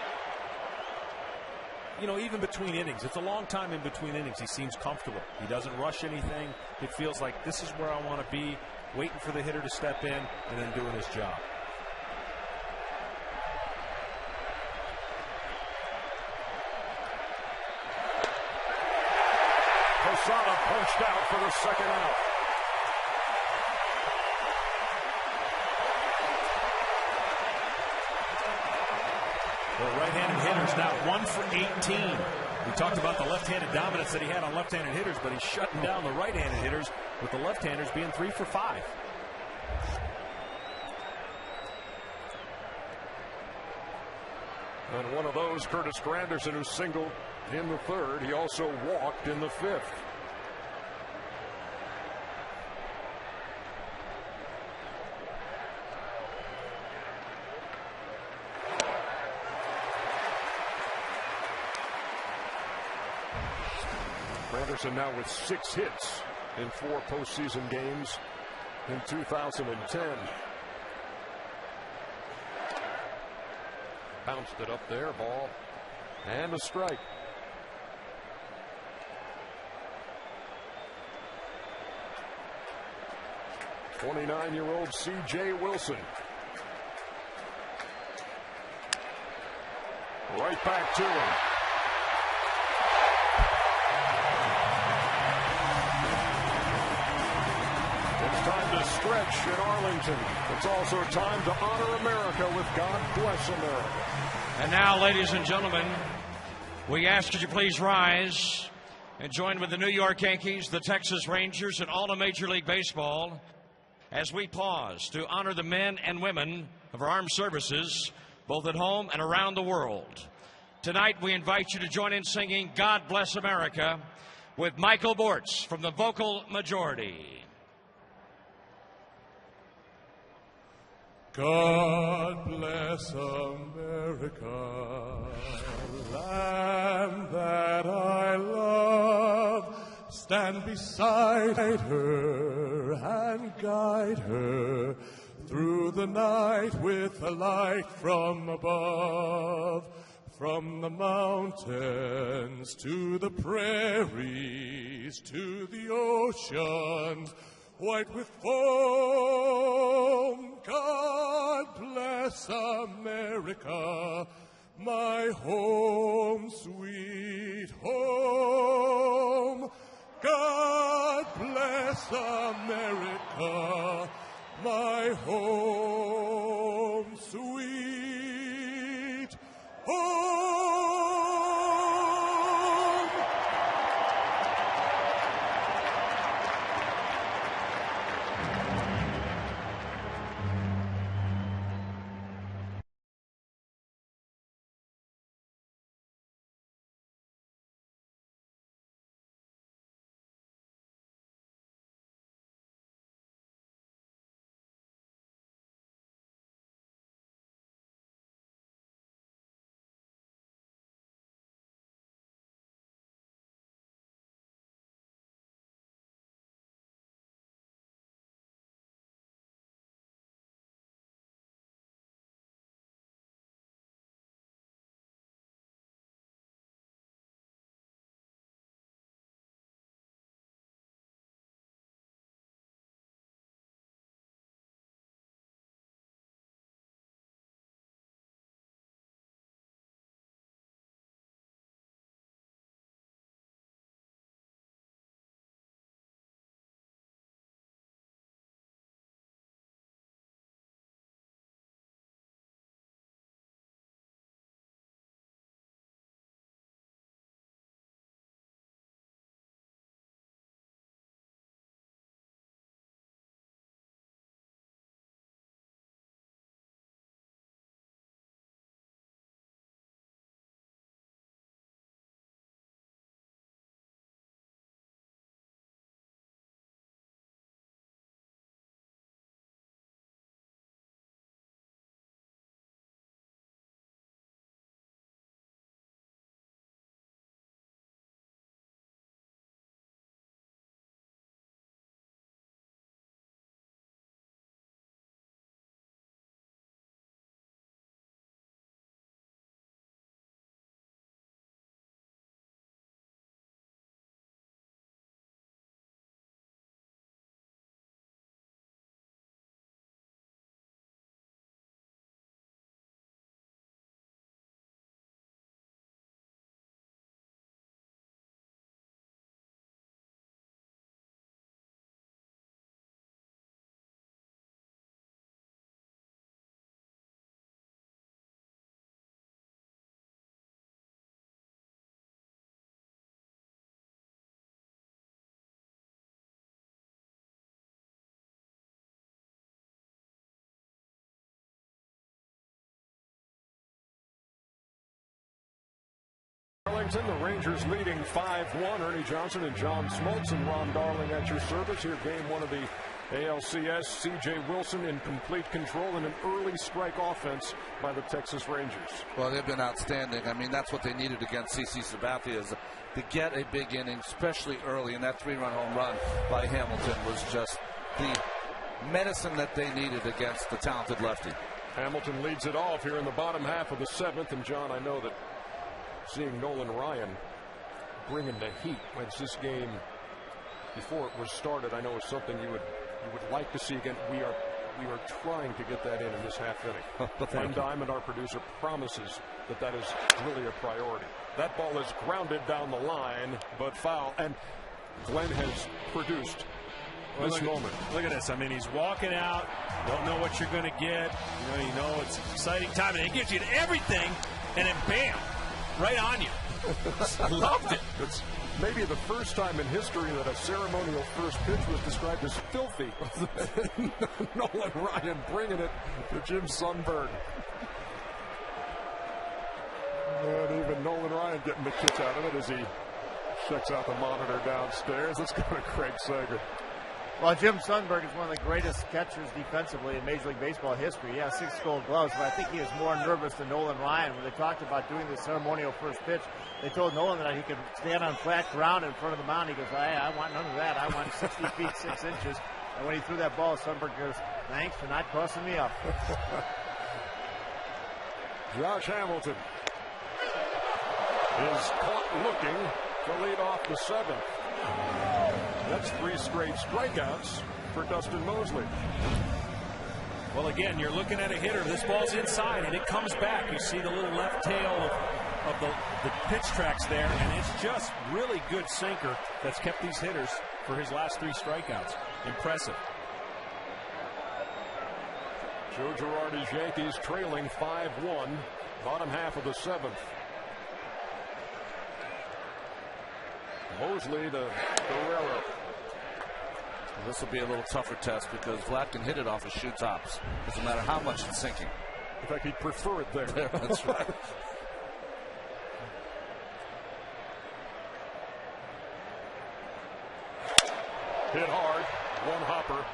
You know, even between innings, it's a long time in between innings. He seems comfortable. He doesn't rush anything. It feels like this is where I want to be, waiting for the hitter to step in and then doing his job. Posada punched out for the 2nd out. The right-handed hitter's now 1 for 18. We talked about the left-handed dominance that he had on left-handed hitters, but he's shutting down the right-handed hitters with the left-handers being 3 for 5. And one of those, Curtis Granderson, who singled in the 3rd. He also walked in the 5th. Granderson now with 6 hits in 4 postseason games in 2010. Bounced it up there, ball, and a strike. '29-year-old C.J. Wilson. Right back to him. It's time to stretch in Arlington. It's also time to honor America with God Bless America. And now, ladies and gentlemen, we ask you to please rise and join with the New York Yankees, the Texas Rangers, and all of Major League Baseball as we pause to honor the men and women of our armed services, both at home and around the world. Tonight, we invite you to join in singing God Bless America with Michael Bortz from the Vocal Majority. God bless America, land that I love. Stand beside her and guide her through the night with a light from above. From the mountains to the prairies to the oceans, white with foam, God bless America, my home, sweet home. God bless America, my home, sweet home. Arlington, the Rangers leading 5-1. Ernie Johnson and John Smoltz and Ron Darling at your service. Here, game one of the ALCS. C.J. Wilson in complete control and an early strike offense by the Texas Rangers. Well, they've been outstanding. I mean, that's what they needed against CC Sabathia, is to get a big inning, especially early. And that 3-run home run by Hamilton was just the medicine that they needed against the talented lefty. Hamilton leads it off here in the bottom half of the seventh. And, John, I know that seeing Nolan Ryan bringing the heat wins this game before it was started, I know is something you would like to see again. We are trying to get that in this half inning. Glenn Diamond, our producer, promises that is really a priority. That ball is grounded down the line, but foul. And Glenn has produced this moment. Look at this. I mean, he's walking out. Don't know what you're going to get. You know it's an exciting time, and he gives you everything, and then bam, right on you. I loved it. It's maybe the first time in history that a ceremonial first pitch was described as filthy. Nolan Ryan bringing it to Jim Sundberg. And even Nolan Ryan getting the kick out of it as he checks out the monitor downstairs. Let's go to Craig Sager. Well, Jim Sundberg is one of the greatest catchers defensively in Major League Baseball history. He has 6 gold gloves, but I think he is more nervous than Nolan Ryan. When they talked about doing the ceremonial first pitch, they told Nolan that he could stand on flat ground in front of the mound. He goes, I want none of that. I want 60 feet, 6 inches. And when he threw that ball, Sundberg goes, thanks for not crossing me up. Josh Hamilton is caught looking to lead off the 7th. That's 3 straight strikeouts for Dustin Mosley. Well, again, you're looking at a hitter. This ball's inside, and it comes back. You see the little left tail of the pitch tracks there, and it's just really good sinker that's kept these hitters for his last 3 strikeouts. Impressive. Joe Girardi's Yankees trailing 5-1, bottom half of the 7th. Mosley to Guerrero. This will be a little tougher test because Vlad can hit it off his shoe tops. Doesn't matter how much it's sinking. In fact, he'd prefer it there. That's right. Hit hard, one hopper,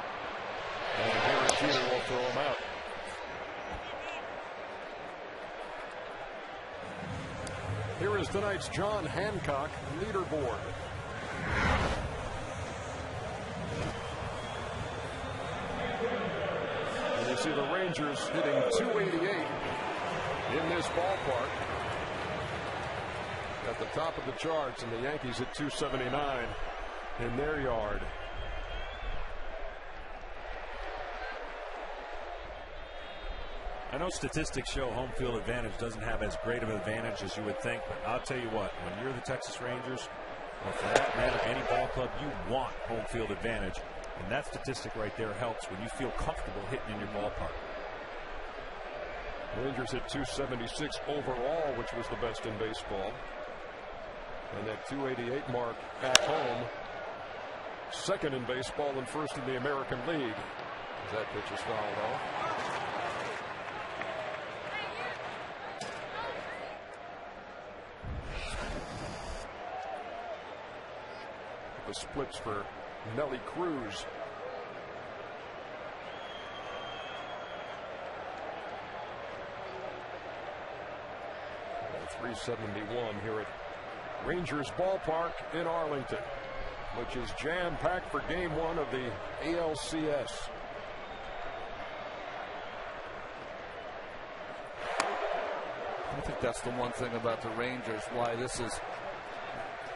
and Harry Jeter will throw him out. Here is tonight's John Hancock leaderboard. And you see the Rangers hitting 288 in this ballpark at the top of the charts, and the Yankees hit 279 in their yard. I know statistics show home field advantage doesn't have as great of an advantage as you would think, but I'll tell you what, when you're the Texas Rangers, or for that matter, any ball club, you want home field advantage. And that statistic right there helps when you feel comfortable hitting in your ballpark. Rangers hit 276 overall, which was the best in baseball. And that 288 mark at home, second in baseball and first in the American League. As that pitch is fouled off. The splits for Nelly Cruz. .371 here at Rangers Ballpark in Arlington, which is jam-packed for Game 1 of the ALCS. I think that's the one thing about the Rangers, why this is,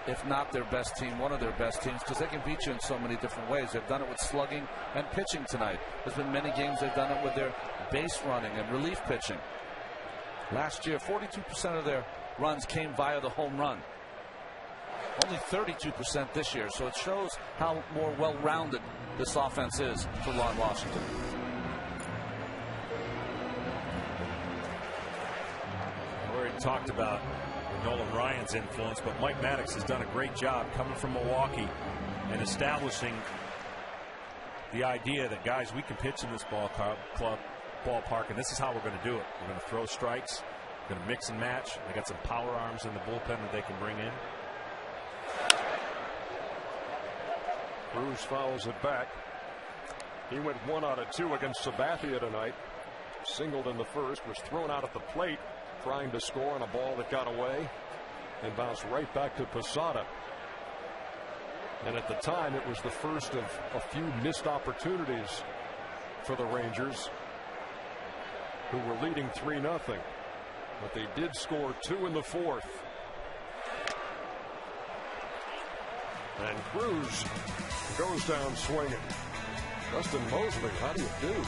if not their best team, one of their best teams, because they can beat you in so many different ways. They've done it with slugging and pitching tonight. There's been many games they've done it with their base running and relief pitching. Last year, 42% of their runs came via the home run. Only 32% this year, so it shows how more well-rounded this offense is for Ron Washington. We already talked about Nolan Ryan's influence, but Mike Maddox has done a great job coming from Milwaukee and establishing the idea that, guys, we can pitch in this ballpark, and this is how we're going to do it. We're going to throw strikes, we're going to mix and match. They got some power arms in the bullpen that they can bring in. Cruz fouls it back. He went 1 out of 2 against Sabathia tonight. Singled in the first, was thrown out at the plate trying to score on a ball that got away and bounced right back to Posada. And at the time, it was the first of a few missed opportunities for the Rangers, who were leading 3-0. But they did score 2 in the 4th. And Cruz goes down swinging. Dustin Mosley, how do you do?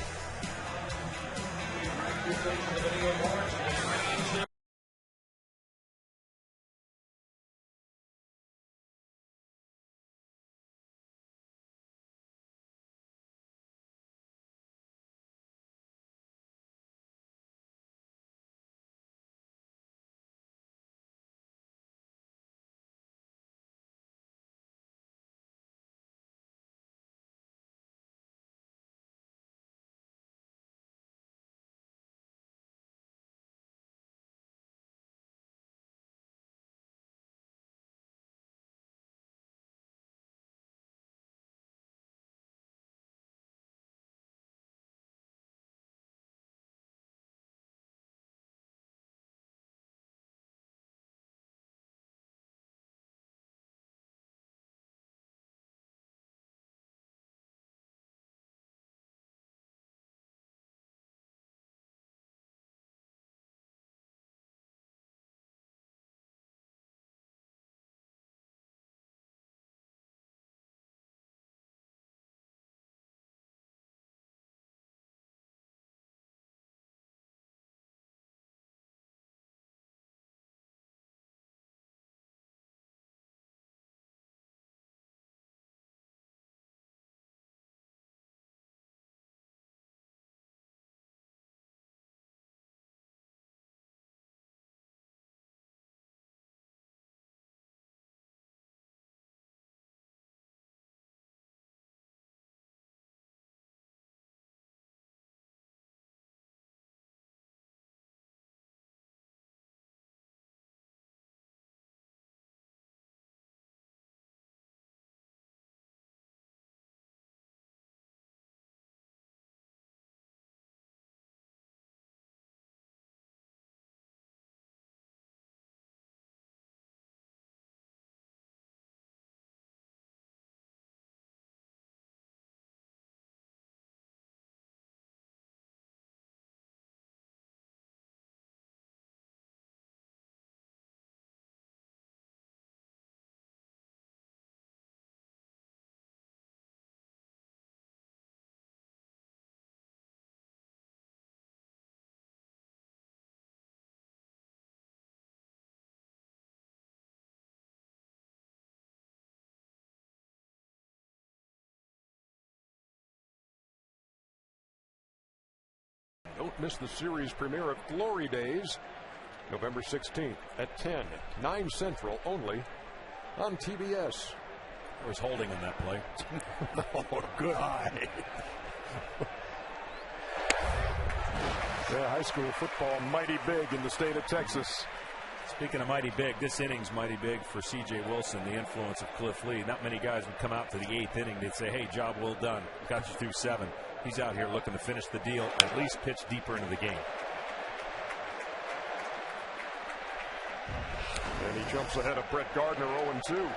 Don't miss the series premiere of Glory Days, November 16th at 10, 9 Central, only on TBS. I was holding in that play. Oh, good eye. Yeah, high school football mighty big in the state of Texas. Speaking of mighty big, this inning's mighty big for C.J. Wilson, the influence of Cliff Lee. Not many guys would come out to the 8th inning. They'd say, hey, job well done. Got you through 7. He's out here looking to finish the deal, at least pitch deeper into the game. And he jumps ahead of Brett Gardner, 0-2.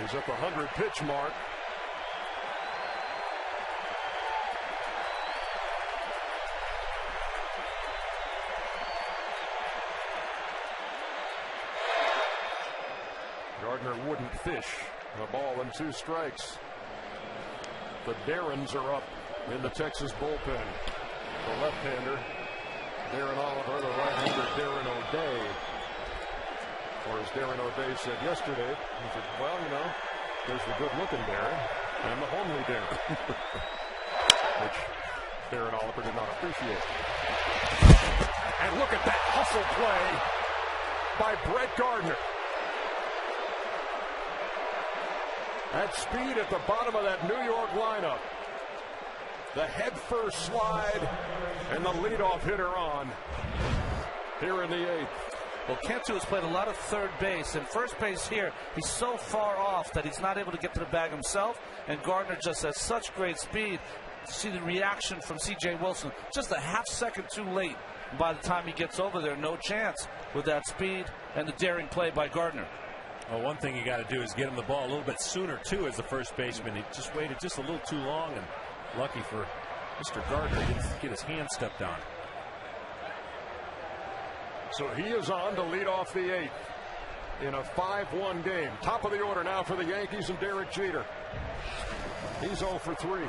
He's at the 100-pitch mark. Gardner wouldn't fish. A ball and 2 strikes. The Darrens are up in the Texas bullpen. The left-hander, Darren Oliver, the right-hander, Darren O'Day. Or as Darren O'Day said yesterday, he said, well, you know, there's the good-looking Darren and the homely Darren. Which Darren Oliver did not appreciate. And look at that hustle play by Brett Gardner. At speed at the bottom of that New York lineup. The head-first slide and the leadoff hitter on here in the 8th. Well, Cantu has played a lot of third base, and first base here, he's so far off that he's not able to get to the bag himself, and Gardner just has such great speed. See the reaction from C.J. Wilson, just a half second too late. By the time he gets over there, no chance with that speed and the daring play by Gardner. Well, one thing you got to do is get him the ball a little bit sooner, too, as the first baseman. He just waited just a little too long, and lucky for Mr. Gardner, he didn't get his hand stepped on. So he is on to lead off the 8th in a 5-1 game. Top of the order now for the Yankees and Derek Jeter. He's 0 for 3.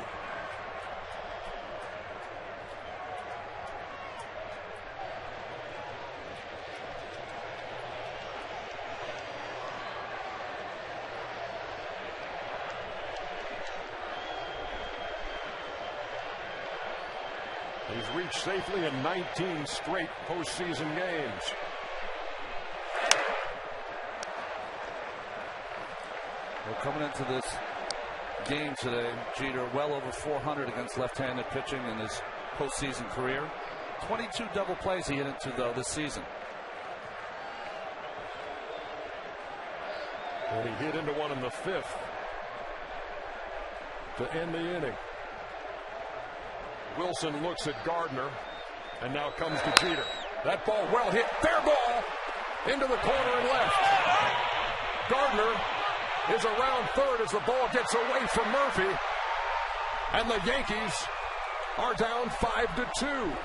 He's reached safely in 19 straight postseason games. Well, coming into this game today, Jeter well over 400 against left-handed pitching in his postseason career. 22 double plays he hit into, though, this season. And he hit into one in the 5th to end the inning. Wilson looks at Gardner, and now comes to Jeter. That ball well hit, fair ball, into the corner and left. Gardner is around third as the ball gets away from Murphy, and the Yankees are down 5-2.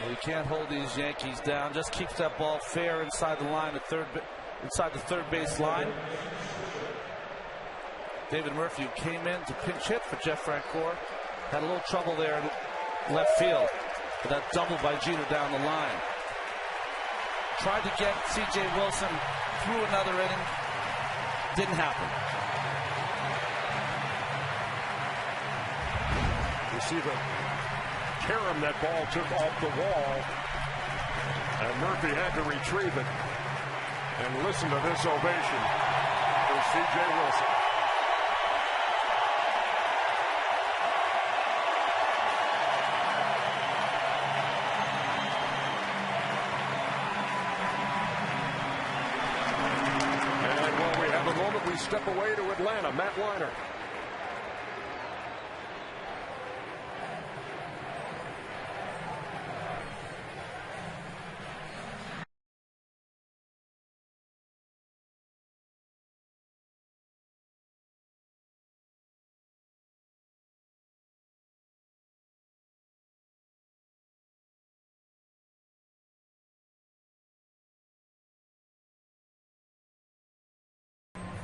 You can't hold these Yankees down. Just keeps that ball fair inside the line at inside the third base line. David Murphy, who came in to pinch hit for Jeff Francoeur, had a little trouble there in left field. But that double by Jeter down the line. Tried to get C.J. Wilson through another inning. Didn't happen. You see the carom that ball took off the wall, and Murphy had to retrieve it. And listen to this ovation for C.J. Wilson. And when we have a moment, we step away to Atlanta. Matt Weiner.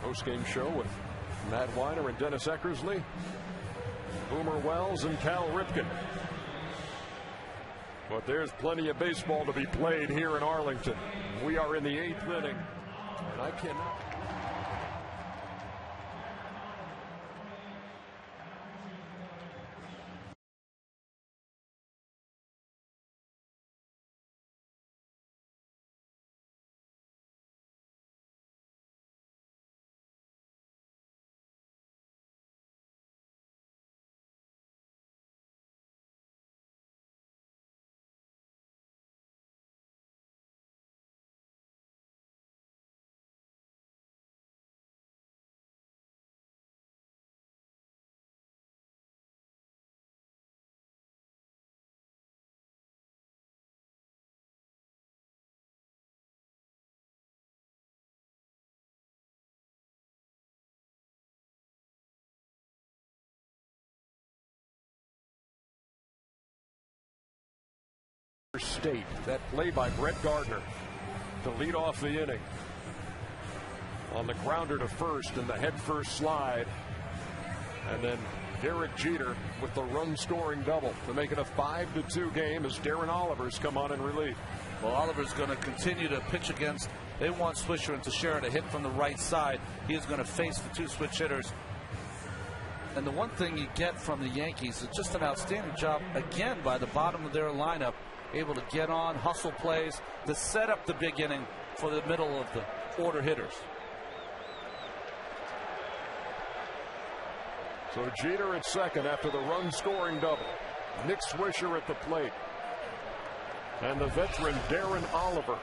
Post-game show with Matt Weiner and Dennis Eckersley. Boomer Wells and Cal Ripken. But there's plenty of baseball to be played here in Arlington. We are in the 8th inning, and I cannot. State. That play by Brett Gardner to lead off the inning on the grounder to first and the head first slide, and then Derek Jeter with the run scoring double to make it a 5-2 game as Darren Oliver's come on in relief. Well, Oliver's going to continue to pitch against. They want Swisher and Teixeira to hit from the right side. He is going to face the two switch hitters. And the one thing you get from the Yankees is just an outstanding job again by the bottom of their lineup, able to get on, hustle plays to set up the big inning for the middle of the order hitters. So Jeter at second after the run scoring double. Nick Swisher at the plate. And the veteran Darren Oliver,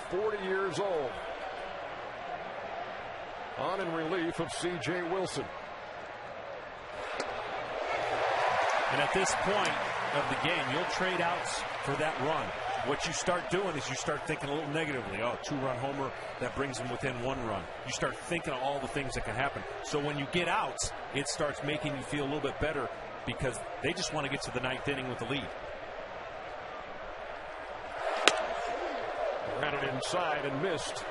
40 years old, on in relief of C.J. Wilson. And at this point of the game, you'll trade outs for that run. What you start doing is you start thinking a little negatively. Oh, 2-run homer, that brings them within 1 run. You start thinking of all the things that can happen. So when you get outs, it starts making you feel a little bit better because they just want to get to the 9th inning with the lead. Ran it inside and missed.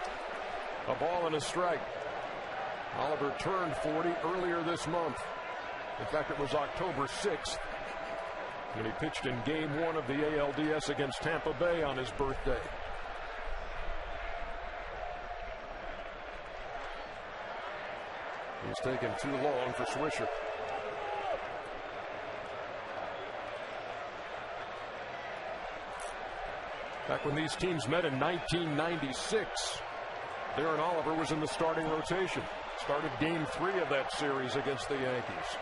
A ball and a strike. Oliver turned 40 earlier this month. In fact, it was October 6th. And he pitched in Game 1 of the ALDS against Tampa Bay on his birthday. He's taken too long for Swisher. Back when these teams met in 1996, Darren Oliver was in the starting rotation. Started Game 3 of that series against the Yankees.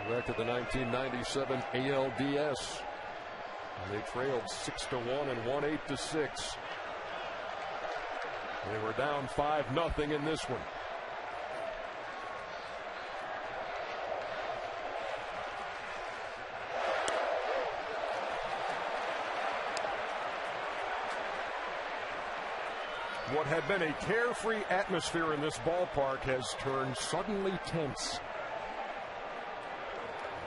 Back to the 1997 ALDS. And they trailed 6-1 and won 8-6. They were down 5-0 in this one. What had been a carefree atmosphere in this ballpark has turned suddenly tense.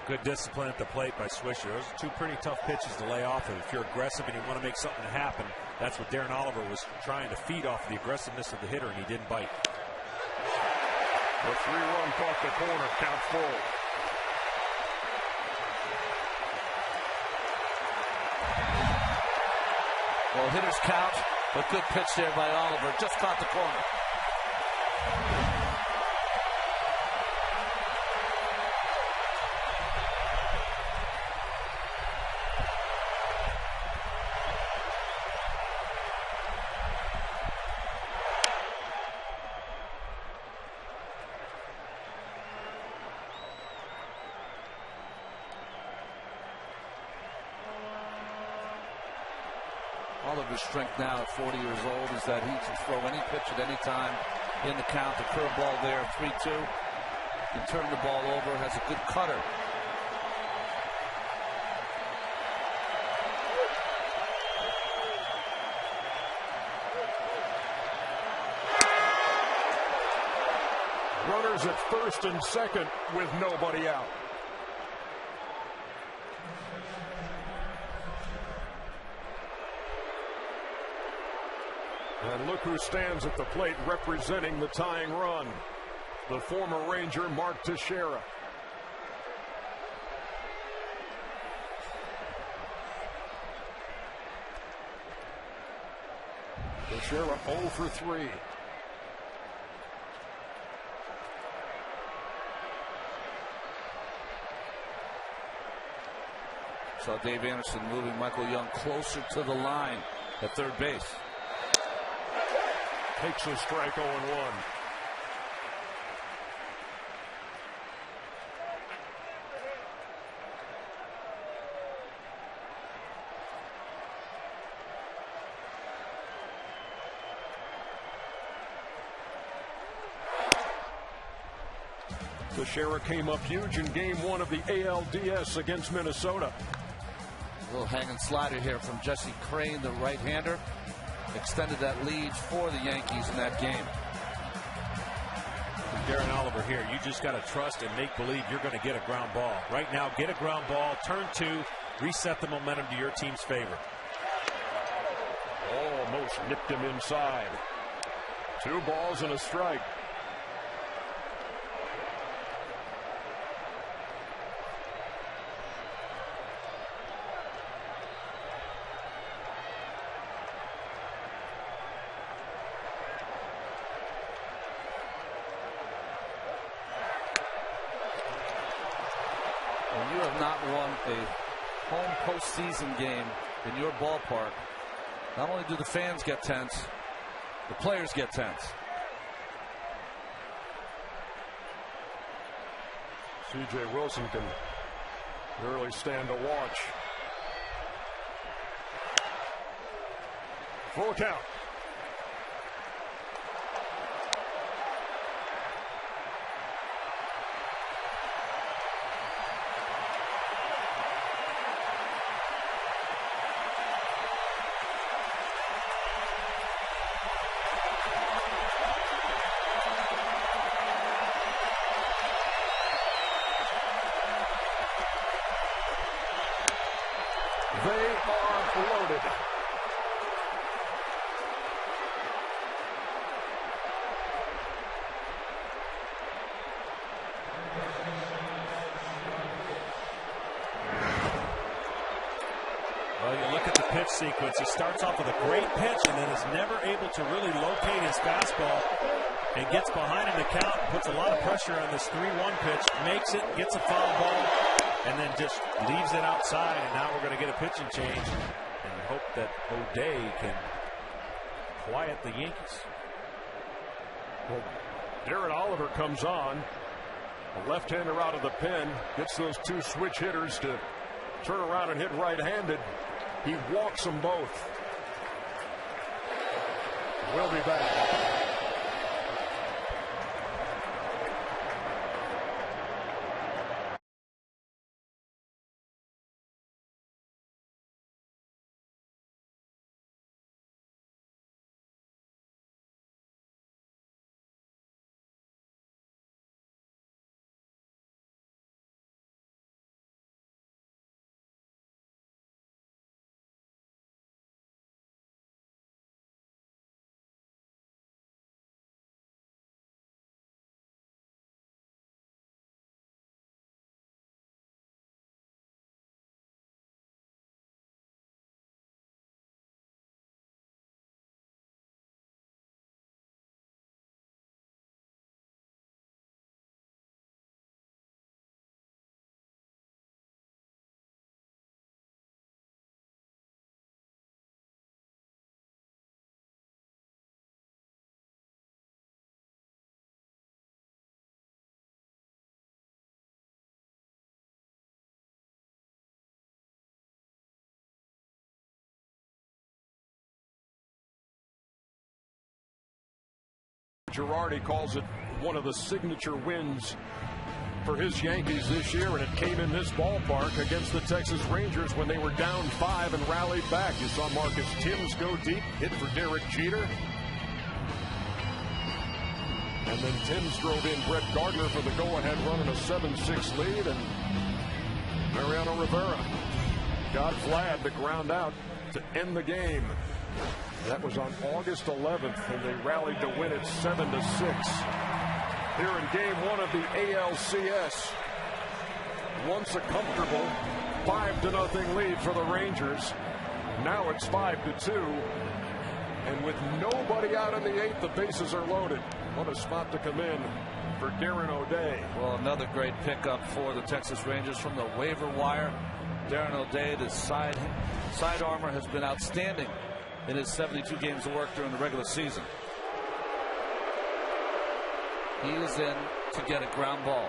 Good discipline at the plate by Swisher. Those are 2 pretty tough pitches to lay off of. If you're aggressive and you want to make something happen, that's what Darren Oliver was trying to feed off the aggressiveness of the hitter, and he didn't bite. The 3-run caught the corner, count full. Well, hitters count, but good pitch there by Oliver. Just caught the corner. Oliver's strength now at 40 years old is that he can throw any pitch at any time in the count. The curveball there, 3-2. Can turn the ball over, has a good cutter. Runners at first and second with nobody out. And look who stands at the plate representing the tying run. The former Ranger, Mark Teixeira. Teixeira 0 for 3. Saw Dave Anderson moving Michael Young closer to the line at third base. Takes a strike 0-1. Teixeira came up huge in Game 1 of the ALDS against Minnesota. A little hanging slider here from Jesse Crain, the right-hander. Extended that lead for the Yankees in that game. Darren Oliver here. You just got to trust and make believe you're going to get a ground ball. Right now, get a ground ball, turn 2, reset the momentum to your team's favor. Almost nipped him inside. 2 balls and a strike. When you have not won a home postseason game in your ballpark, not only do the fans get tense, the players get tense. C.J. Wilson can really stand to watch. Full count. They are loaded. Well, you look at the pitch sequence. He starts off with a great pitch and then is never able to really locate his fastball and gets behind in the count, puts a lot of pressure on this 3-1 pitch, makes it, gets a foul ball, and then just leaves it outside. And now we're going to get a pitching change and hope that O'Day can quiet the Yankees. Well, Darren Oliver comes on. A left-hander out of the pen. Gets those 2 switch hitters to turn around and hit right-handed. He walks them both. We'll be back. Girardi calls it one of the signature wins for his Yankees this year, and it came in this ballpark against the Texas Rangers when they were down 5 and rallied back. You saw Marcus Timms go deep, hit for Derek Jeter. And then Timms drove in Brett Gardner for the go-ahead run in a 7-6 lead, and Mariano Rivera got Vlad the ground out to end the game. That was on August 11th, and they rallied to win it 7-6. Here in game one of the ALCS. Once a comfortable 5-0 lead for the Rangers. Now it's 5-2. And with nobody out in the 8th, the bases are loaded. What a spot to come in for Darren O'Day. Well, another great pickup for the Texas Rangers from the waiver wire. Darren O'Day, the side armor, has been outstanding in his 72 games of work during the regular season. He is in to get a ground ball.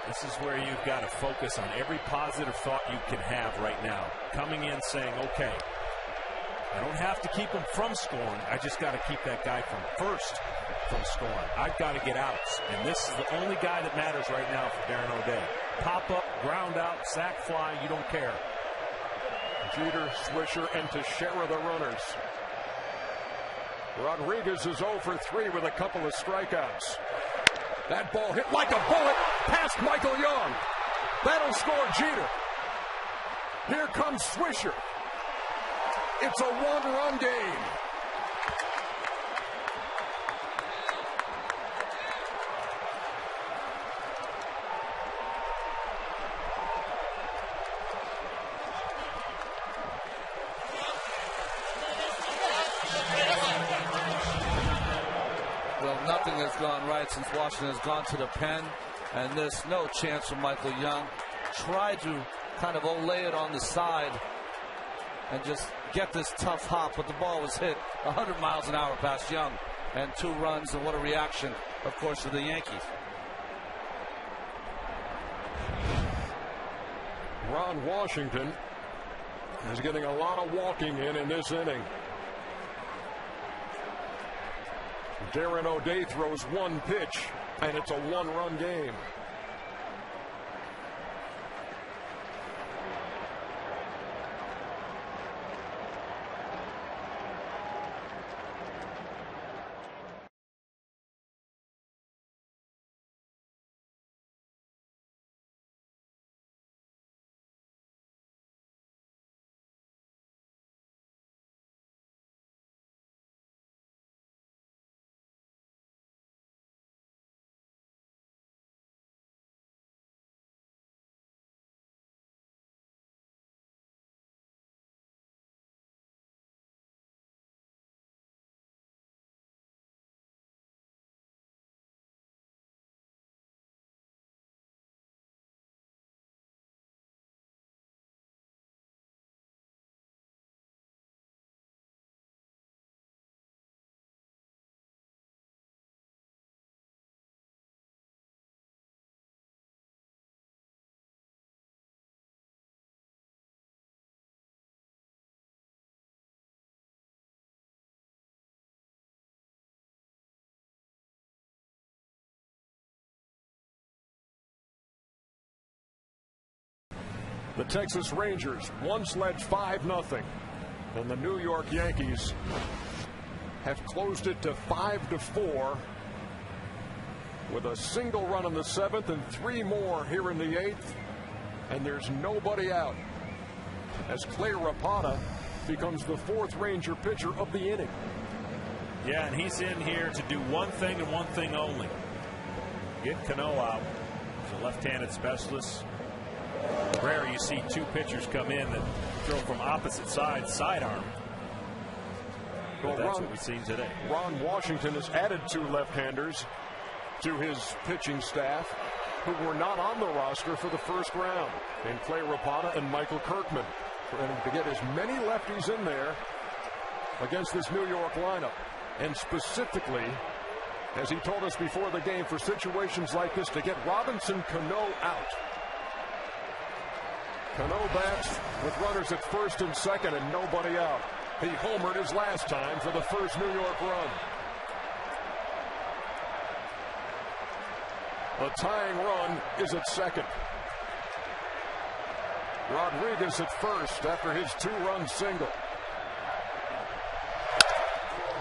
This is where you've got to focus on every positive thought you can have right now. Coming in saying, okay, I don't have to keep him from scoring. I just got to keep that guy from scoring. I've got to get outs. And this is the only guy that matters right now for Darren O'Day. Pop up, ground out, sack fly, you don't care. Jeter, Swisher, and Teixeira the runners. Rodriguez is 0 for 3 with a couple of strikeouts. That ball hit like a bullet past Michael Young. That'll score Jeter. Here comes Swisher. It's a one-run game. Nothing has gone right since Washington has gone to the pen, and there's no chance for Michael Young. Tried to kind of lay it on the side and just get this tough hop, but the ball was hit 100 miles an hour past Young, and 2 runs, and what a reaction, of course, to the Yankees. Ron Washington is getting a lot of walking in this inning. Darren O'Day throws 1 pitch, and it's a 1-run game. The Texas Rangers once led 5-0, and the New York Yankees have closed it to 5-4 with a single run in the 7th and 3 more here in the 8th, and there's nobody out as Clay Rapata becomes the 4th Ranger pitcher of the inning. Yeah, and he's in here to do one thing and one thing only. Get Cano out. He's a left-handed specialist. Rare you see 2 pitchers come in that throw from opposite sides, sidearm. But that's what we've seen today. Ron Washington has added 2 left-handers to his pitching staff who were not on the roster for the first round, in Clay Rapata and Michael Kirkman. And to get as many lefties in there against this New York lineup, and specifically, as he told us before the game, for situations like this, to get Robinson Cano out. Cano bats with runners at first and second and nobody out. He homered his last time for the first New York run. The tying run is at second. Rodriguez at first after his 2-run single.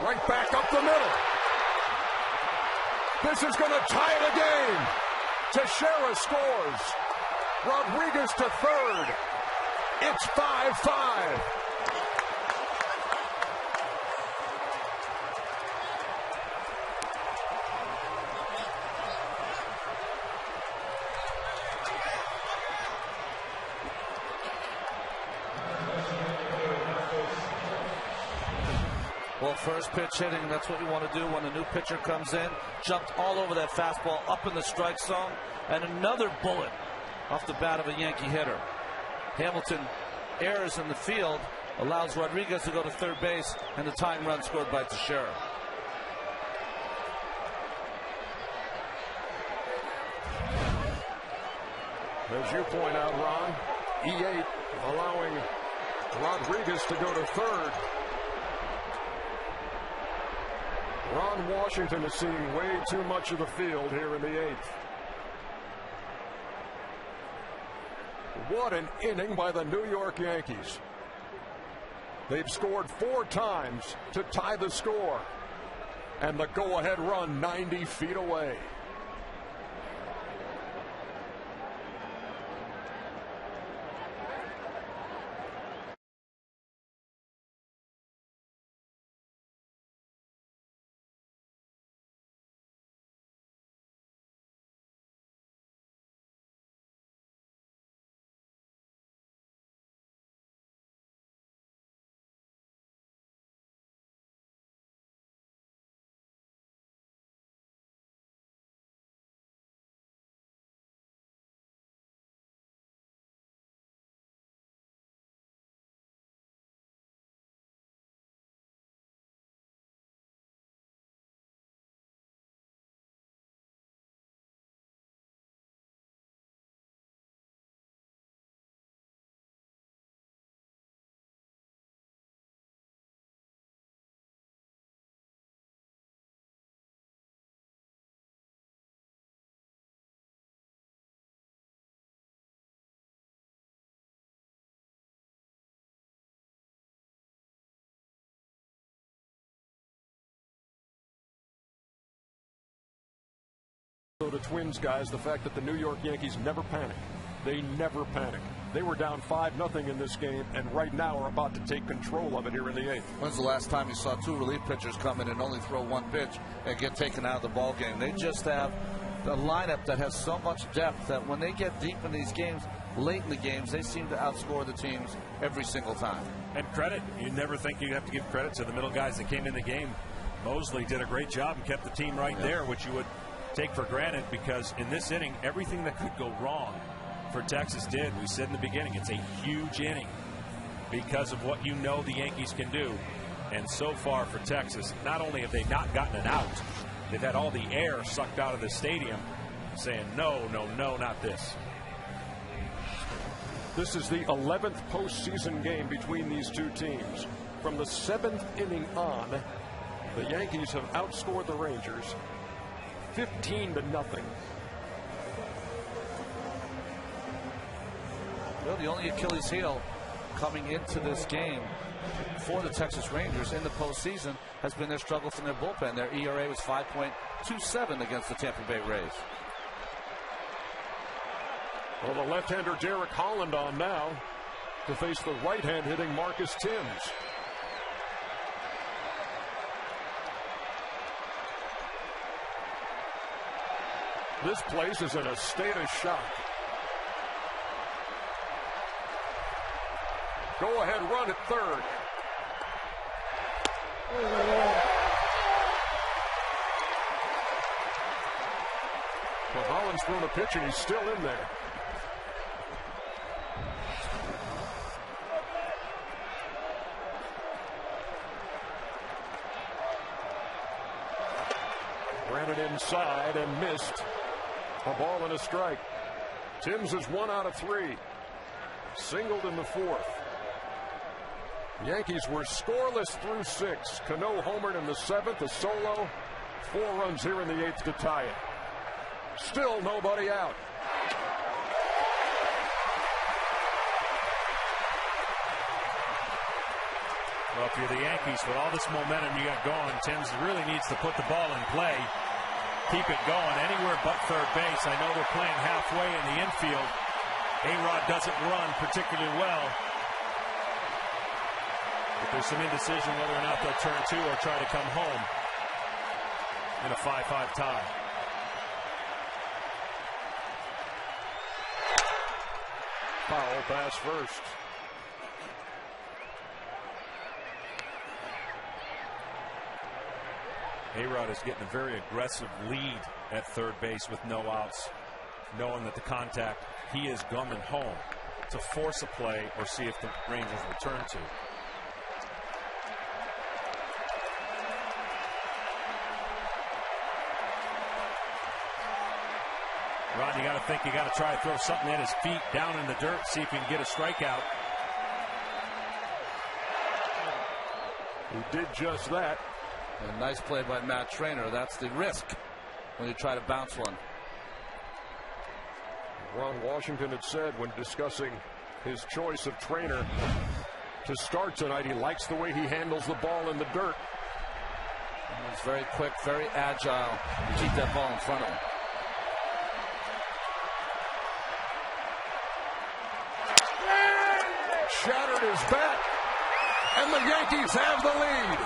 Right back up the middle. This is going to tie the game. Teixeira scores. Rodriguez to third. It's 5-5. Well, first pitch hitting, that's what you want to do when a new pitcher comes in. Jumped all over that fastball up in the strike zone. And another bullet off the bat of a Yankee hitter. Hamilton errs in the field, allows Rodriguez to go to third base, and the tying run scored by Teixeira. As you point out, Ron, E8 allowing Rodriguez to go to third. Ron Washington is seeing way too much of the field here in the 8th. What an inning by the New York Yankees. They've scored 4 times to tie the score, and the go-ahead run 90 feet away. The Twins guys, the fact that the New York Yankees never panic. They never panic. They were down 5-0 in this game, and right now are about to take control of it here in the 8th. When's the last time you saw 2 relief pitchers come in and only throw 1 pitch and get taken out of the ball game? They just have a lineup that has so much depth that when they get deep in these games, late in the games, they seem to outscore the teams every single time. And credit, you never think you have to give credit to the middle guys that came in the game. Mosley did a great job and kept the team right there, which you would take for granted, because in this inning, everything that could go wrong for Texas did. We said in the beginning, it's a huge inning because of what you know the Yankees can do. And so far for Texas, not only have they not gotten an out, they've had all the air sucked out of the stadium, saying no, no, no, not this. This is the 11th postseason game between these two teams. From the 7th inning on, the Yankees have outscored the Rangers 15-0. Well, the only Achilles heel coming into this game for the Texas Rangers in the postseason has been their struggle from their bullpen. Their ERA was 5.27 against the Tampa Bay Rays. Well, the left-hander Derek Holland on now to face the right-hand hitting Marcus Timms. This place is in a state of shock. Go-ahead run at third. Well, Holland's thrown a pitch and he's still in there. Ran it inside and missed. A ball and a strike. Timms is 1 out of 3. Singled in the 4th. Yankees were scoreless through 6. Cano homered in the 7th, a solo. 4 runs here in the 8th to tie it. Still nobody out. Well, if you're the Yankees, with all this momentum you got going, Timms really needs to put the ball in play. Keep it going anywhere but third base. I know they're playing halfway in the infield, A-Rod doesn't run particularly well. But there's some indecision whether or not they'll turn 2 or try to come home in a 5-5 tie. Foul pass first. A-Rod is getting a very aggressive lead at third base with no outs, knowing that the contact, he is gumming home to force a play or see if the Rangers return to. Ron, you got to think you got to try to throw something at his feet down in the dirt, see if you can get a strikeout. He did just that. A nice play by Matt Trainer. That's the risk when you try to bounce one. Ron Washington had said when discussing his choice of Trainer to start tonight, he likes the way he handles the ball in the dirt. He's very quick, very agile to keep that ball in front of him. Shattered his bat, and the Yankees have the lead.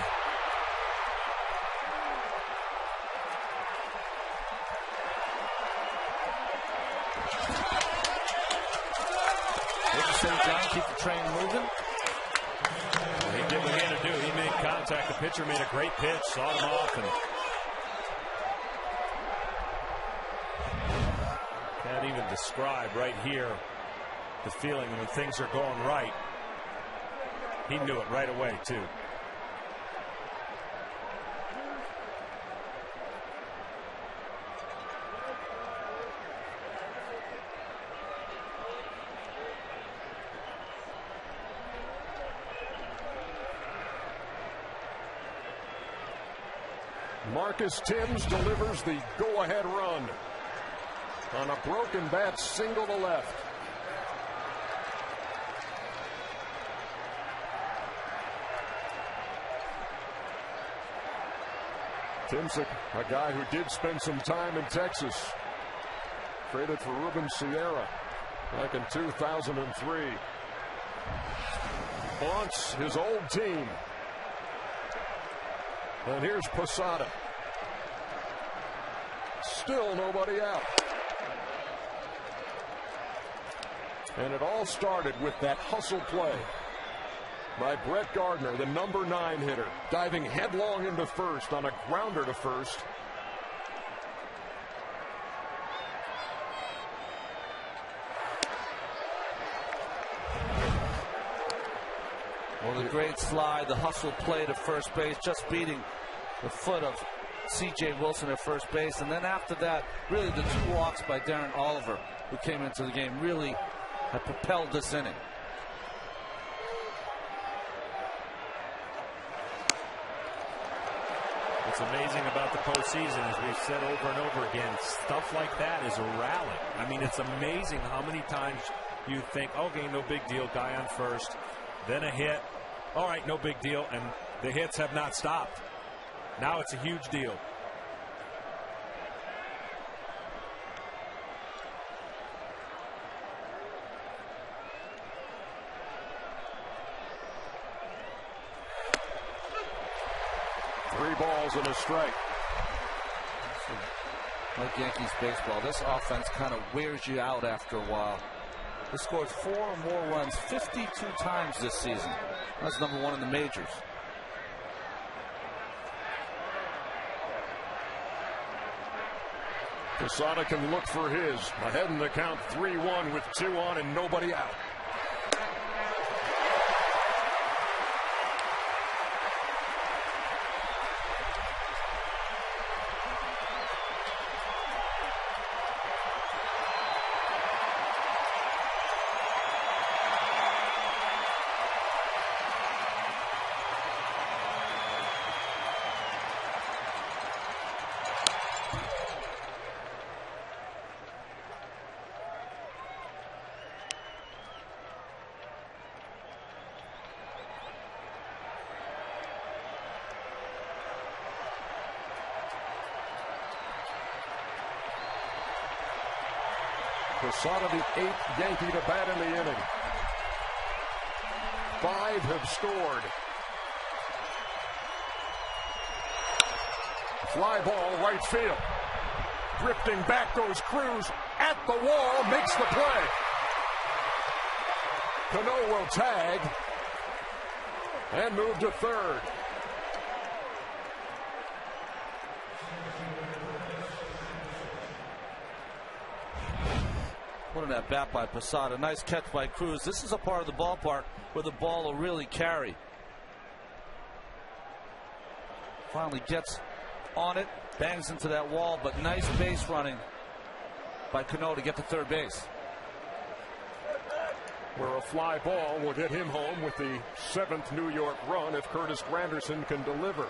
What did you say, John? Keep the train moving? He did what he had to do. He made contact. The pitcher made a great pitch, sawed him off, and can't even describe right here the feeling when things are going right. He knew it right away, too. Marcus Timms delivers the go-ahead run on a broken bat single to left. Timms, a guy who did spend some time in Texas. Traded for Ruben Sierra back in 2003. Haunts his old team. And here's Posada. Still nobody out. And it all started with that hustle play by Brett Gardner, the number 9 hitter, diving headlong into first on a grounder to first. Well, the great slide, the hustle play to first base, just beating the foot of C.J. Wilson at first base. And then after that, really the 2 walks by Darren Oliver, who came into the game, really had propelled this inning. What's amazing about the postseason, as we've said over and over again, stuff like that is a rally. I mean, it's amazing how many times you think, okay, no big deal, guy on first, then a hit, all right, no big deal, and the hits have not stopped. Now it's a huge deal. Three balls and a strike. Like Yankees baseball, this offense kind of wears you out after a while. They scored 4 or more runs 52 times this season. That's number 1 in the majors. Posada can look for his. Ahead in the count, 3-1 with 2 on and nobody out. Posada, the 8th Yankee to bat in the inning. 5 have scored. Fly ball, right field. Drifting back goes Cruz at the wall, makes the play. Cano will tag and move to third. What an at bat by Posada. Nice catch by Cruz. This is a part of the ballpark where the ball will really carry. Finally gets on it, bangs into that wall, but nice base running by Cano to get to third base. Where a fly ball will get him home with the 7th New York run if Curtis Granderson can deliver.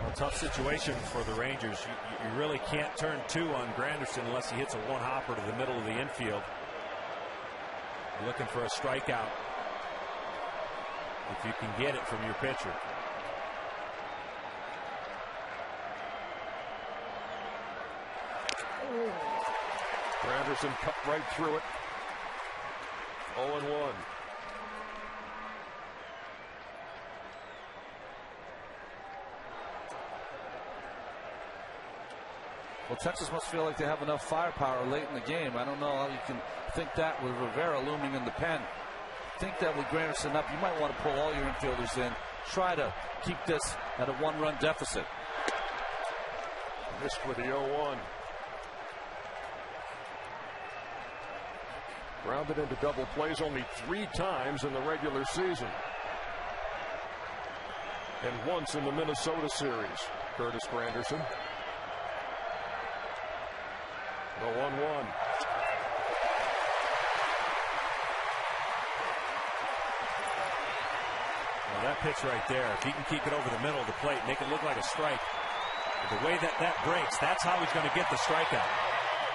Well, tough situation for the Rangers. You really can't turn 2 on Granderson unless he hits a one-hopper to the middle of the infield. You're looking for a strikeout if you can get it from your pitcher. Granderson cut right through it. 0-1. Well, Texas must feel like they have enough firepower late in the game. I don't know how you can think that with Rivera looming in the pen. Think that with Granderson up, you might want to pull all your infielders in. Try to keep this at a 1-run deficit. Missed with the 0-1. Grounded into double plays only 3 times in the regular season. And once in the Minnesota series. Curtis Granderson. The 1-1. Well, that pitch right there, if he can keep it over the middle of the plate, make it look like a strike. The way that breaks, that's how he's going to get the strikeout.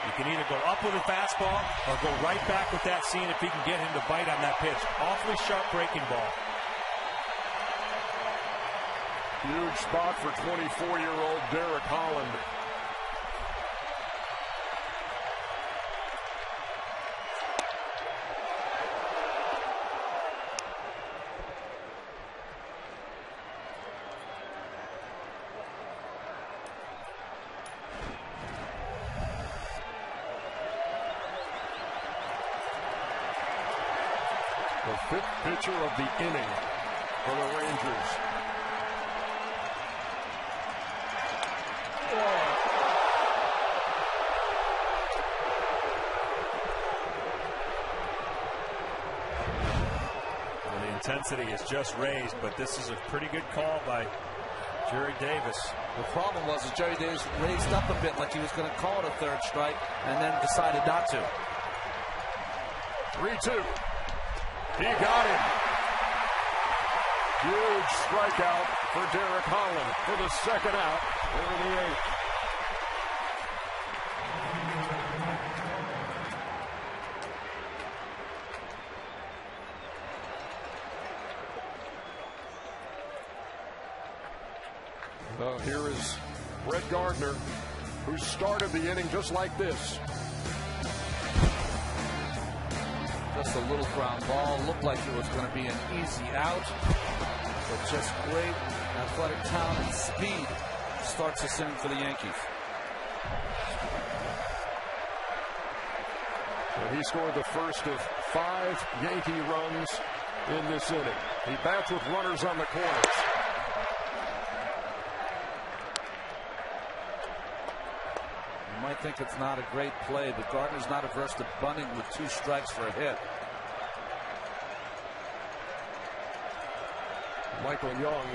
You can either go up with a fastball or go right back with that seam if he can get him to bite on that pitch. Awfully sharp breaking ball. Huge spot for 24-year-old Derek Holland. The 5th pitcher of the inning for the Rangers. Well, the intensity is just raised, but this is a pretty good call by Jerry Davis. The problem was that Jerry Davis raised up a bit like he was going to call it a 3rd strike and then decided not to. 3-2. He got him. Huge strikeout for Derek Holland for the 2nd out here in the 8th. Here is Brett Gardner, who started the inning just like this. Just a little ground ball. Looked like it was going to be an easy out. But just great athletic talent and speed starts this inning for the Yankees. And he scored the first of 5 Yankee runs in this inning. He bats with runners on the corners. You might think it's not a great play, but Gardner's not averse to bunting with 2 strikes for a hit. Michael Young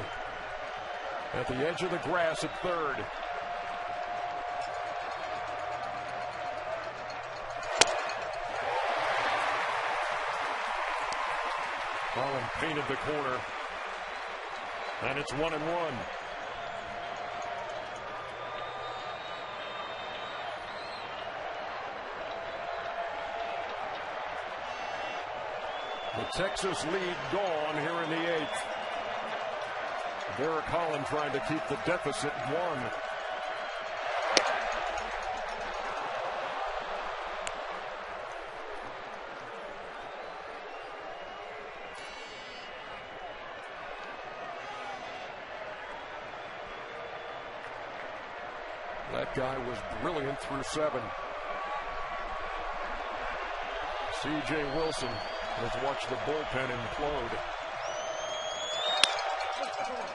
at the edge of the grass at third. Holland painted the corner, and it's 1-1. The Texas lead gone here in the 8th. Derek Holland trying to keep the deficit 1. That guy was brilliant through 7. C.J. Wilson has watched the bullpen implode.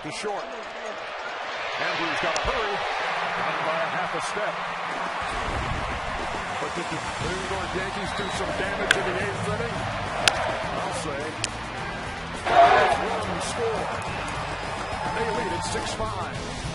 To short. Andrews got to hurry. Down by a half a step. But did the New York Yankees do some damage in the 8th inning? I'll say. One score. They lead at 6-5.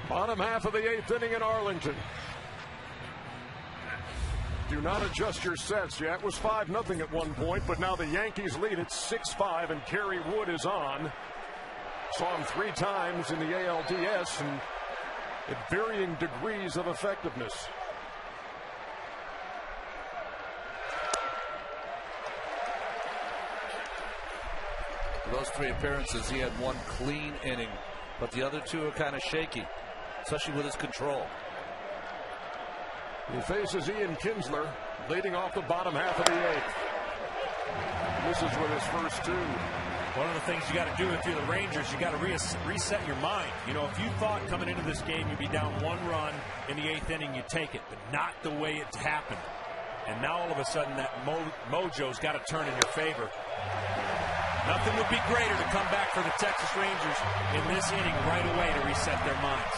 Bottom half of the 8th inning in Arlington. Do not adjust your sets yet. It was 5-0 at one point, but now the Yankees lead at 6-5, and Kerry Wood is on. Saw him 3 times in the ALDS and at varying degrees of effectiveness. For those 3 appearances, he had 1 clean inning, but the other 2 are kind of shaky, especially with his control. He faces Ian Kinsler, leading off the bottom half of the 8th. Misses with his first 2. One of the things you got to do if you're the Rangers, you got to reset your mind. You know, if you thought coming into this game you'd be down 1 run in the 8th inning, you take it, but not the way it's happened. And now all of a sudden that mojo's got to turn in your favor. Nothing would be greater to come back for the Texas Rangers in this inning right away to reset their minds.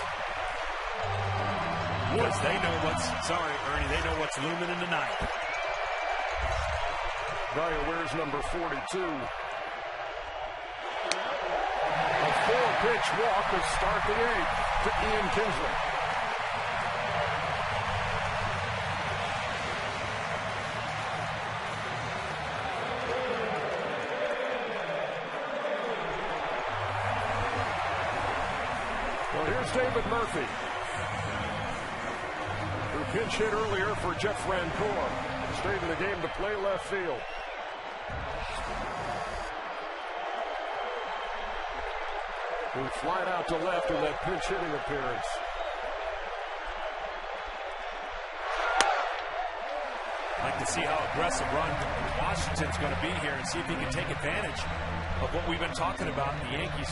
Because they know they know what's looming in the night. Dyer wears number 42. A 4-pitch walk to start the 8th to Ian Kinsler. Well, here's David Murphy, who pinch hit earlier for Jeff Francoeur. Stayed in the game to play left field. Who flied out to left in that pinch hitting appearance. Like to see how aggressive run Washington's going to be here and see if he can take advantage of what we've been talking about. The Yankees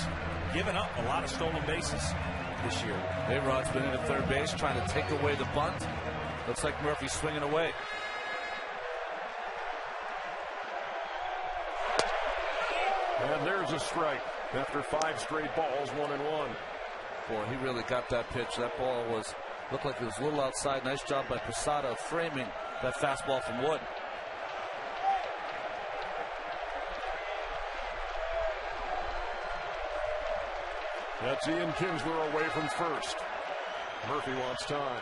giving up a lot of stolen bases this year. A-Rod's been in at third base trying to take away the bunt. Looks like Murphy's swinging away. And there's a strike after 5 straight balls, 1-1. Boy, he really got that pitch. That ball looked like it was a little outside. Nice job by Posada of framing that fastball from Wood. That's Ian Kinsler away from first. Murphy wants time.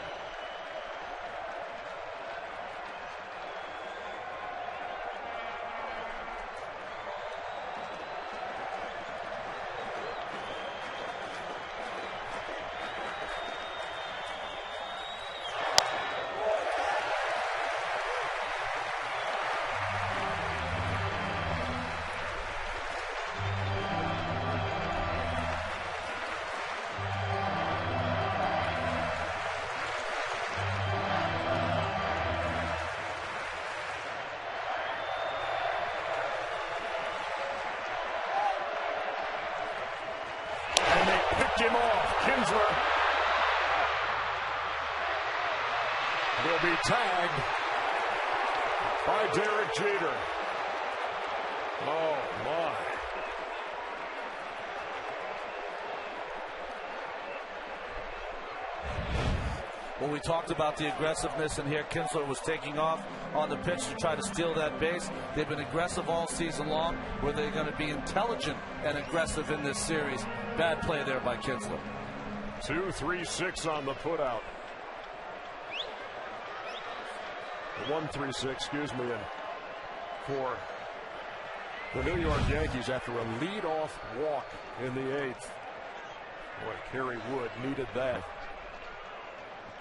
Him off. Kinsler will be tagged by Derek Jeter. Oh, my. Well, we talked about the aggressiveness, and here Kinsler was taking off on the pitch to try to steal that base. They've been aggressive all season long. Were they going to be intelligent and aggressive in this series? Bad play there by Kinsler. 2-3-6 on the putout. 1-3-6, excuse me, and for the New York Yankees after a leadoff walk in the 8th. Boy, Kerry Wood needed that.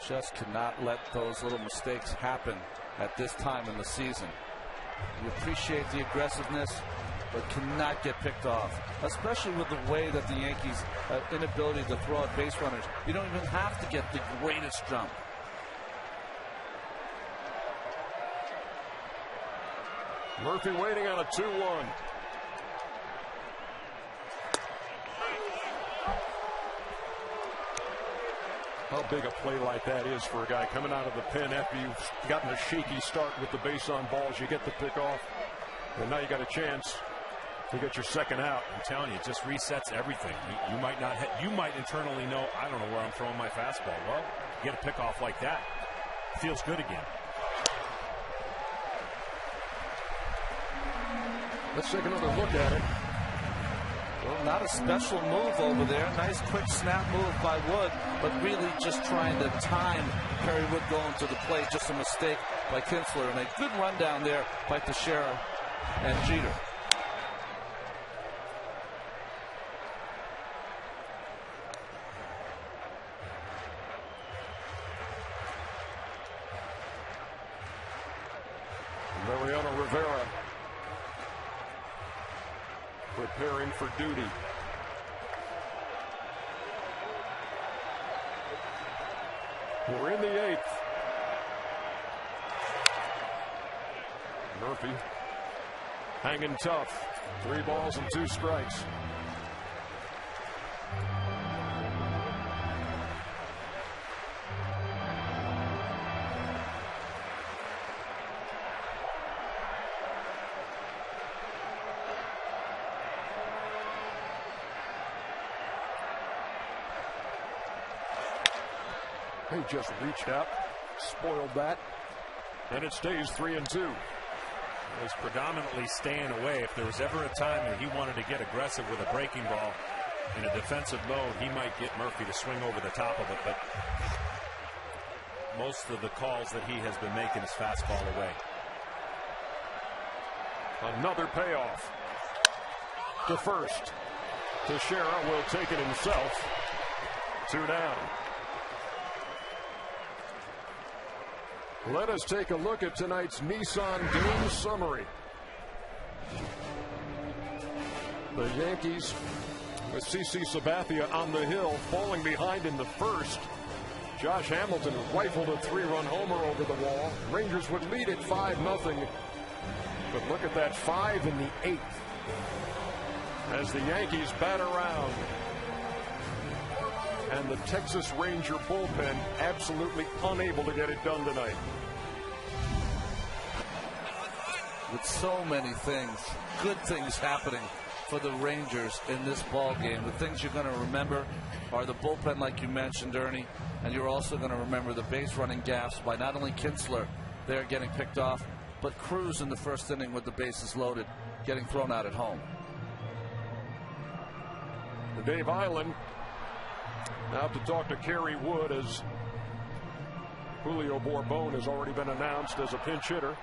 Just cannot let those little mistakes happen at this time in the season. You appreciate the aggressiveness, but cannot get picked off, especially with the way that the Yankees' inability to throw out base runners. You don't even have to get the greatest jump. Murphy waiting on a 2-1. How big a play like that is for a guy coming out of the pen after you've gotten a shaky start with the base on balls. You get the pick off, and now you got a chance to get your second out. I'm telling you, it just resets everything. You might not. You might internally know, I don't know where I'm throwing my fastball. Well, you get a pick off like that, it feels good again. Let's take another look at it. Well, not a special move over there. Nice quick snap move by Wood, but really just trying to time Kerry Wood going to the plate. Just a mistake by Kinsler, and a good run down there by Teixeira and Jeter. Mariano Rivera preparing for duty. We're in the 8th. Murphy hanging tough. 3 balls and 2 strikes. He just reached out, spoiled that, and it stays 3-2. He's predominantly staying away. If there was ever a time that he wanted to get aggressive with a breaking ball in a defensive mode, he might get Murphy to swing over the top of it, but most of the calls that he has been making is fastball away. Another payoff to first. Teixeira will take it himself. 2 down. Let us take a look at tonight's Nissan game summary. The Yankees with CC Sabathia on the hill, falling behind in the first. Josh Hamilton rifled a 3-run homer over the wall. Rangers would lead it 5-0. But look at that 5 in the 8th as the Yankees bat around. And the Texas Ranger bullpen absolutely unable to get it done tonight. With so many things, good things happening for the Rangers in this ball game. The things you're going to remember are the bullpen, like you mentioned, Ernie, and you're also going to remember the base running gaffes by not only Kinsler there getting picked off, but Cruz in the first inning with the bases loaded, getting thrown out at home. The Dave Island now to talk to Kerry Wood, as Julio Bourbon has already been announced as a pinch hitter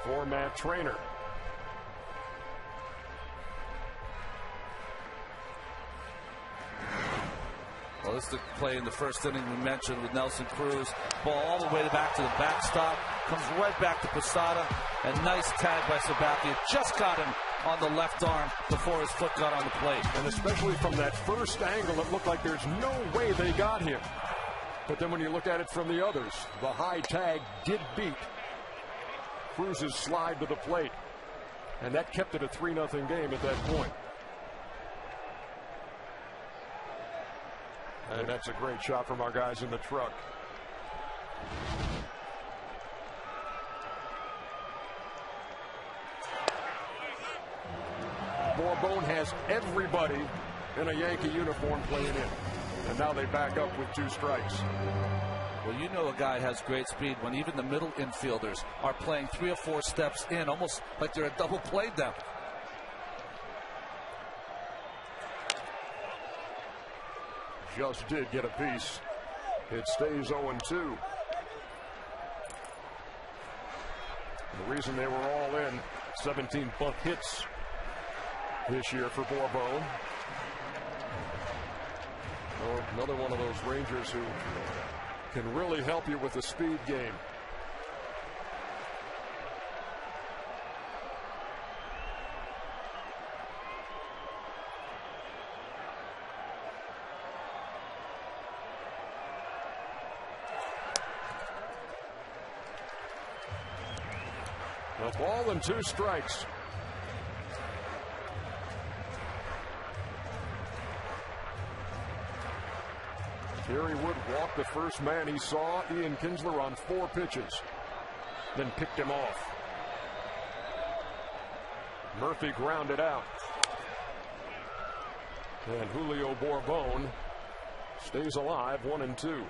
for Matt Trainer. Well, this is the play in the first inning we mentioned with Nelson Cruz. Ball all the way back to the backstop. Comes right back to Posada. And nice tag by Sabathia. Just got him on the left arm before his foot got on the plate. And especially from that first angle, it looked like there's no way they got him. But then when you look at it from the others, the high tag did beat Cruz's slide to the plate. And that kept it a 3-0 game at that point. And that's a great shot from our guys in the truck. Bourbon has everybody in a Yankee uniform playing in. And now they back up with 2 strikes. Well, you know a guy has great speed when even the middle infielders are playing 3 or 4 steps in, almost like they're a double play down. Just did get a piece. It stays 0-2. The reason they were all in, 17 bunt hits this year for Bourbon. Oh, another one of those Rangers who can really help you with the speed game. A ball and 2 strikes. Kerry Wood walked the first man he saw, Ian Kinsler, on 4 pitches, then picked him off. Murphy grounded out. And Julio Bourbon stays alive, 1-2.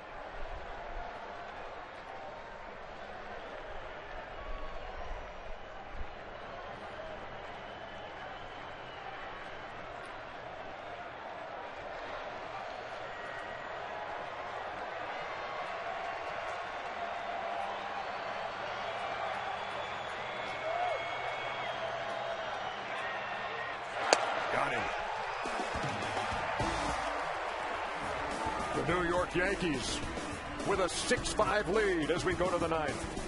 Got him. The New York Yankees with a 6-5 lead as we go to the 9th.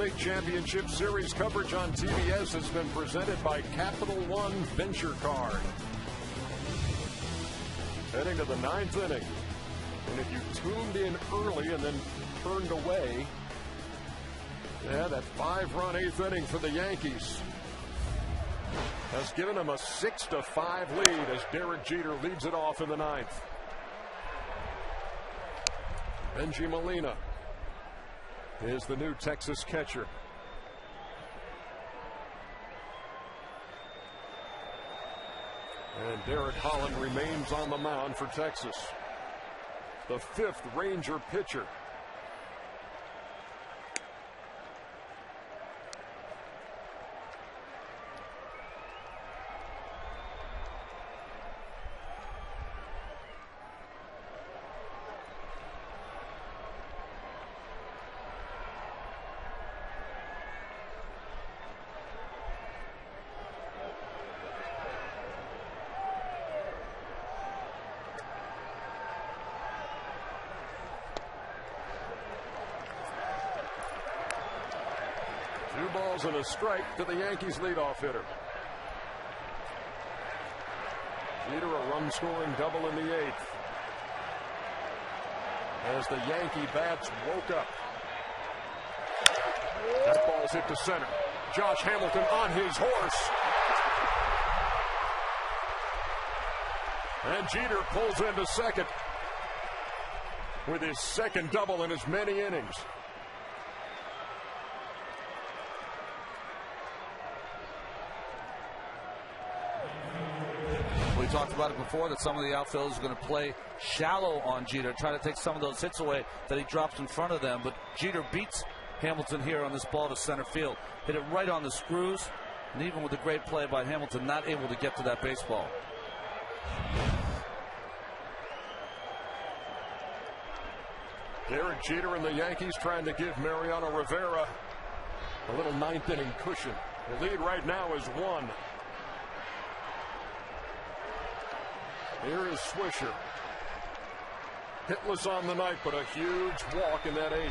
League Championship Series coverage on TBS has been presented by Capital One Venture Card. Heading to the 9th inning. And if you tuned in early and then turned away, yeah, that 5-run 8th inning for the Yankees has given them a 6-5 lead as Derek Jeter leads it off in the 9th. Benji Molina is the new Texas catcher. And Derek Holland remains on the mound for Texas. The 5th Ranger pitcher. And a strike to the Yankees leadoff hitter. Jeter a run-scoring double in the 8th. As the Yankee bats woke up. That ball's hit to center. Josh Hamilton on his horse. And Jeter pulls into second with his 2nd double in as many innings. We talked about it before that some of the outfielders are going to play shallow on Jeter, try to take some of those hits away that he drops in front of them. But Jeter beats Hamilton here on this ball to center field. Hit it right on the screws, and even with a great play by Hamilton, not able to get to that baseball. Derek Jeter and the Yankees trying to give Mariano Rivera a little 9th inning cushion. The lead right now is 1. Here is Swisher. Hitless on the night, but a huge walk in that 8th.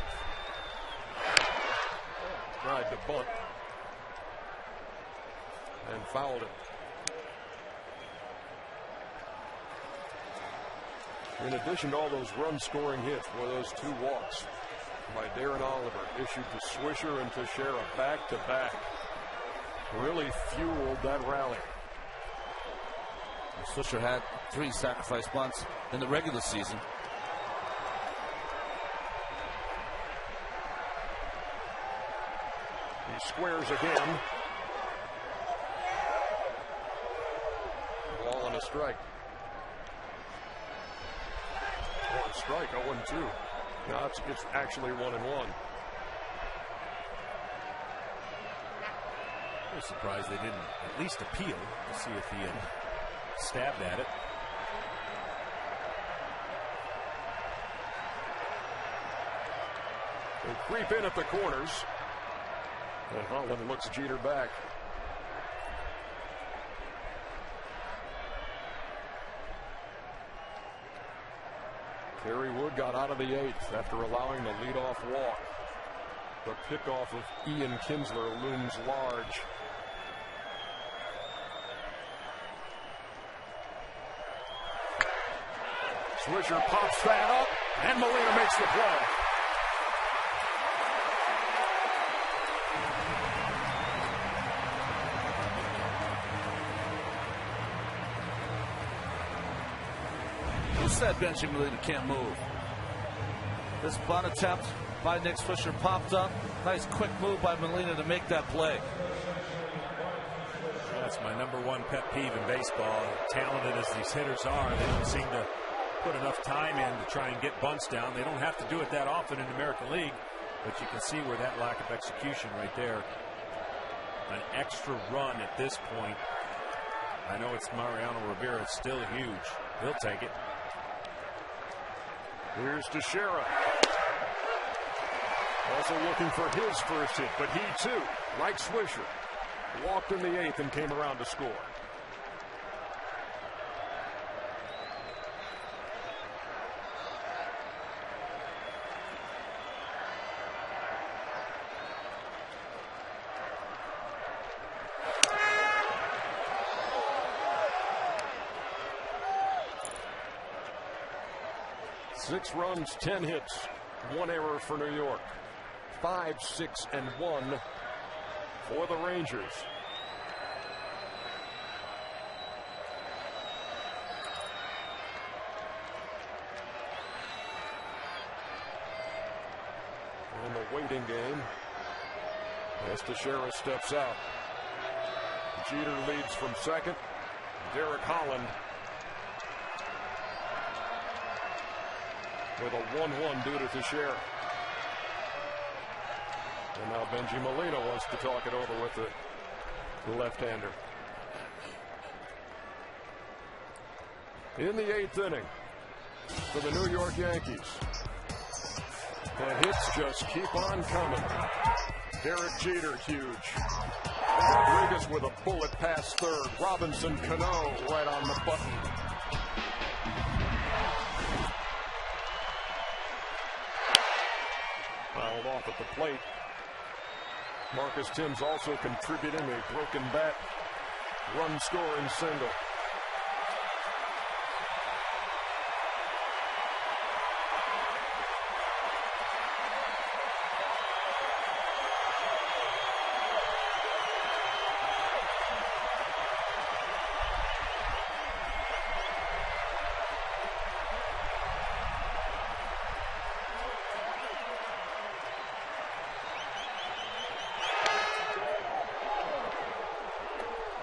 Tried to bunt and fouled it. In addition to all those run-scoring hits, were those 2 walks by Darren Oliver issued to Swisher and Teixeira back-to-back. Really fueled that rally. Swisher had 3 sacrifice bunts in the regular season. He squares again. Ball and a strike. One strike, 0-2. Now it's actually 1-1. I was surprised they didn't at least appeal to see if he had stabbed at it. They creep in at the corners. And Holland looks Jeter back. Kerry Wood got out of the 8th after allowing the leadoff walk. The pickoff of Ian Kinsler looms large. Swisher pops that up, and Molina makes the play. Who said Benji Molina can't move? This bunt attempt by Nick Swisher popped up. Nice quick move by Molina to make that play. That's my #1 pet peeve in baseball. Talented as these hitters are, they don't seem to put enough time in to try and get bunts down. They don't have to do it that often in the American League, but you can see where that lack of execution right there. An extra run at this point. I know it's Mariano Rivera. It's still huge. He'll take it. Here's Teixeira. Also looking for his first hit, but he too, like Swisher, walked in the 8th and came around to score. 6 runs, 10 hits, 1 error for New York. 5, 6, and 1 for the Rangers. In the waiting game, as Teixeira steps out. Jeter leads from second. Derek Holland with a 1-1 due to Teixeira. And now Benji Molina wants to talk it over with the left-hander. In the 8th inning for the New York Yankees. The hits just keep on coming. Derek Jeter, huge. Rodriguez with a bullet past third. Robinson Cano right on the button. Fouled off at the plate. Marcus Timms also contributing a broken bat. Run scoring single.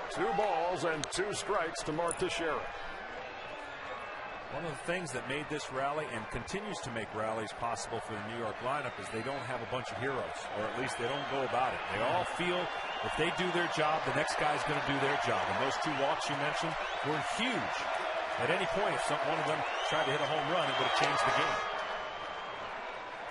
Two balls and 2 strikes to Mark Teixeira. One of the things that made this rally and continues to make rallies possible for the New York lineup is they don't have a bunch of heroes, or at least they don't go about it. They all feel if they do their job, the next guy's going to do their job. And those 2 walks you mentioned were huge. At any point, if one of them tried to hit a home run, it would have changed the game.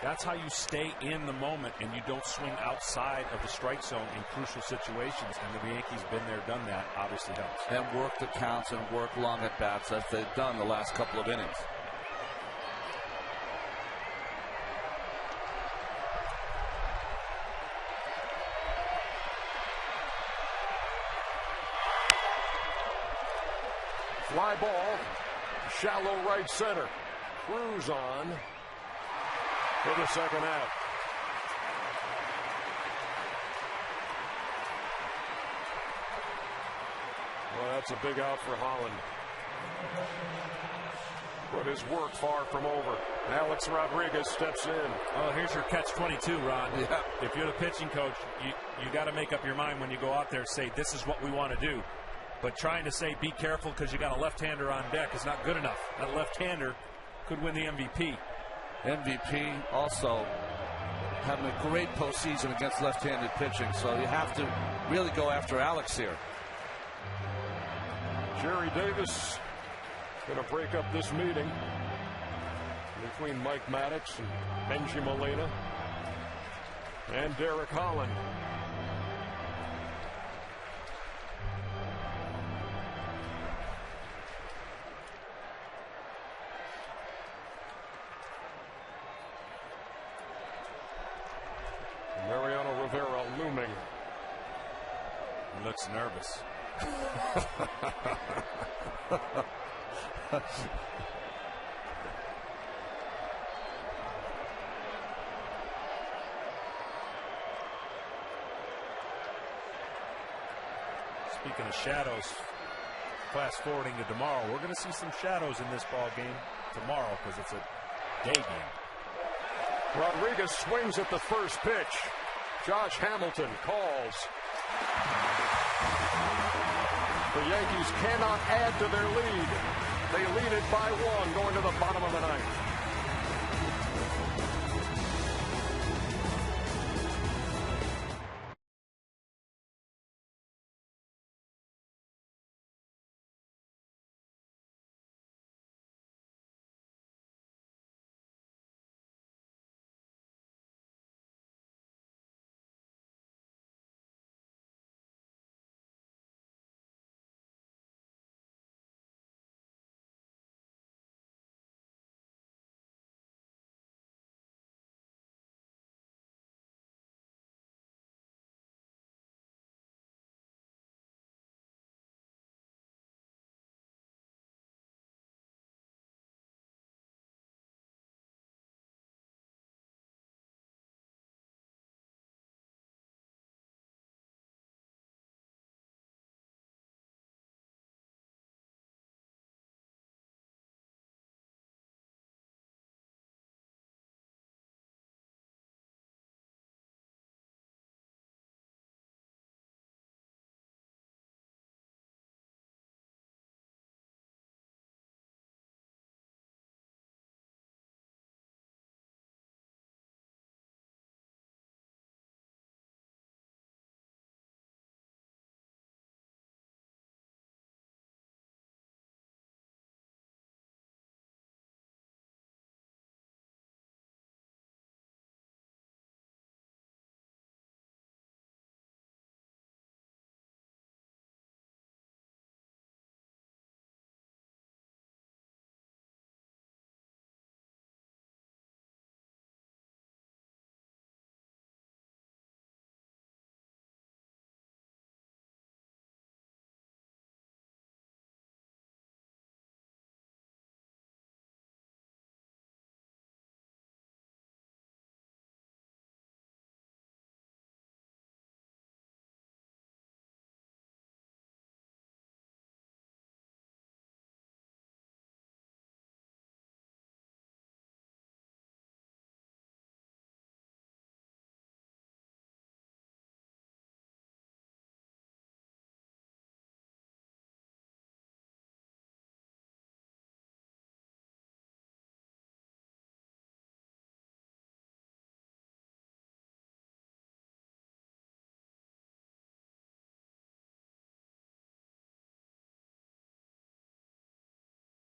That's how you stay in the moment and you don't swing outside of the strike zone in crucial situations. And the Yankees been there, done that, obviously helps. And work the counts and work long at bats as they've done the last couple of innings. Fly ball, shallow right center. Cruz on for the second out. Well, that's a big out for Holland. But his work far from over. Alex Rodriguez steps in. Oh, here's your catch-22, Ron. Yeah. If you're the pitching coach, you got to make up your mind when you go out there and say, this is what we want to do. But trying to say, be careful because you got a left-hander on deck is not good enough. That left-hander could win the MVP. MVP also having a great postseason against left-handed pitching, so you have to really go after Alex here. Jerry Davis going to break up this meeting between Mike Maddox and Benji Molina and Derek Holland. Mariano Rivera looming. He looks nervous. Speaking of shadows, fast forwarding to tomorrow, we're going to see some shadows in this ball game tomorrow because it's a day game. Rodriguez swings at the first pitch. Josh Hamilton calls. The Yankees cannot add to their lead. They lead it by 1 going to the bottom of the 9th.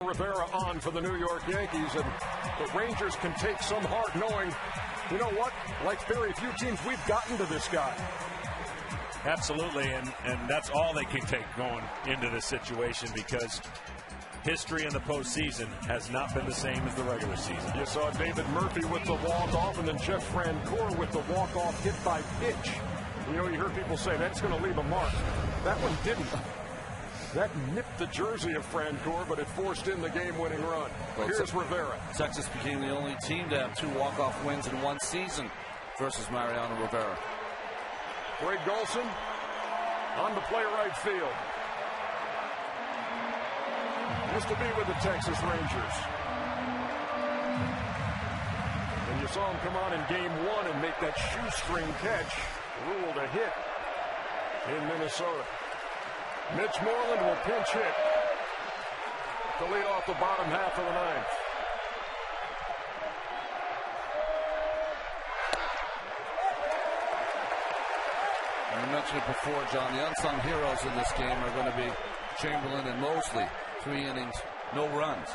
Rivera on for the New York Yankees, and the Rangers can take some heart knowing, you know what, like very few teams, we've gotten to this guy. Absolutely, and that's all they can take going into this situation, because history in the postseason has not been the same as the regular season. You saw David Murphy with the walk-off, and then Jeff Francoeur with the walk-off hit by pitch. You know, you heard people say that's going to leave a mark. That one didn't. That nipped the jersey of Francoeur, but it forced in the game-winning run. Well, here's Rivera. Texas became the only team to have 2 walk-off wins in one season versus Mariano Rivera. Greg Golson on the play right field. Used to be with the Texas Rangers. And you saw him come on in game 1 and make that shoestring catch. Ruled a hit in Minnesota. Mitch Moreland will pinch hit to lead off the bottom half of the 9th. I mentioned it before, John. The unsung heroes in this game are going to be Chamberlain and Mosley. 3 innings, no runs.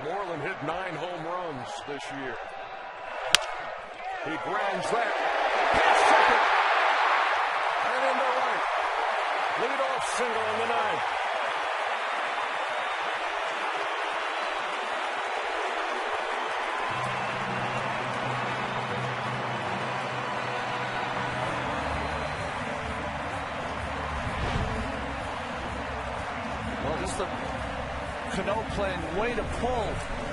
Moreland hit 9 home runs this year. He grounds that past second and into right. Leadoff single in the 9th. Well, just the Cano playing way to pull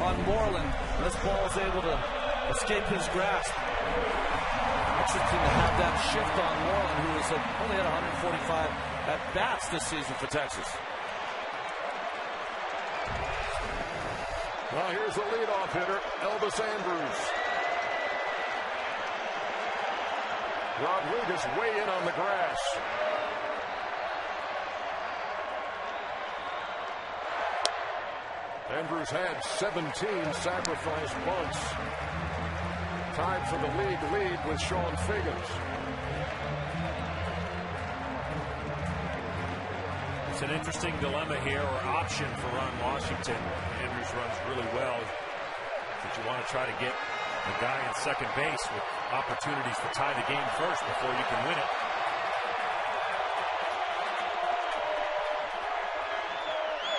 on Moreland. This ball is able to escape his grasp. Interesting to have that shift on Moreland, who has only had 145 at-bats this season for Texas. Well, here's the leadoff hitter, Elvis Andrews. Rodriguez way in on the grass. Andrews had 17 sacrifice bunts. Tied for the league lead with Sean Figgins. It's an interesting dilemma here, or option for Ron Washington. Andrews runs really well, but you want to try to get the guy in second base with opportunities to tie the game first before you can win it.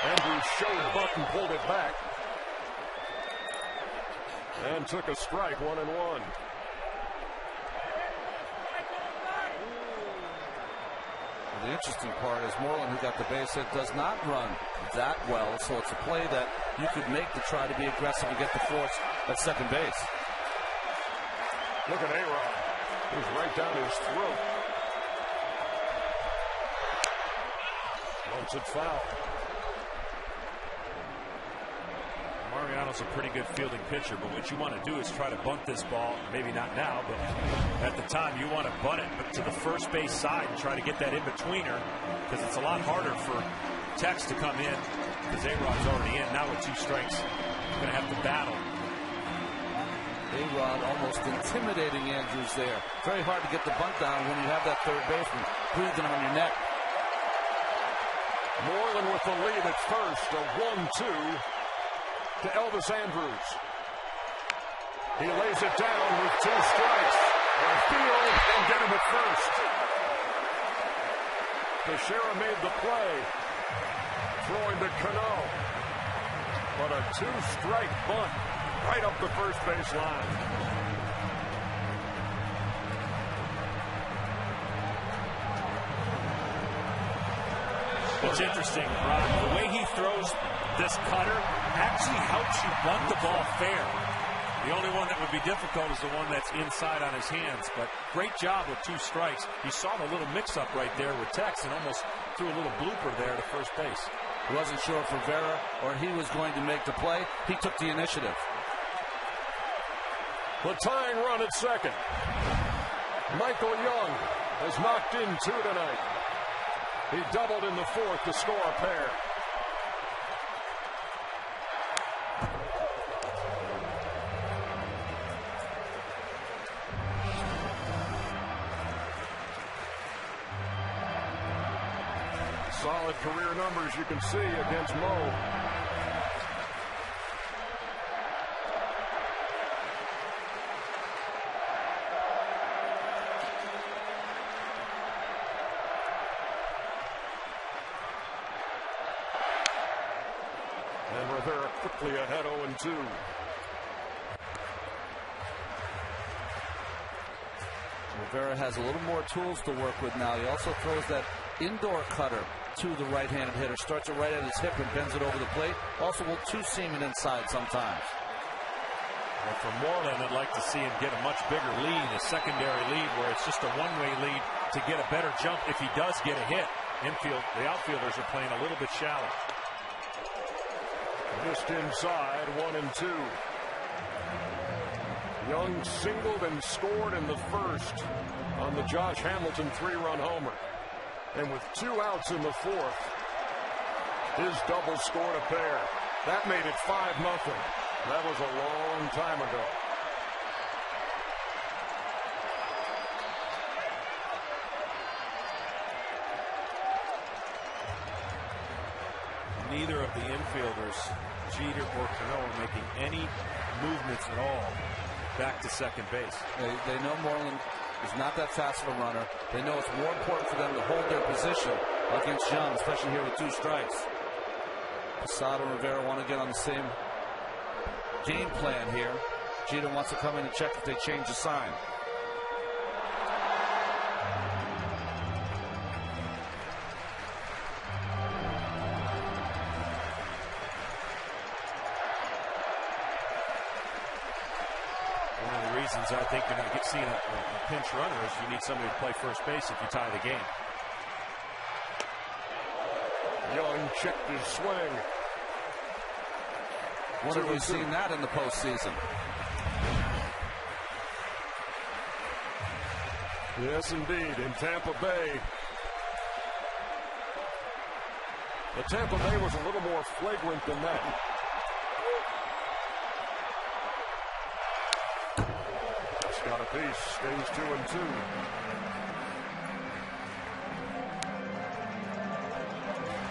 Andrews showed bunt and pulled it back. And took a strike, 1-1. The interesting part is Moreland, who got the base hit, does not run that well, so it's a play that you could make to try to be aggressive and get the force at second base. Look at A-Rod. He's right down his throat. Once it foul. Mariano's a pretty good fielding pitcher, but what you want to do is try to bunt this ball, maybe not now, but at the time you want to bunt it to the first base side and try to get that in-betweener, because it's a lot harder for Tex to come in because A-Rod's already in. Now with 2 strikes, you're going to have to battle. A-Rod almost intimidating Andrews there. Very hard to get the bunt down when you have that third baseman breathing on your neck. Moreland with the lead at first, a 1-2. To Elvis Andrews. He lays it down with 2 strikes. And field and get him at first. Teixeira made the play. Throwing to Cano. But a 2-strike bunt right up the first base line. It's interesting, Ron. The way he throws this cutter actually helps you bunt the ball fair. The only one that would be difficult is the one that's inside on his hands. But great job with 2 strikes. You saw the little mix-up right there with Tex and almost threw a little blooper there to first base. He wasn't sure if Rivera or he was going to make the play. He took the initiative. The tying run at second. Michael Young has knocked in 2 tonight. He doubled in the 4th to score a pair. Solid career numbers you can see against Mo. And Rivera quickly ahead 0-2. Rivera has a little more tools to work with now. He also throws that indoor cutter to the right-handed hitter. Starts it right at his hip and bends it over the plate. Also will two-seam it inside sometimes. Well, for Moreland, I'd like to see him get a much bigger lead, a secondary lead where it's just a one-way lead to get a better jump if he does get a hit. The outfielders are playing a little bit shallow. Just inside, 1-2. Young singled and scored in the first on the Josh Hamilton 3-run homer. And with 2 outs in the fourth, his double scored a pair. That made it 5-0. That was a long time ago. Neither of the infielders, Jeter or Cano, are making any movements at all back to second base. They know Moreland is not that fast of a runner. They know it's more important for them to hold their position against Young, especially here with 2 strikes. Posada and Rivera want to get on the same game plan here. Jeter wants to come in and check if they change the sign. I think you're going to get seeing a pinch runner is you need somebody to play first base if you tie the game. Young checked his swing. When have we seen that in the postseason? Yes, indeed, in Tampa Bay. But Tampa Bay was a little more flagrant than that. Got a piece, stays 2-2.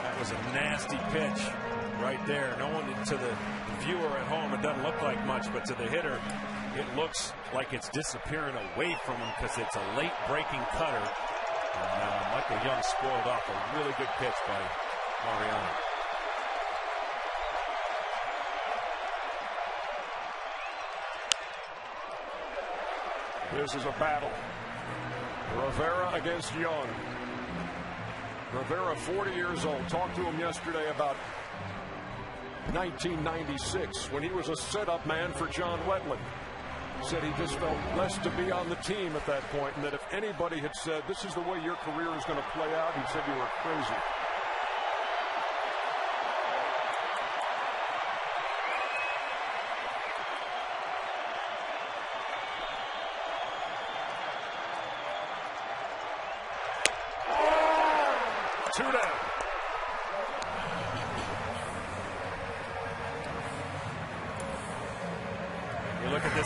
That was a nasty pitch right there. No one, to the viewer at home, it doesn't look like much, but to the hitter, it looks like it's disappearing away from him because it's a late breaking cutter. And Michael Young spoiled off a really good pitch by Mariano. This is a battle. Rivera against Young. Rivera, 40 years old. Talked to him yesterday about 1996 when he was a setup man for John Wetland. Said he just felt blessed to be on the team at that point, and that if anybody had said, this is the way your career is going to play out, he said you were crazy.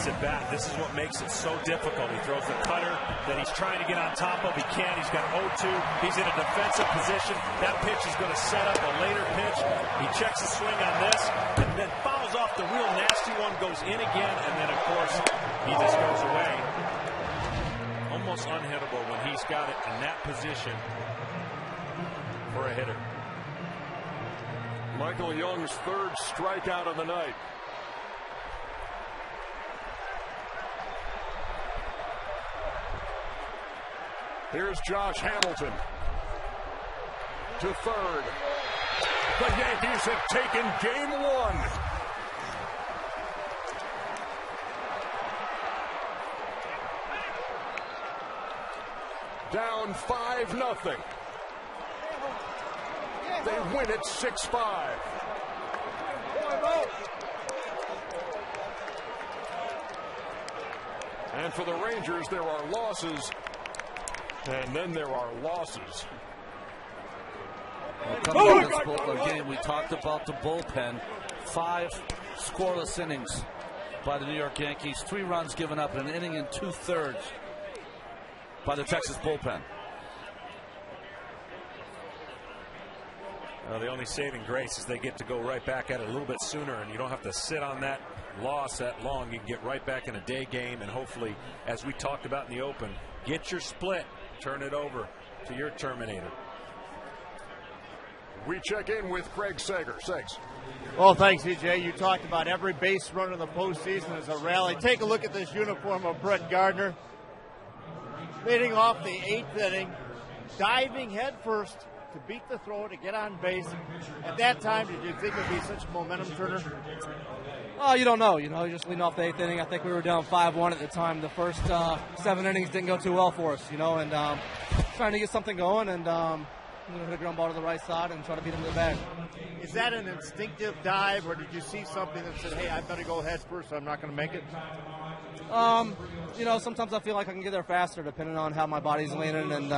At bat. This is what makes it so difficult. He throws the cutter that he's trying to get on top of. He can't. He's got 0-2. He's in a defensive position. That pitch is going to set up a later pitch. He checks the swing on this and then fouls off the real nasty one, goes in again, and then, of course, he just goes away. Almost unhittable when he's got it in that position for a hitter. Michael Young's 3rd strikeout of the night. Here's Josh Hamilton to third. The Yankees have taken game 1. Down 5-0. They win it 6-5. And for the Rangers, there are losses. And then there are losses. Coming to this game, we talked about the bullpen. 5 scoreless innings by the New York Yankees. 3 runs given up in an inning and 2/3 by the Texas bullpen. The only saving grace is they get to go right back at it a little bit sooner, and you don't have to sit on that loss that long. You can get right back in a day game, and hopefully, as we talked about in the open, get your split, turn it over to your Terminator. We check in with Craig Sager. Segs. Well, thanks, EJ. You talked about every base run in the postseason as a rally. Take a look at this uniform of Brett Gardner. Leading off the 8th inning, diving headfirst to beat the throw to get on base. At that time, did you think it would be such a momentum turner? Oh, you don't know. You just leading off the 8th inning. I think we were down 5-1 at the time. The first 7 innings didn't go too well for us, and trying to get something going and hit a ground ball to the right side and try to beat him to the bag. Is that an instinctive dive, or did you see something that said, hey, I better go head first, so I'm not going to make it? Sometimes I feel like I can get there faster depending on how my body's leaning and,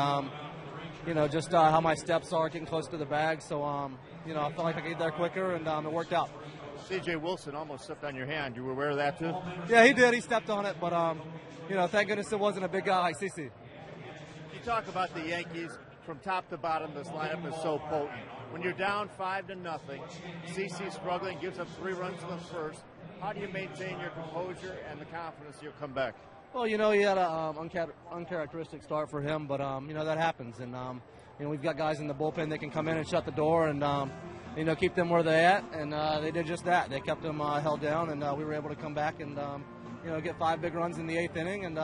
just how my steps are getting close to the bag. So, I feel like I can get there quicker, and it worked out. C.J. Wilson almost stepped on your hand. You were aware of that, too? Yeah, he did. He stepped on it, but, thank goodness it wasn't a big guy like CC. You talk about the Yankees. From top to bottom, this lineup is so potent. When you're down 5-0, CC struggling, gives up 3 runs in the first. How do you maintain your composure and the confidence you'll come back? Well, he had an uncharacteristic start for him, but, that happens. And, we've got guys in the bullpen that can come in and shut the door and, keep them where they're at. And they did just that. They kept them held down, and we were able to come back and, get 5 big runs in the 8th inning. And,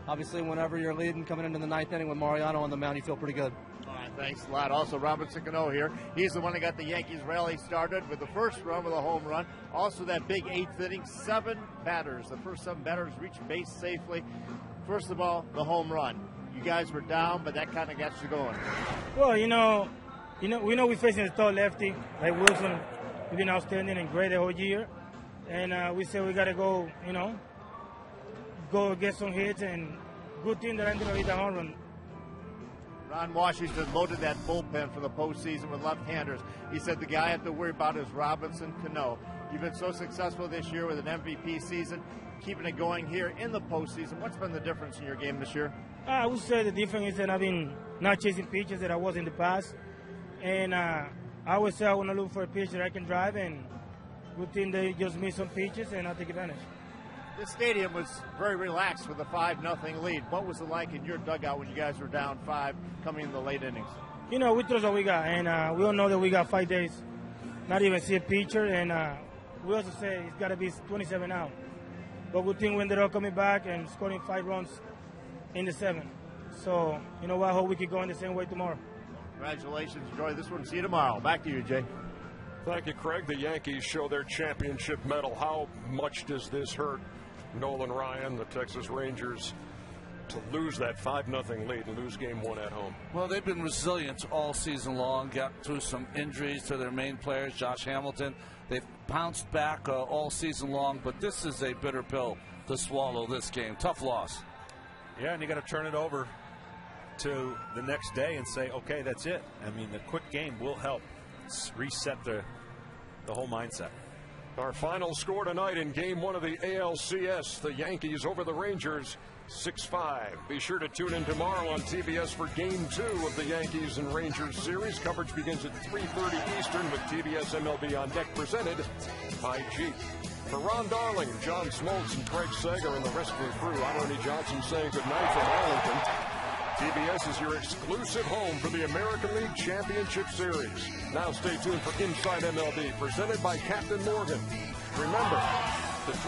obviously, whenever you're leading coming into the 9th inning with Mariano on the mound, you feel pretty good. All right, thanks a lot. Also, Robinson Cano here. He's the one that got the Yankees rally started with the first run with a home run. Also, that big 8th inning, 7 batters. The first 7 batters reached base safely. First of all, the home run. You guys were down, but that kind of got you going. Well, we know we're facing a tall lefty like Wilson. He's been outstanding and great the whole year, and we said we got to go, go get some hits, and good thing that I'm going to hit the home run. Ron Washington loaded that bullpen for the postseason with left-handers. He said the guy I have to worry about is Robinson Cano. You've been so successful this year with an MVP season, keeping it going here in the postseason. What's been the difference in your game this year? I would say the difference is that I've been not chasing pitches that I was in the past. And I always say I want to look for a pitch that I can drive, and good thing they just missed some pitches, and I'll take advantage. This stadium was very relaxed with a 5-0 lead. What was it like in your dugout when you guys were down 5 coming in the late innings? We trust what we got, and we all know that we got 5 days, not even see a pitcher, and we also say it's got to be 27 out. But good thing we ended up coming back and scoring 5 runs in the 7th. So, I hope we can go in the same way tomorrow. Congratulations. Enjoy this one. See you tomorrow. Back to you, Jay. Thank you, Craig. The Yankees show their championship medal. How much does this hurt Nolan Ryan, the Texas Rangers, to lose that 5-0 lead and lose game 1 at home? Well, they've been resilient all season long, got through some injuries to their main players, Josh Hamilton. They've bounced back all season long, but this is a bitter pill to swallow this game. Tough loss. Yeah, and you got to turn it over to the next day and say, okay, that's it. I mean, the quick game will help reset the whole mindset. Our final score tonight in Game 1 of the ALCS, the Yankees over the Rangers, 6-5. Be sure to tune in tomorrow on TBS for Game 2 of the Yankees and Rangers series. Coverage begins at 3:30 Eastern with TBS MLB On Deck, presented by Jeep. For Ron Darling, John Smoltz, and Craig Sager and the rest of the crew, I'm Ernie Johnson saying goodnight from Arlington. TBS is your exclusive home for the American League Championship Series. Now stay tuned for Inside MLB, presented by Captain Morgan. Remember,